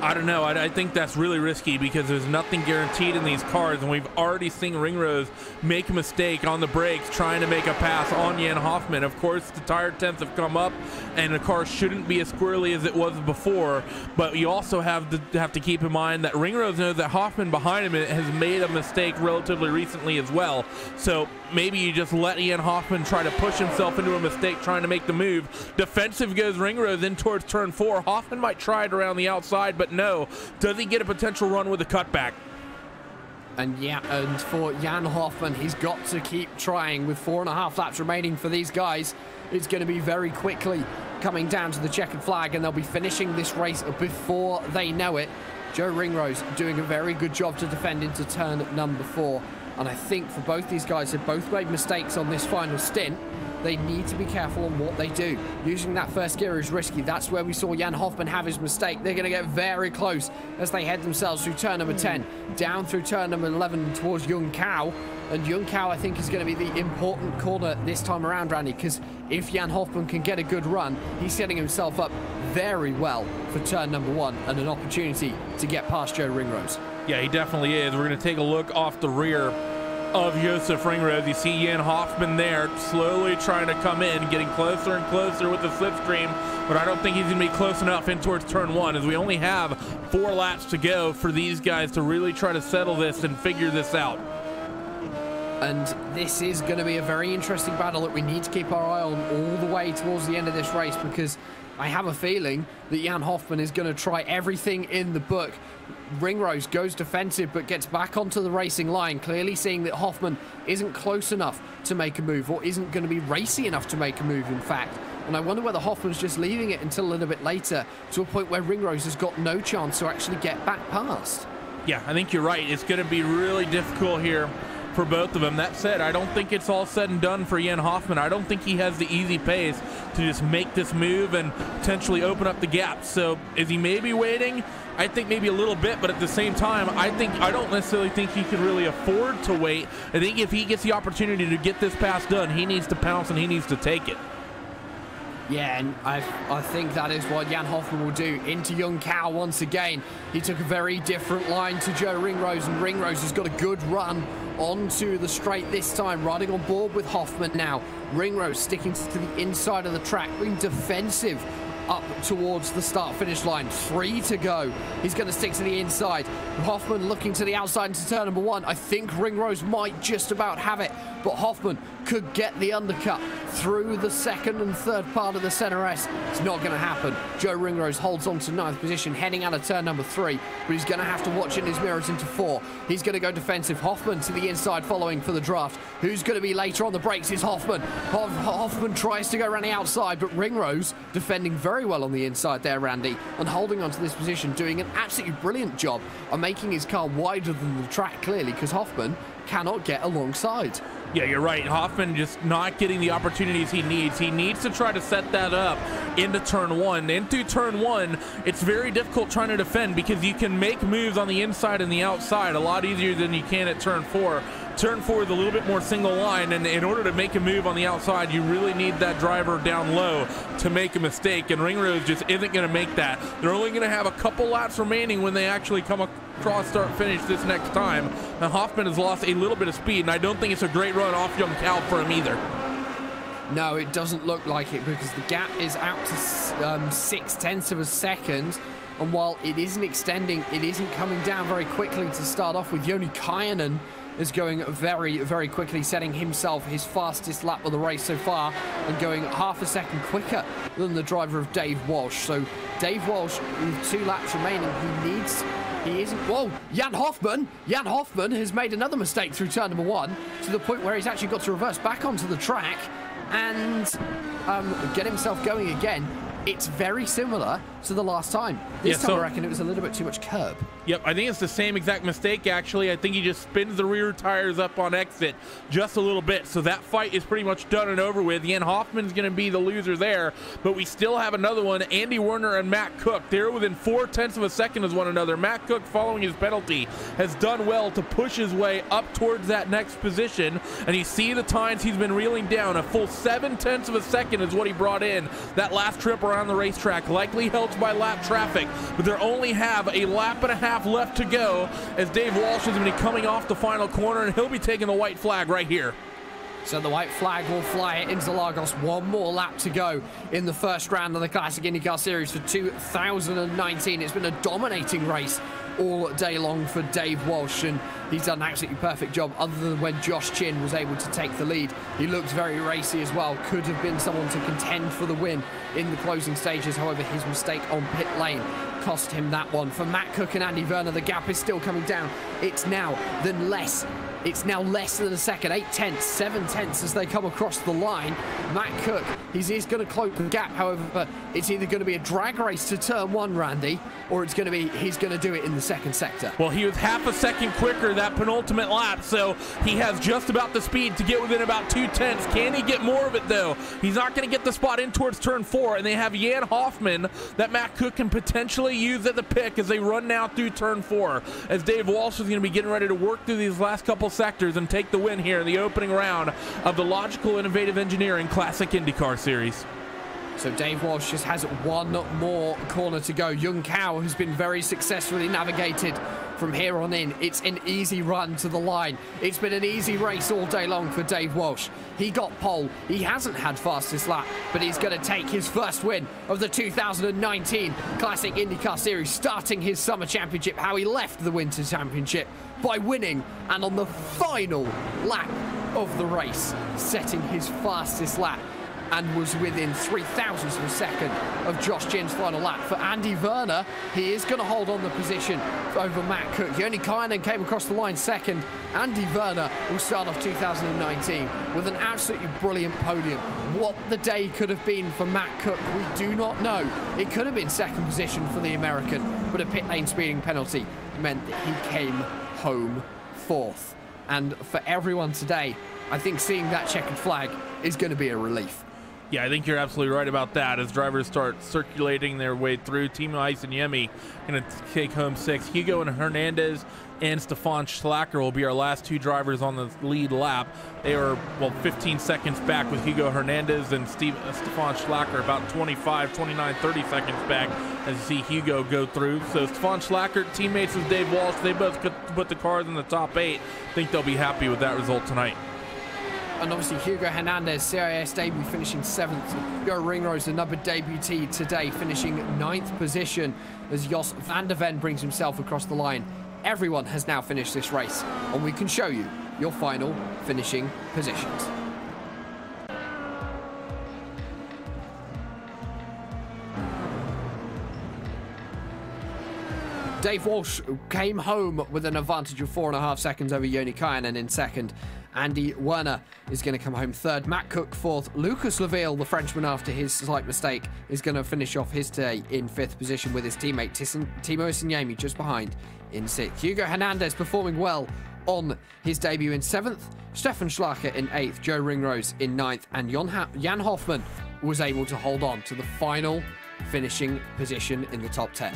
C: I don't know. I think that's really risky because there's nothing guaranteed in these cars, and we've already seen Ringrose make a mistake on the brakes trying to make a pass on Jan Hoffman. Of course, the tire temps have come up, and the car shouldn't be as squirrely as it was before, but you also have to keep in mind that Ringrose knows that Hoffman behind him has made a mistake relatively recently as well. So maybe you just let Jan Hoffman try to push himself into a mistake trying to make the move. Defensive goes Ringrose in towards turn 4. Hoffman might try it around the outside, but no. Does he get a potential run with a cutback?
B: And yeah, and for Jan Hoffman, he's got to keep trying with 4.5 laps remaining for these guys. It's going to be very quickly coming down to the checkered flag, and they'll be finishing this race before they know it. Joe Ringrose doing a very good job to defend into turn number 4. And I think for both these guys, they've both made mistakes on this final stint. They need to be careful on what they do. Using that first gear is risky. That's where we saw Jan Hoffman have his mistake. They're going to get very close as they head themselves through turn number 10, down through turn number 11 towards Logykal. And Logykal, I think, is going to be the important corner this time around, Randy, because if Jan Hoffman can get a good run, he's setting himself up very well for turn number 1 and an opportunity to get past Joe Ringrose.
C: Yeah, he definitely is. We're going to take a look off the rear of Josef Ringrose. You see Jan Hoffman there slowly trying to come in, getting closer and closer with the slipstream, but I don't think he's going to be close enough in towards turn 1 as we only have 4 laps to go for these guys to really try to settle this and figure this out.
B: And this is going to be a very interesting battle that we need to keep our eye on all the way towards the end of this race, because I have a feeling that Jan Hoffman is going to try everything in the book. Ringrose goes defensive but gets back onto the racing line, clearly seeing that Hoffman isn't close enough to make a move, or isn't going to be racy enough to make a move, in fact. And I wonder whether Hoffman's just leaving it until a little bit later, to a point where Ringrose has got no chance to actually get back past.
C: Yeah, I think you're right. It's going to be really difficult here for both of them. That said, I don't think it's all said and done for Jan Hoffman. I don't think he has the easy pace to just make this move and potentially open up the gap. So is he maybe waiting? I think maybe a little bit, but at the same time, I don't necessarily think he can really afford to wait. I think if he gets the opportunity to get this pass done, he needs to pounce and he needs to take it.
B: Yeah, and I think that is what Jan Hoffman will do. Into Logykal once again. He took a very different line to Joe Ringrose, and Ringrose has got a good run onto the straight this time, riding on board with Hoffman now. Ringrose sticking to the inside of the track, being defensive up towards the start-finish line. 3 to go. He's going to stick to the inside. Hoffman looking to the outside into turn number 1. I think Ringrose might just about have it, but Hoffman could get the undercut through the second and third part of the center S. It's not going to happen. Joe Ringrose holds on to 9th position, heading out of turn number 3, but he's going to have to watch in his mirrors into 4. He's going to go defensive. Hoffman to the inside following for the draft. Who's going to be later on the brakes is Hoffman. Hoffman tries to go around the outside, but Ringrose defending very well on the inside there, Randy, and holding on to this position, doing an absolutely brilliant job of making his car wider than the track, clearly, because Hoffman cannot get alongside.
C: Yeah, you're right. Hoffman just not getting the opportunities he needs. He needs to try to set that up into turn 1. Into turn 1, it's very difficult trying to defend because you can make moves on the inside and the outside a lot easier than you can at turn 4. Turn 4 is a little bit more single line, and in order to make a move on the outside, you really need that driver down low to make a mistake, and Ringrose just isn't going to make that. They're only going to have a couple laps remaining when they actually come across start finish this next time. And Hoffman has lost a little bit of speed, and I don't think it's a great run off Logykal for him either.
B: No, it doesn't look like it, because the gap is out to 0.6 of a second. And while it isn't extending, it isn't coming down very quickly to start off with. Joni Kajanen is going very, very quickly, setting himself his fastest lap of the race so far and going half a second quicker than the driver of Dave Walsh. So Dave Walsh, with 2 laps remaining, whoa, Jan Hoffman has made another mistake through turn number 1 to the point where he's actually got to reverse back onto the track and get himself going again. It's very similar to the last time. This time I reckon it was a little bit too much curb.
C: Yep, I think it's the same exact mistake, actually. I think he just spins the rear tires up on exit just a little bit. So that fight is pretty much done and over with. Jan Hoffman's going to be the loser there, but we still have another one. Andy Werner and Matt Cook, they're within 0.4 of a second of one another. Matt Cook, following his penalty, has done well to push his way up towards that next position. And you see the times he's been reeling down. A full 0.7 of a second is what he brought in that last trip around the racetrack, likely helped by lap traffic, but they only have a lap and a half left to go as Dave Walsh is going to be coming off the final corner, and he'll be taking the white flag right here.
B: So the white flag will fly at Interlagos. 1 more lap to go in the first round of the Classic IndyCar Series for 2019. It's been a dominating race all day long for Dave Walsh, and he's done an absolutely perfect job other than when Josh Chin was able to take the lead. He looks very racy as well. Could have been someone to contend for the win in the closing stages. However, his mistake on pit lane cost him that one. For Matt Cook and Andy Werner, the gap is still coming down. It's now less than a second. 0.8, 0.7 as they come across the line. Matt Cook, he's going to close the gap. However, it's either going to be a drag race to turn 1, Randy, or it's going to be he's going to do it in the second sector.
C: Well, he was half a second quicker that penultimate lap, so he has just about the speed to get within about 0.2. Can he get more of it, though? He's not going to get the spot in towards turn 4, and they have Jan Hoffman that Matt Cook can potentially use at the pick as they run now through turn 4, as Dave Walsh is going to be getting ready to work through these last couple sectors and take the win here in the opening round of the Logykal Innovative Engineering Classic IndyCar Series.
B: So Dave Walsh just has 1 more corner to go. Logykal has been very successfully navigated from here on in. It's an easy run to the line. It's been an easy race all day long for Dave Walsh. He got pole. He hasn't had fastest lap, but he's going to take his first win of the 2019 Classic IndyCar Series, starting his summer championship how he left the winter championship, by winning and on the final lap of the race, setting his fastest lap, and was within 0.003 of a second of Josh Chin's final lap. For Andy Werner, he is going to hold on the position over Matt Cook. Joni Kajanen came across the line second. Andy Werner will start off 2019 with an absolutely brilliant podium. What the day could have been for Matt Cook, we do not know. It could have been second position for the American, but a pit lane speeding penalty meant that he came home 4th. And for everyone today, I think seeing that checkered flag is going to be a relief.
C: Yeah, I think you're absolutely right about that. As drivers start circulating their way through, Timo Ice-Niemi going to take home 6. Hugo and Hernandez and Stefan Schlacker will be our last 2 drivers on the lead lap. They are, well, 15 seconds back with Hugo Hernandez and Stefan Schlacker about 25, 29, 30 seconds back as you see Hugo go through. So Stefan Schlacker, teammates with Dave Walsh, they both could put the cars in the top 8. I think they'll be happy with that result tonight.
B: And obviously Hugo Hernandez, CIS debut, finishing 7th. Joe Ringrose, another debutee today, finishing 9th position as Jos van der Ven brings himself across the line. Everyone has now finished this race, and we can show you your final finishing positions. Dave Walsh came home with an advantage of 4.5 seconds over Joni Kajanen in second. Andy Werner is going to come home third. Matt Cook fourth. Lucas Laville, the Frenchman, after his slight mistake, is going to finish off his day in 5th position with his teammate Timo Ice-Niemi just behind in 6th. Hugo Hernandez performing well on his debut in 7th. Stefan Schlacker in 8th. Joe Ringrose in 9th. And Jan Hoffman was able to hold on to the final finishing position in the top 10.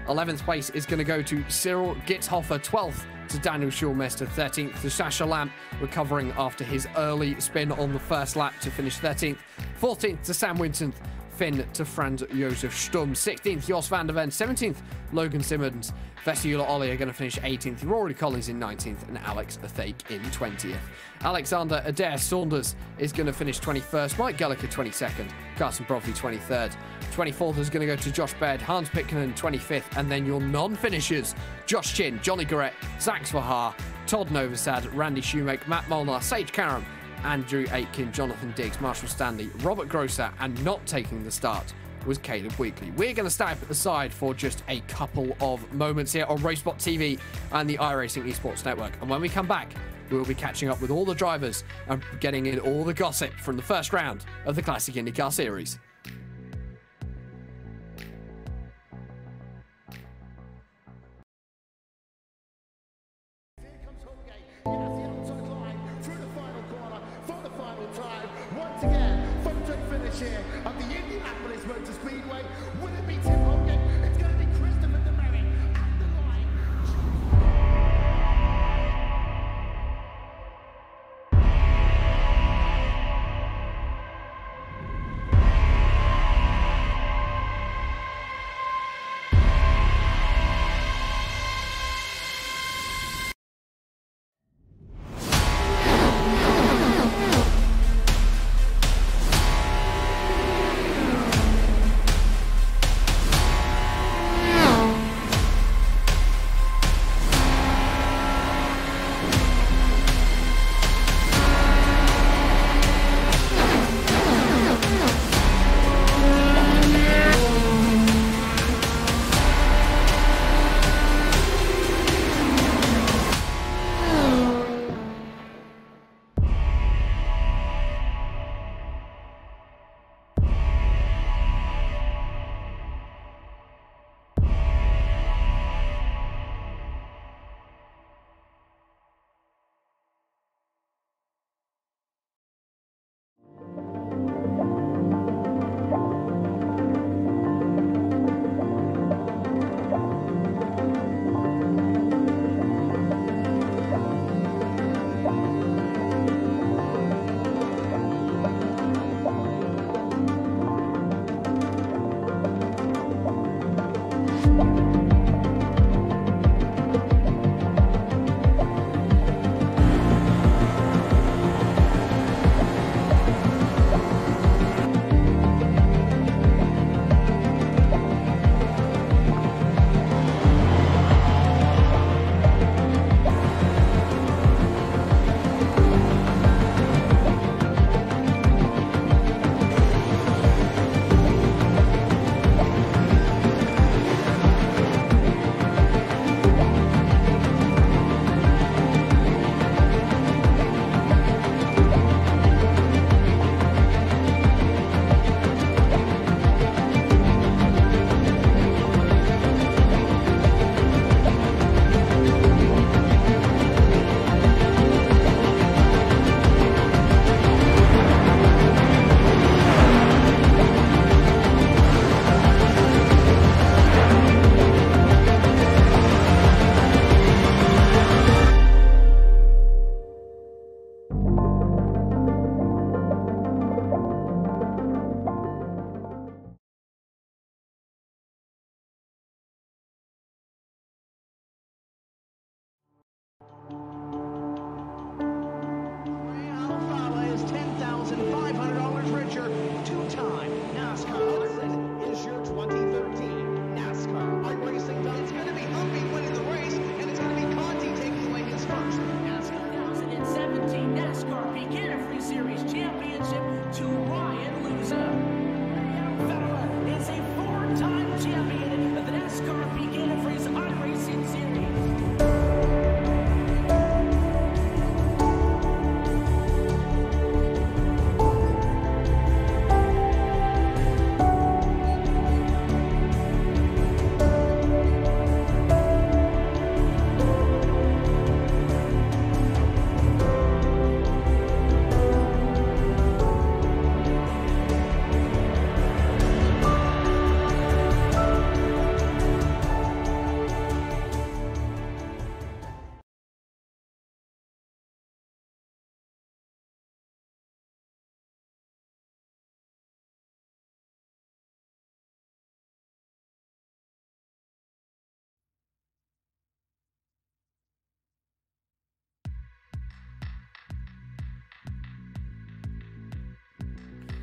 B: 11th place is going to go to Cyril Gitzhofer, 12th to Daniel Schulmeister, 13th to Sasha Lamp, recovering after his early spin on the first lap to finish 13th, 14th to Sam Winton, Finn to Franz Josef Sturm, 16th Jos van der Ven, 17th Logan Simmons, Vesiula Ollie are going to finish 18th, Rory Collins in 19th, and Alex Athake in 20th. Alexander Adair Saunders is going to finish 21st, Mike Gelliker 22nd, Carson Brofley 23rd, 24th is going to go to Josh Baird, Hans Pitkanen 25th, and then your non-finishers, Josh Chin, Johnny Garrett, Zach Svahar, Todd Novosad, Randy Shoemake, Matt Molnar, Sage Karam, Andrew Aitken, Jonathan Diggs, Marshall Stanley, Robert Grosser, and not taking the start was Caleb Weekly. We're going to step aside for just a couple of moments here on Racebot TV and the iRacing Esports Network. And when we come back, we'll be catching up with all the drivers and getting in all the gossip from the first round of the Classic IndyCar Series.
A: Once again, photo finish here of the Indianapolis Motor Speedway. Will it be Tim Hogan? It's going to be Christopher DeMerrick at the line.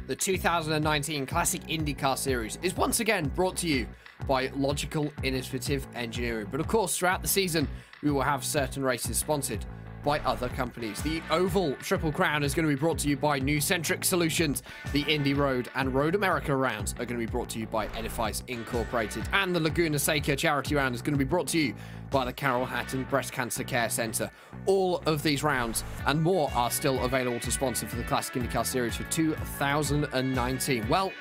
B: The 2019 Classic IndyCar Series is once again brought to you by Logykal Innovative Engineering. But of course, throughout the season, we will have certain races sponsored by other companies. The Oval Triple Crown is going to be brought to you by New Centric Solutions. The Indy Road and Road America rounds are going to be brought to you by Edifice Incorporated. And the Laguna Seca charity round is going to be brought to you by the Carol Hatton Breast Cancer Care Centre. All of these rounds and more are still available to sponsor for the Classic IndyCar Series for 2019. Well,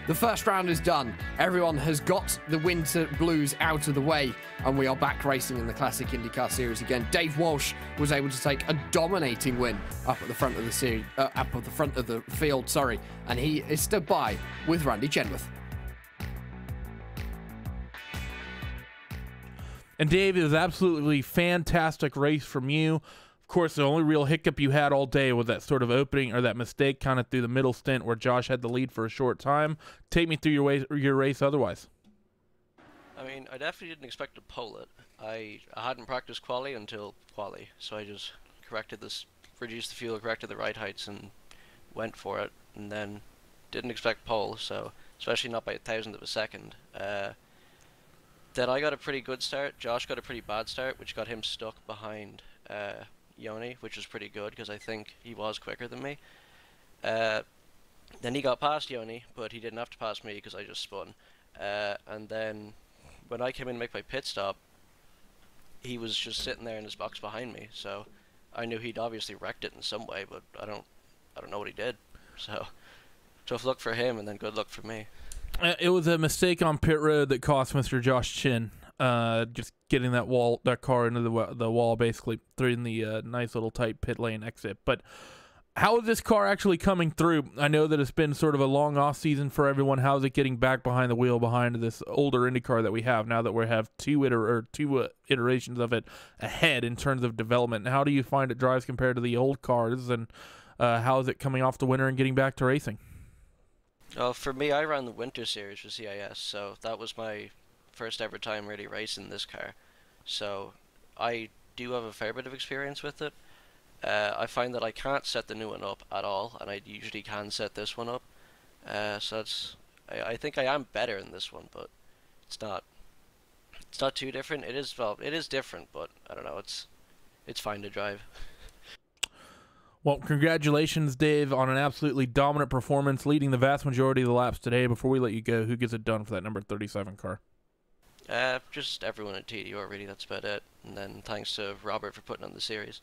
B: the first round is done. Everyone has got the winter blues out of the way, and we are back racing in the Classic IndyCar Series again. Dave Walsh was able to take a dominating win up at the front of the series, up at the front of the field, sorry, and he is stood by with Randy Chenworth.
C: And Dave, it was absolutely fantastic race from you. Of course, the only real hiccup you had all day was that sort of opening, or that mistake kind of through the middle stint where Josh had the lead for a short time. Take me through your race otherwise.
G: I mean, I definitely didn't expect to pole it. I hadn't practiced quali until quali, so I just reduced the fuel, corrected the ride heights, and went for it, and then didn't expect pole, so especially not by 1,000th of a second. Then I got a pretty good start. Josh got a pretty bad start, which got him stuck behind Yoni, which was pretty good because I think he was quicker than me. Then he got past Yoni, but he didn't have to pass me because I just spun. And then when I came in to make my pit stop, he was just sitting there in his box behind me. So I knew he'd obviously wrecked it in some way, but I don't know what he did. So tough luck for him, and then good luck for me.
C: It was a mistake on pit road that cost Mr. Josh Chin. Just getting that car into the wall, basically through the nice little tight pit lane exit. But how is this car actually coming through? I know that it's been sort of a long off season for everyone. How is it getting back behind the wheel behind this older Indy car that we have now that we have two iterations of it ahead in terms of development? And how do you find it drives compared to the old cars, and how is it coming off the winter and getting back to racing?
G: Well, for me, I ran the Winter Series for CIS, so that was my first ever time really racing this car. So I do have a fair bit of experience with it. I find that I can't set the new one up at all, and I usually can set this one up. So I think I am better in this one, but it's not too different. It is different, but I don't know. It's fine to drive.
C: Well, congratulations, Dave, on an absolutely dominant performance, leading the vast majority of the laps today. Before we let you go, who gets it done for that number 37 car?
G: Just everyone at TDR, really. That's about it. And then thanks to Robert for putting on the series.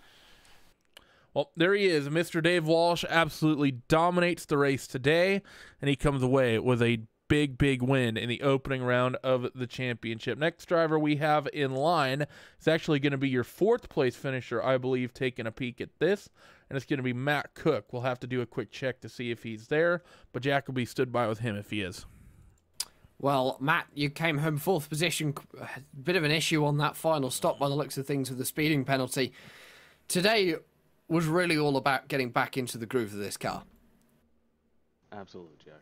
C: Well, there he is. Mr. Dave Walsh absolutely dominates the race today, and he comes away with a big win in the opening round of the championship. Next driver we have in line is actually going to be your fourth place finisher, I believe, taking a peek at this, and it's going to be Matt Cook. We'll have to do a quick check to see if he's there, but Jack will be stood by with him if he is.
B: Well, Matt, you came home fourth position. A bit of an issue on that final stop by the looks of things with the speeding penalty. Today was really all about getting back into the groove of this car.
H: Absolutely, Jack.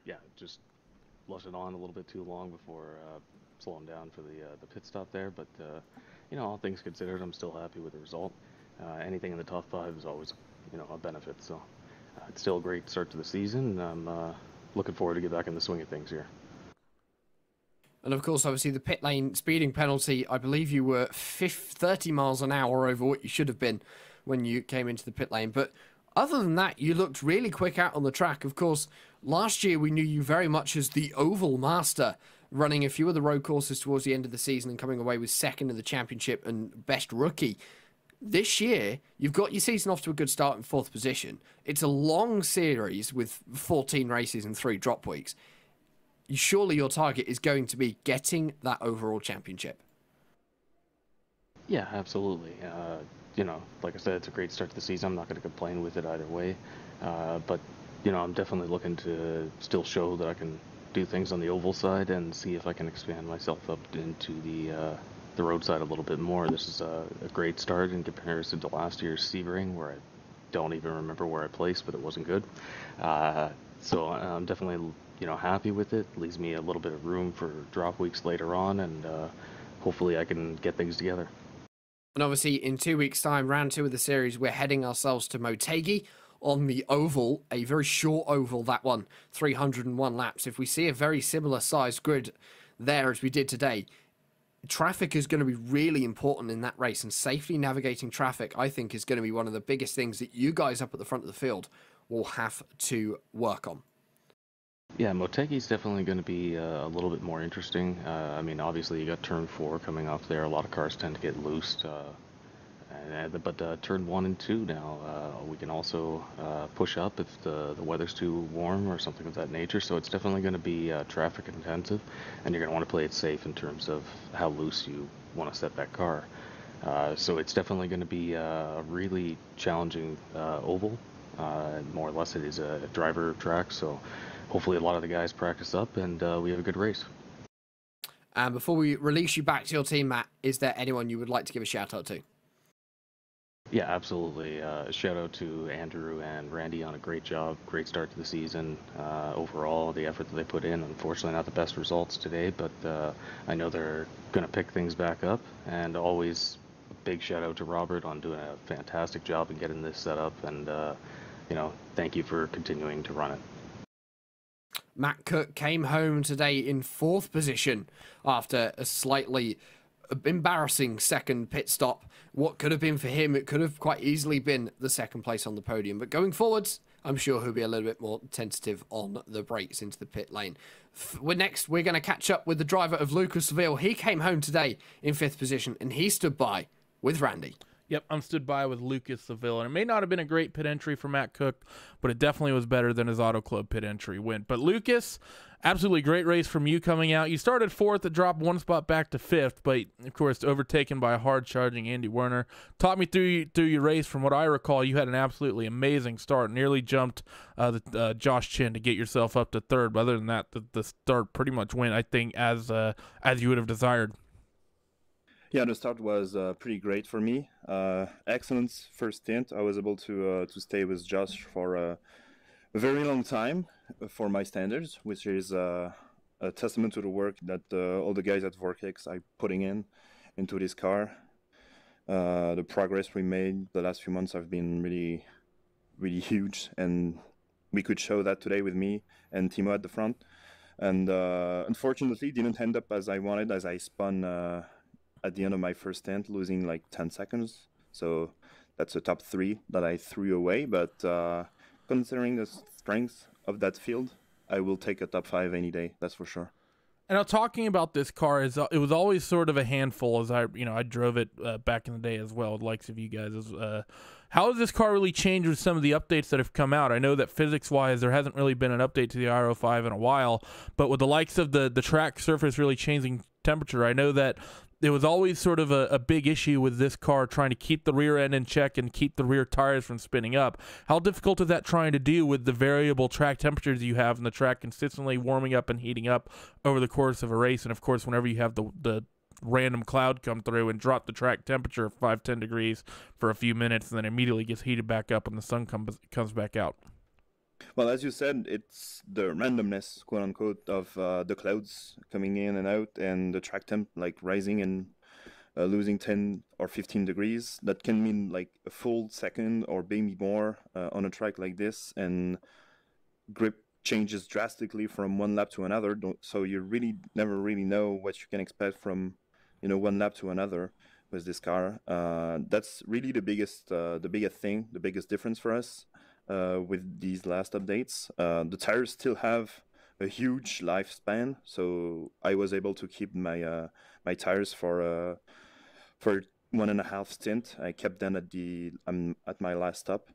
H: Yeah, just let it on a little bit too long before slowing down for the pit stop there. But you know, all things considered, I'm still happy with the result. Anything in the top five is always, you know, a benefit. So it's still a great start to the season. I'm looking forward to get back in the swing of things here.
B: And of course, obviously, the pit lane speeding penalty, I believe you were 30 miles an hour over what you should have been when you came into the pit lane. But other than that, you looked really quick out on the track. Of course, last year we knew you very much as the Oval Master, running a few of the road courses towards the end of the season and coming away with second in the championship and best rookie. This year, you've got your season off to a good start in fourth position. It's a long series with 14 races and 3 drop weeks. Surely your target is going to be getting that overall championship.
H: Yeah, absolutely. You know, like I said, it's a great start to the season. I'm not going to complain with it either way. But, you know, I'm definitely looking to still show that I can do things on the oval side and see if I can expand myself up into the road side a little bit more. This is a great start in comparison to last year's Sebring, where I don't even remember where I placed, but it wasn't good. So I'm definitely, you know, happy with it. Leaves me a little bit of room for drop weeks later on, and hopefully I can get things together.
B: And obviously, in 2 weeks' time, round 2 of the series, we're heading ourselves to Motegi. on the oval, a very short oval, that one, 301 laps. If we see a very similar sized grid there as we did today, traffic is going to be really important in that race, and safely navigating traffic, I think, is going to be one of the biggest things that you guys up at the front of the field will have to work on.
H: Yeah, Motegi's definitely going to be a little bit more interesting. I mean, obviously you got turn 4 coming up there. A lot of cars tend to get loosed. But turn 1 and 2 now, we can also push up if the weather's too warm or something of that nature. So it's definitely going to be traffic intensive, and you're going to want to play it safe in terms of how loose you want to set that car. So it's definitely going to be a really challenging oval. More or less it is a driver track, so hopefully a lot of the guys practice up and we have a good race.
B: And before we release you back to your team, Matt, is there anyone you would like to give a shout out to?
H: Yeah, absolutely. Shout out to Andrew and Randy on a great job, great start to the season. Overall, the effort that they put in, unfortunately not the best results today, but I know they're going to pick things back up. And always a big shout out to Robert on doing a fantastic job in getting this set up. And, thank you for continuing to run it.
B: Matt Cook came home today in 4th position after a slightly embarrassing second pit stop. What could have been for him, it could have quite easily been the second place on the podium. But going forwards, I'm sure he'll be a little bit more tentative on the brakes into the pit lane. We're going to catch up with the driver of Lucas Seville. He came home today in 5th position, and he stood by with Randy.
C: Yep, I'm stood by with Lucas Seville. And it may not have been a great pit entry for Matt Cook, but it definitely was better than his Auto Club pit entry went. But Lucas, absolutely great race from you coming out. You started 4th, it dropped 1 spot back to 5th, but of course overtaken by a hard-charging Andy Werner. Talk me through your race. From what I recall, you had an absolutely amazing start. Nearly jumped Josh Chin to get yourself up to 3rd. But other than that, the start pretty much went, I think, as you would have desired.
I: Yeah, the start was pretty great for me. Excellent first stint. I was able to stay with Josh for a very long time for my standards, which is a testament to the work that all the guys at Vortex are putting into this car. The progress we made the last few months have been really, really huge, and we could show that today with me and Timo at the front. And unfortunately, didn't end up as I wanted, as I spun at the end of my first stint, losing like 10 seconds. So that's a top 3 that I threw away. But considering the strength of that field, I will take a top 5 any day. That's for sure.
C: And now talking about this car, it was always sort of a handful as I drove it back in the day as well, with the likes of you guys. How has this car really changed with some of the updates that have come out? I know that physics-wise, there hasn't really been an update to the RO5 in a while, but with the likes of the track surface really changing temperature, I know that it was always sort of a big issue with this car trying to keep the rear end in check and keep the rear tires from spinning up. How difficult is that trying to do with the variable track temperatures you have and the track consistently warming up and heating up over the course of a race? And of course, whenever you have the random cloud come through and drop the track temperature 5-10 degrees for a few minutes and then immediately gets heated back up when the sun comes back out.
I: Well, as you said, it's the randomness, quote unquote, of the clouds coming in and out, and the track temp like rising and losing 10 or 15 degrees. That can mean like a full second or maybe more on a track like this, and grip changes drastically from one lap to another. So you really never really know what you can expect from one lap to another with this car. That's really the biggest thing, the biggest difference for us. With these last updates, the tires still have a huge lifespan, so I was able to keep my my tires for 1.5 stint. I kept them at my last stop.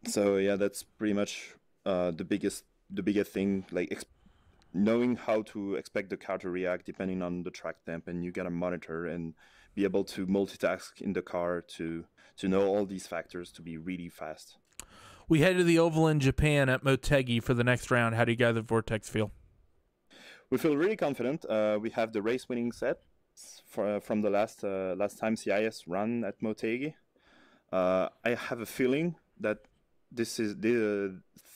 I: So yeah, that's pretty much the biggest thing, like knowing how to expect the car to react depending on the track temp, and you gotta monitor and be able to multitask in the car to know all these factors to be really fast.
C: We head to the Oval in Japan at Motegi for the next round. How do you guys at Vortex feel?
I: We feel really confident. We have the race-winning set from the last time CIS ran at Motegi. I have a feeling that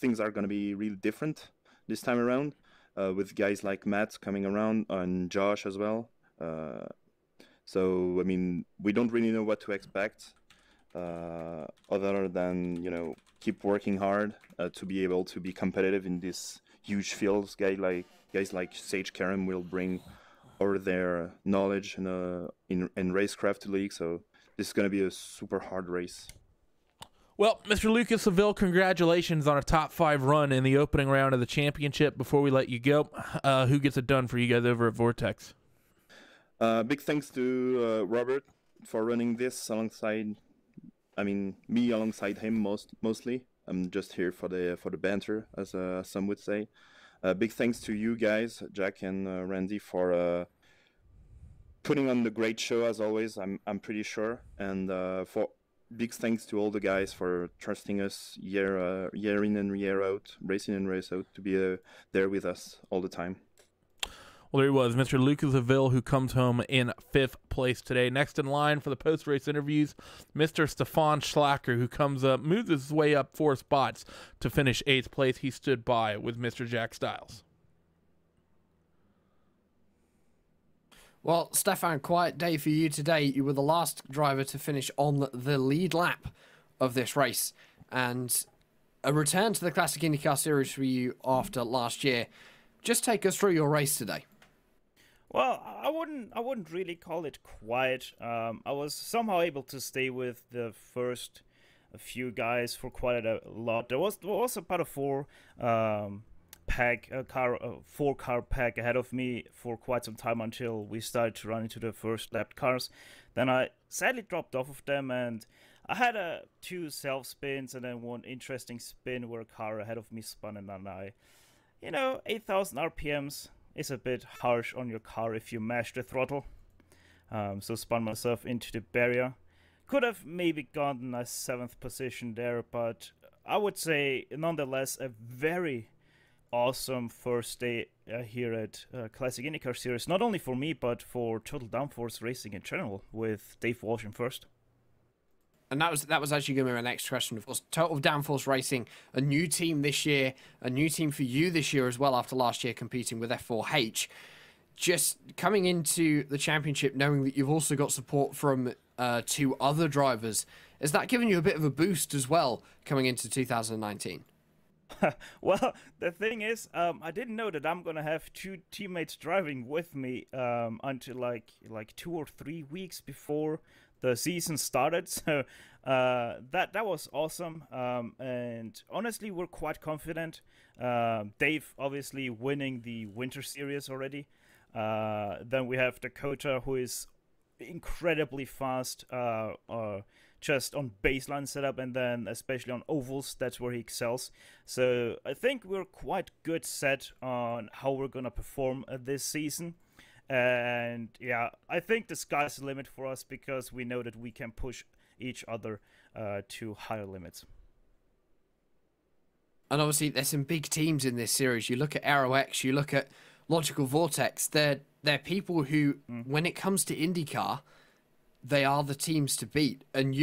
I: things are going to be really different this time around, with guys like Matt coming around and Josh as well. So, I mean, we don't really know what to expect. other than keep working hard to be able to be competitive in this huge fields. Guys like Sage Karam will bring over their knowledge in racecraft league. So this is going to be a super hard race.
C: Well, Mr. Lucas Seville, congratulations on a top 5 run in the opening round of the championship. Before we let you go, who gets it done for you guys over at Vortex?
I: Big thanks to Robert for running this alongside, me alongside him mostly. I'm just here for the banter, as some would say. Big thanks to you guys, Jack and Randy, for putting on the great show as always. I'm pretty sure, and for big thanks to all the guys for trusting us year in and year out, race in and race out, to be there with us all the time.
C: Well, there he was, Mr. Lucas Seville, who comes home in 5th place today. Next in line for the post-race interviews, Mr. Stefan Schlacker, who moves his way up 4 spots to finish 8th place. He stood by with Mr. Jack Stiles.
B: Well, Stefan, quiet day for you today. You were the last driver to finish on the lead lap of this race, and a return to the Classic IndyCar Series for you after last year. Just take us through your race today.
J: Well, I wouldn't really call it quiet. I was somehow able to stay with the first few guys for quite a lot. There was about a 4-car pack ahead of me for quite some time until we started to run into the first lapped cars. Then I sadly dropped off of them, and I had 2 self spins and then one interesting spin where a car ahead of me spun, and then 8,000 RPMs is a bit harsh on your car if you mash the throttle. So spun myself into the barrier. Could have maybe gotten a 7th position there, but I would say nonetheless a very awesome first day here at Classic IndyCar Series, not only for me but for Total Downforce Racing in general, with Dave Walsh in first.
B: And that was actually going to be my next question. Of course, Total Downforce Racing, a new team this year, a new team for you this year as well after last year competing with F4H. Just coming into the championship knowing that you've also got support from 2 other drivers, has that given you a bit of a boost as well coming into 2019?
J: Well, the thing is, I didn't know that I'm gonna have 2 teammates driving with me until like 2 or 3 weeks before the season started. So that was awesome. And honestly, we're quite confident. Dave obviously winning the Winter Series already. Then we have Dakota, who is incredibly fast. Just on baseline setup, and then especially on ovals, that's where he excels. So I think we're quite good set on how we're gonna perform this season. And yeah, I think the sky's the limit for us because we know that we can push each other to higher limits.
B: And obviously there's some big teams in this series. You look at AeroX, you look at Logykal Vortex. They're people who, when it comes to IndyCar, they are the teams to beat. And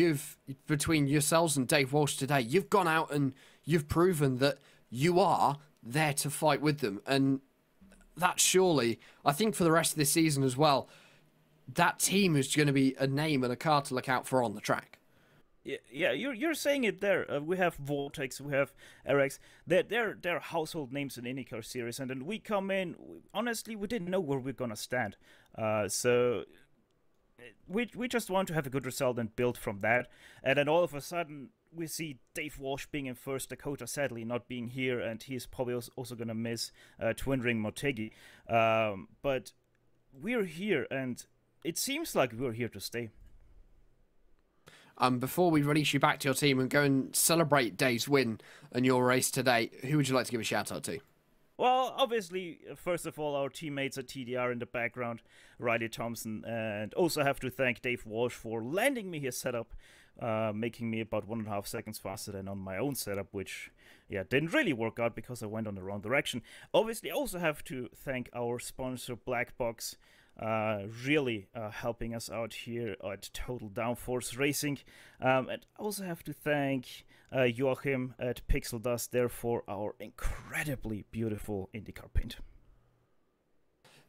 B: between yourselves and Dave Walsh today, you've gone out and you've proven that you are there to fight with them. And that surely, I think for the rest of this season as well, that team is going to be a name and a card to look out for on the track.
J: Yeah, you're saying it there. We have Vortex, we have RX. They're household names in IndyCar Series. And then we come in, honestly, we didn't know where we're going to stand. So we just want to have a good result and build from that. And then all of a sudden, we see Dave Walsh being in first, Dakota sadly not being here, and he's probably also going to miss Twin Ring Motegi. But we're here, and it seems like we're here to stay.
B: Before we release you back to your team and go and celebrate Dave's win and your race today, who would you like to give a shout out to?
J: Well, obviously, first of all, our teammates at TDR in the background, Riley Thompson, and also have to thank Dave Walsh for lending me his setup, making me about 1.5 seconds faster than on my own setup, which, yeah, didn't really work out because I went on the wrong direction. Obviously, I also have to thank our sponsor, Blackbox, really helping us out here at Total Downforce Racing. And I also have to thank Joachim at Pixel Dust there for our incredibly beautiful IndyCar paint.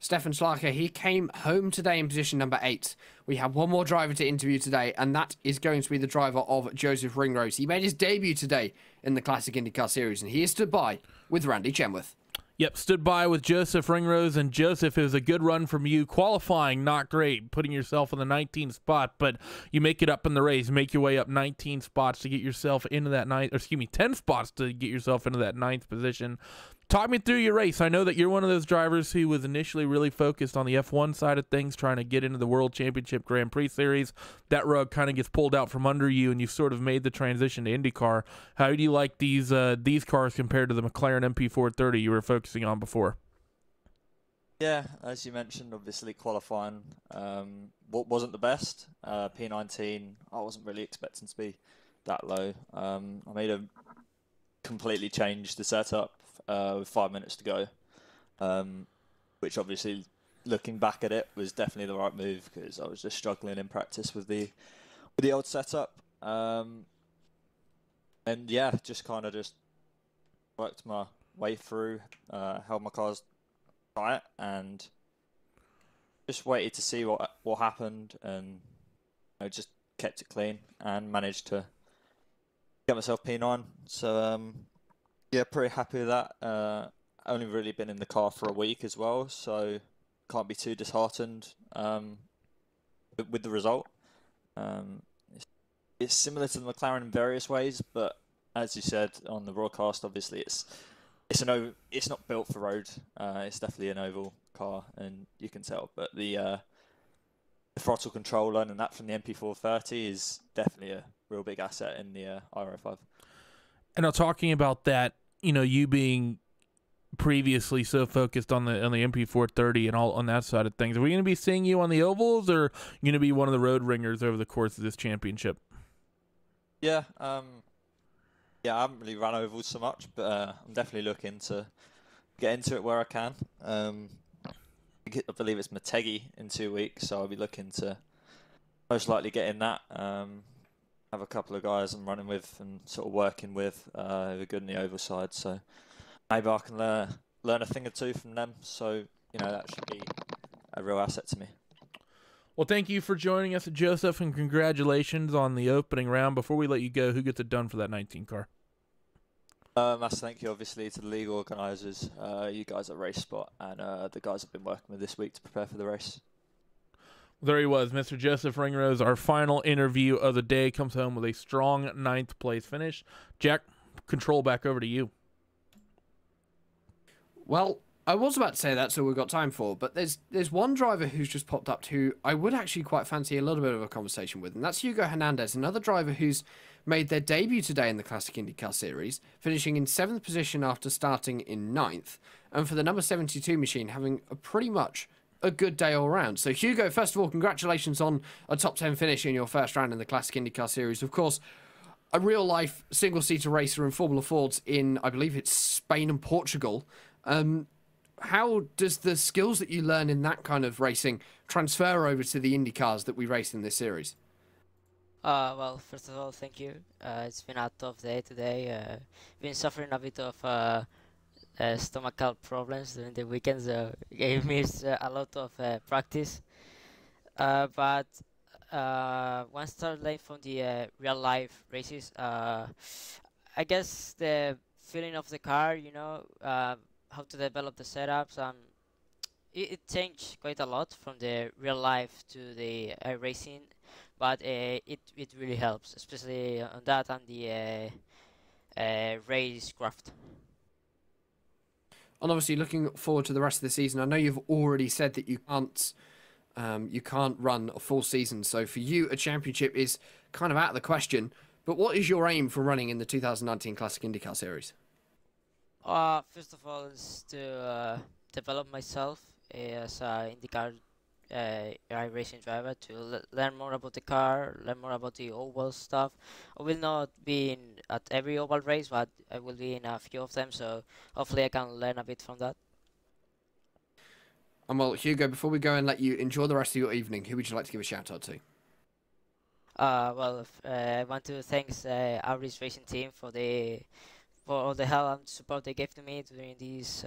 B: Stefan Schlager, he came home today in position number 8. We have one more driver to interview today, and that is going to be the driver of Joseph Ringrose. He made his debut today in the Classic IndyCar Series, and he is stood by with Randy Chenworth.
C: Yep, stood by with Joseph Ringrose, and Joseph, it was a good run from you. Qualifying, not great, putting yourself in the 19th spot, but you make it up in the race, make your way up 19 spots to get yourself into that 10 spots to get yourself into that 9th position. Talk me through your race. I know that you're one of those drivers who was initially really focused on the F1 side of things, trying to get into the World Championship Grand Prix Series. That rug kind of gets pulled out from under you, and you've sort of made the transition to IndyCar. How do you like these cars compared to the McLaren MP430 you were focusing on before?
K: Yeah, as you mentioned, obviously qualifying wasn't the best. P19, I wasn't really expecting to be that low. I made a completely changed the setup with 5 minutes to go, which obviously, looking back at it, was definitely the right move because I was just struggling in practice with the old setup. And yeah, just kind of just worked my way through, held my cars tight, and just waited to see what happened, and just kept it clean and managed to get myself P9. So yeah, pretty happy with that. Only really been in the car for a week as well, so can't be too disheartened with the result. It's similar to the McLaren in various ways, but as you said on the broadcast, obviously it's not built for road. It's definitely an oval car, and you can tell. But the throttle control learning that from the MP430 is definitely a real big asset in the iRacing 5.
C: And now talking about that, you being previously so focused on the MP430 and all on that side of things, are we going to be seeing you on the ovals, or are you going to be one of the road ringers over the course of this championship?
K: Yeah, I haven't really run ovals so much, but I'm definitely looking to get into it where I can. I believe it's Motegi in 2 weeks, so I'll be looking to most likely get in that. Have a couple of guys I'm running with and sort of working with who are good in the oval side, so maybe I can learn a thing or two from them. So that should be a real asset to me.
C: Well, thank you for joining us, Joseph, and congratulations on the opening round. Before we let you go, who gets it done for that 19 car?
K: Massive thank you, obviously, to the league organisers, you guys at Race Spot, and the guys I've been working with this week to prepare for the race.
C: There he was, Mr. Joseph Ringrose. Our final interview of the day comes home with a strong 9th place finish. Jack, control back over to you.
B: Well, I was about to say that's all we've got time for, but there's one driver who's just popped up who I would actually quite fancy a little bit of a conversation with, and that's Hugo Hernandez, another driver who's made their debut today in the Classic IndyCar Series, finishing in 7th position after starting in 9th, and for the number 72 machine having pretty much a good day all round. So Hugo, first of all, congratulations on a top 10 finish in your first round in the Classic IndyCar Series. Of course, a real-life single-seater racer in Formula Fords in, I believe it's Spain and Portugal. How does the skills that you learn in that kind of racing transfer over to the IndyCars that we race in this series?
L: Well, first of all, thank you. It's been a tough day today. Been suffering a bit of stomachal problems during the weekend, so gave me a lot of practice. But once started learning from the real life races, I guess the feeling of the car, how to develop the setups, it changed quite a lot from the real life to the racing, but it really helps, especially on that and the racecraft.
B: And obviously, looking forward to the rest of the season, I know you've already said that you can't run a full season. So for you, a championship is kind of out of the question. But what is your aim for running in the 2019 Classic IndyCar Series?
L: First of all, is to develop myself as an IndyCar iRacing driver, to learn more about the car, learn more about the oval stuff. I will not be at every oval race, but I will be in a few of them, so hopefully I can learn a bit from that.
B: And well, Hugo, before we go and let you enjoy the rest of your evening, who would you like to give a shout out to?
L: I want to thank Auris Racing team for for all the help and support they gave to me during these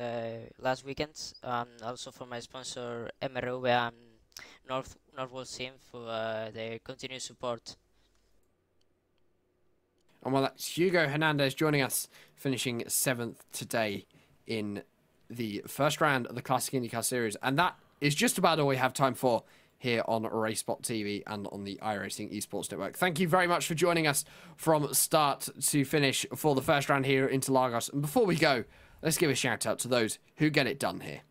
L: last weekends. Also for my sponsor MRO and Northwold Sim for their continued support.
B: And well, that's Hugo Hernandez joining us, finishing 7th today in the first round of the Classic IndyCar Series. And that is just about all we have time for here on RaceSpot TV and on the iRacing Esports Network. Thank you very much for joining us from start to finish for the first round here at Interlagos. And before we go, let's give a shout out to those who get it done here.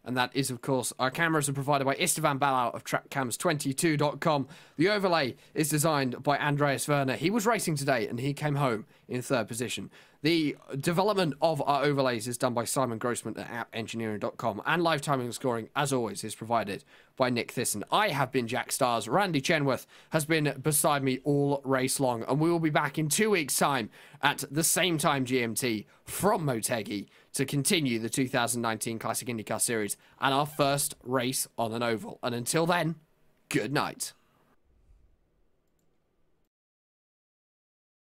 B: And that is, of course, our cameras are provided by Istvan Balau of TrackCams22.com. The overlay is designed by Andreas Werner. He was racing today and he came home in 3rd position. The development of our overlays is done by Simon Grossman at AppEngineering.com. And live timing and scoring, as always, is provided by Nick Thyssen. I have been Jack Stars. Randy Chenworth has been beside me all race long. And we will be back in 2 weeks' time at the same time GMT from Motegi to continue the 2019 Classic IndyCar Series and our first race on an oval. And until then, good night.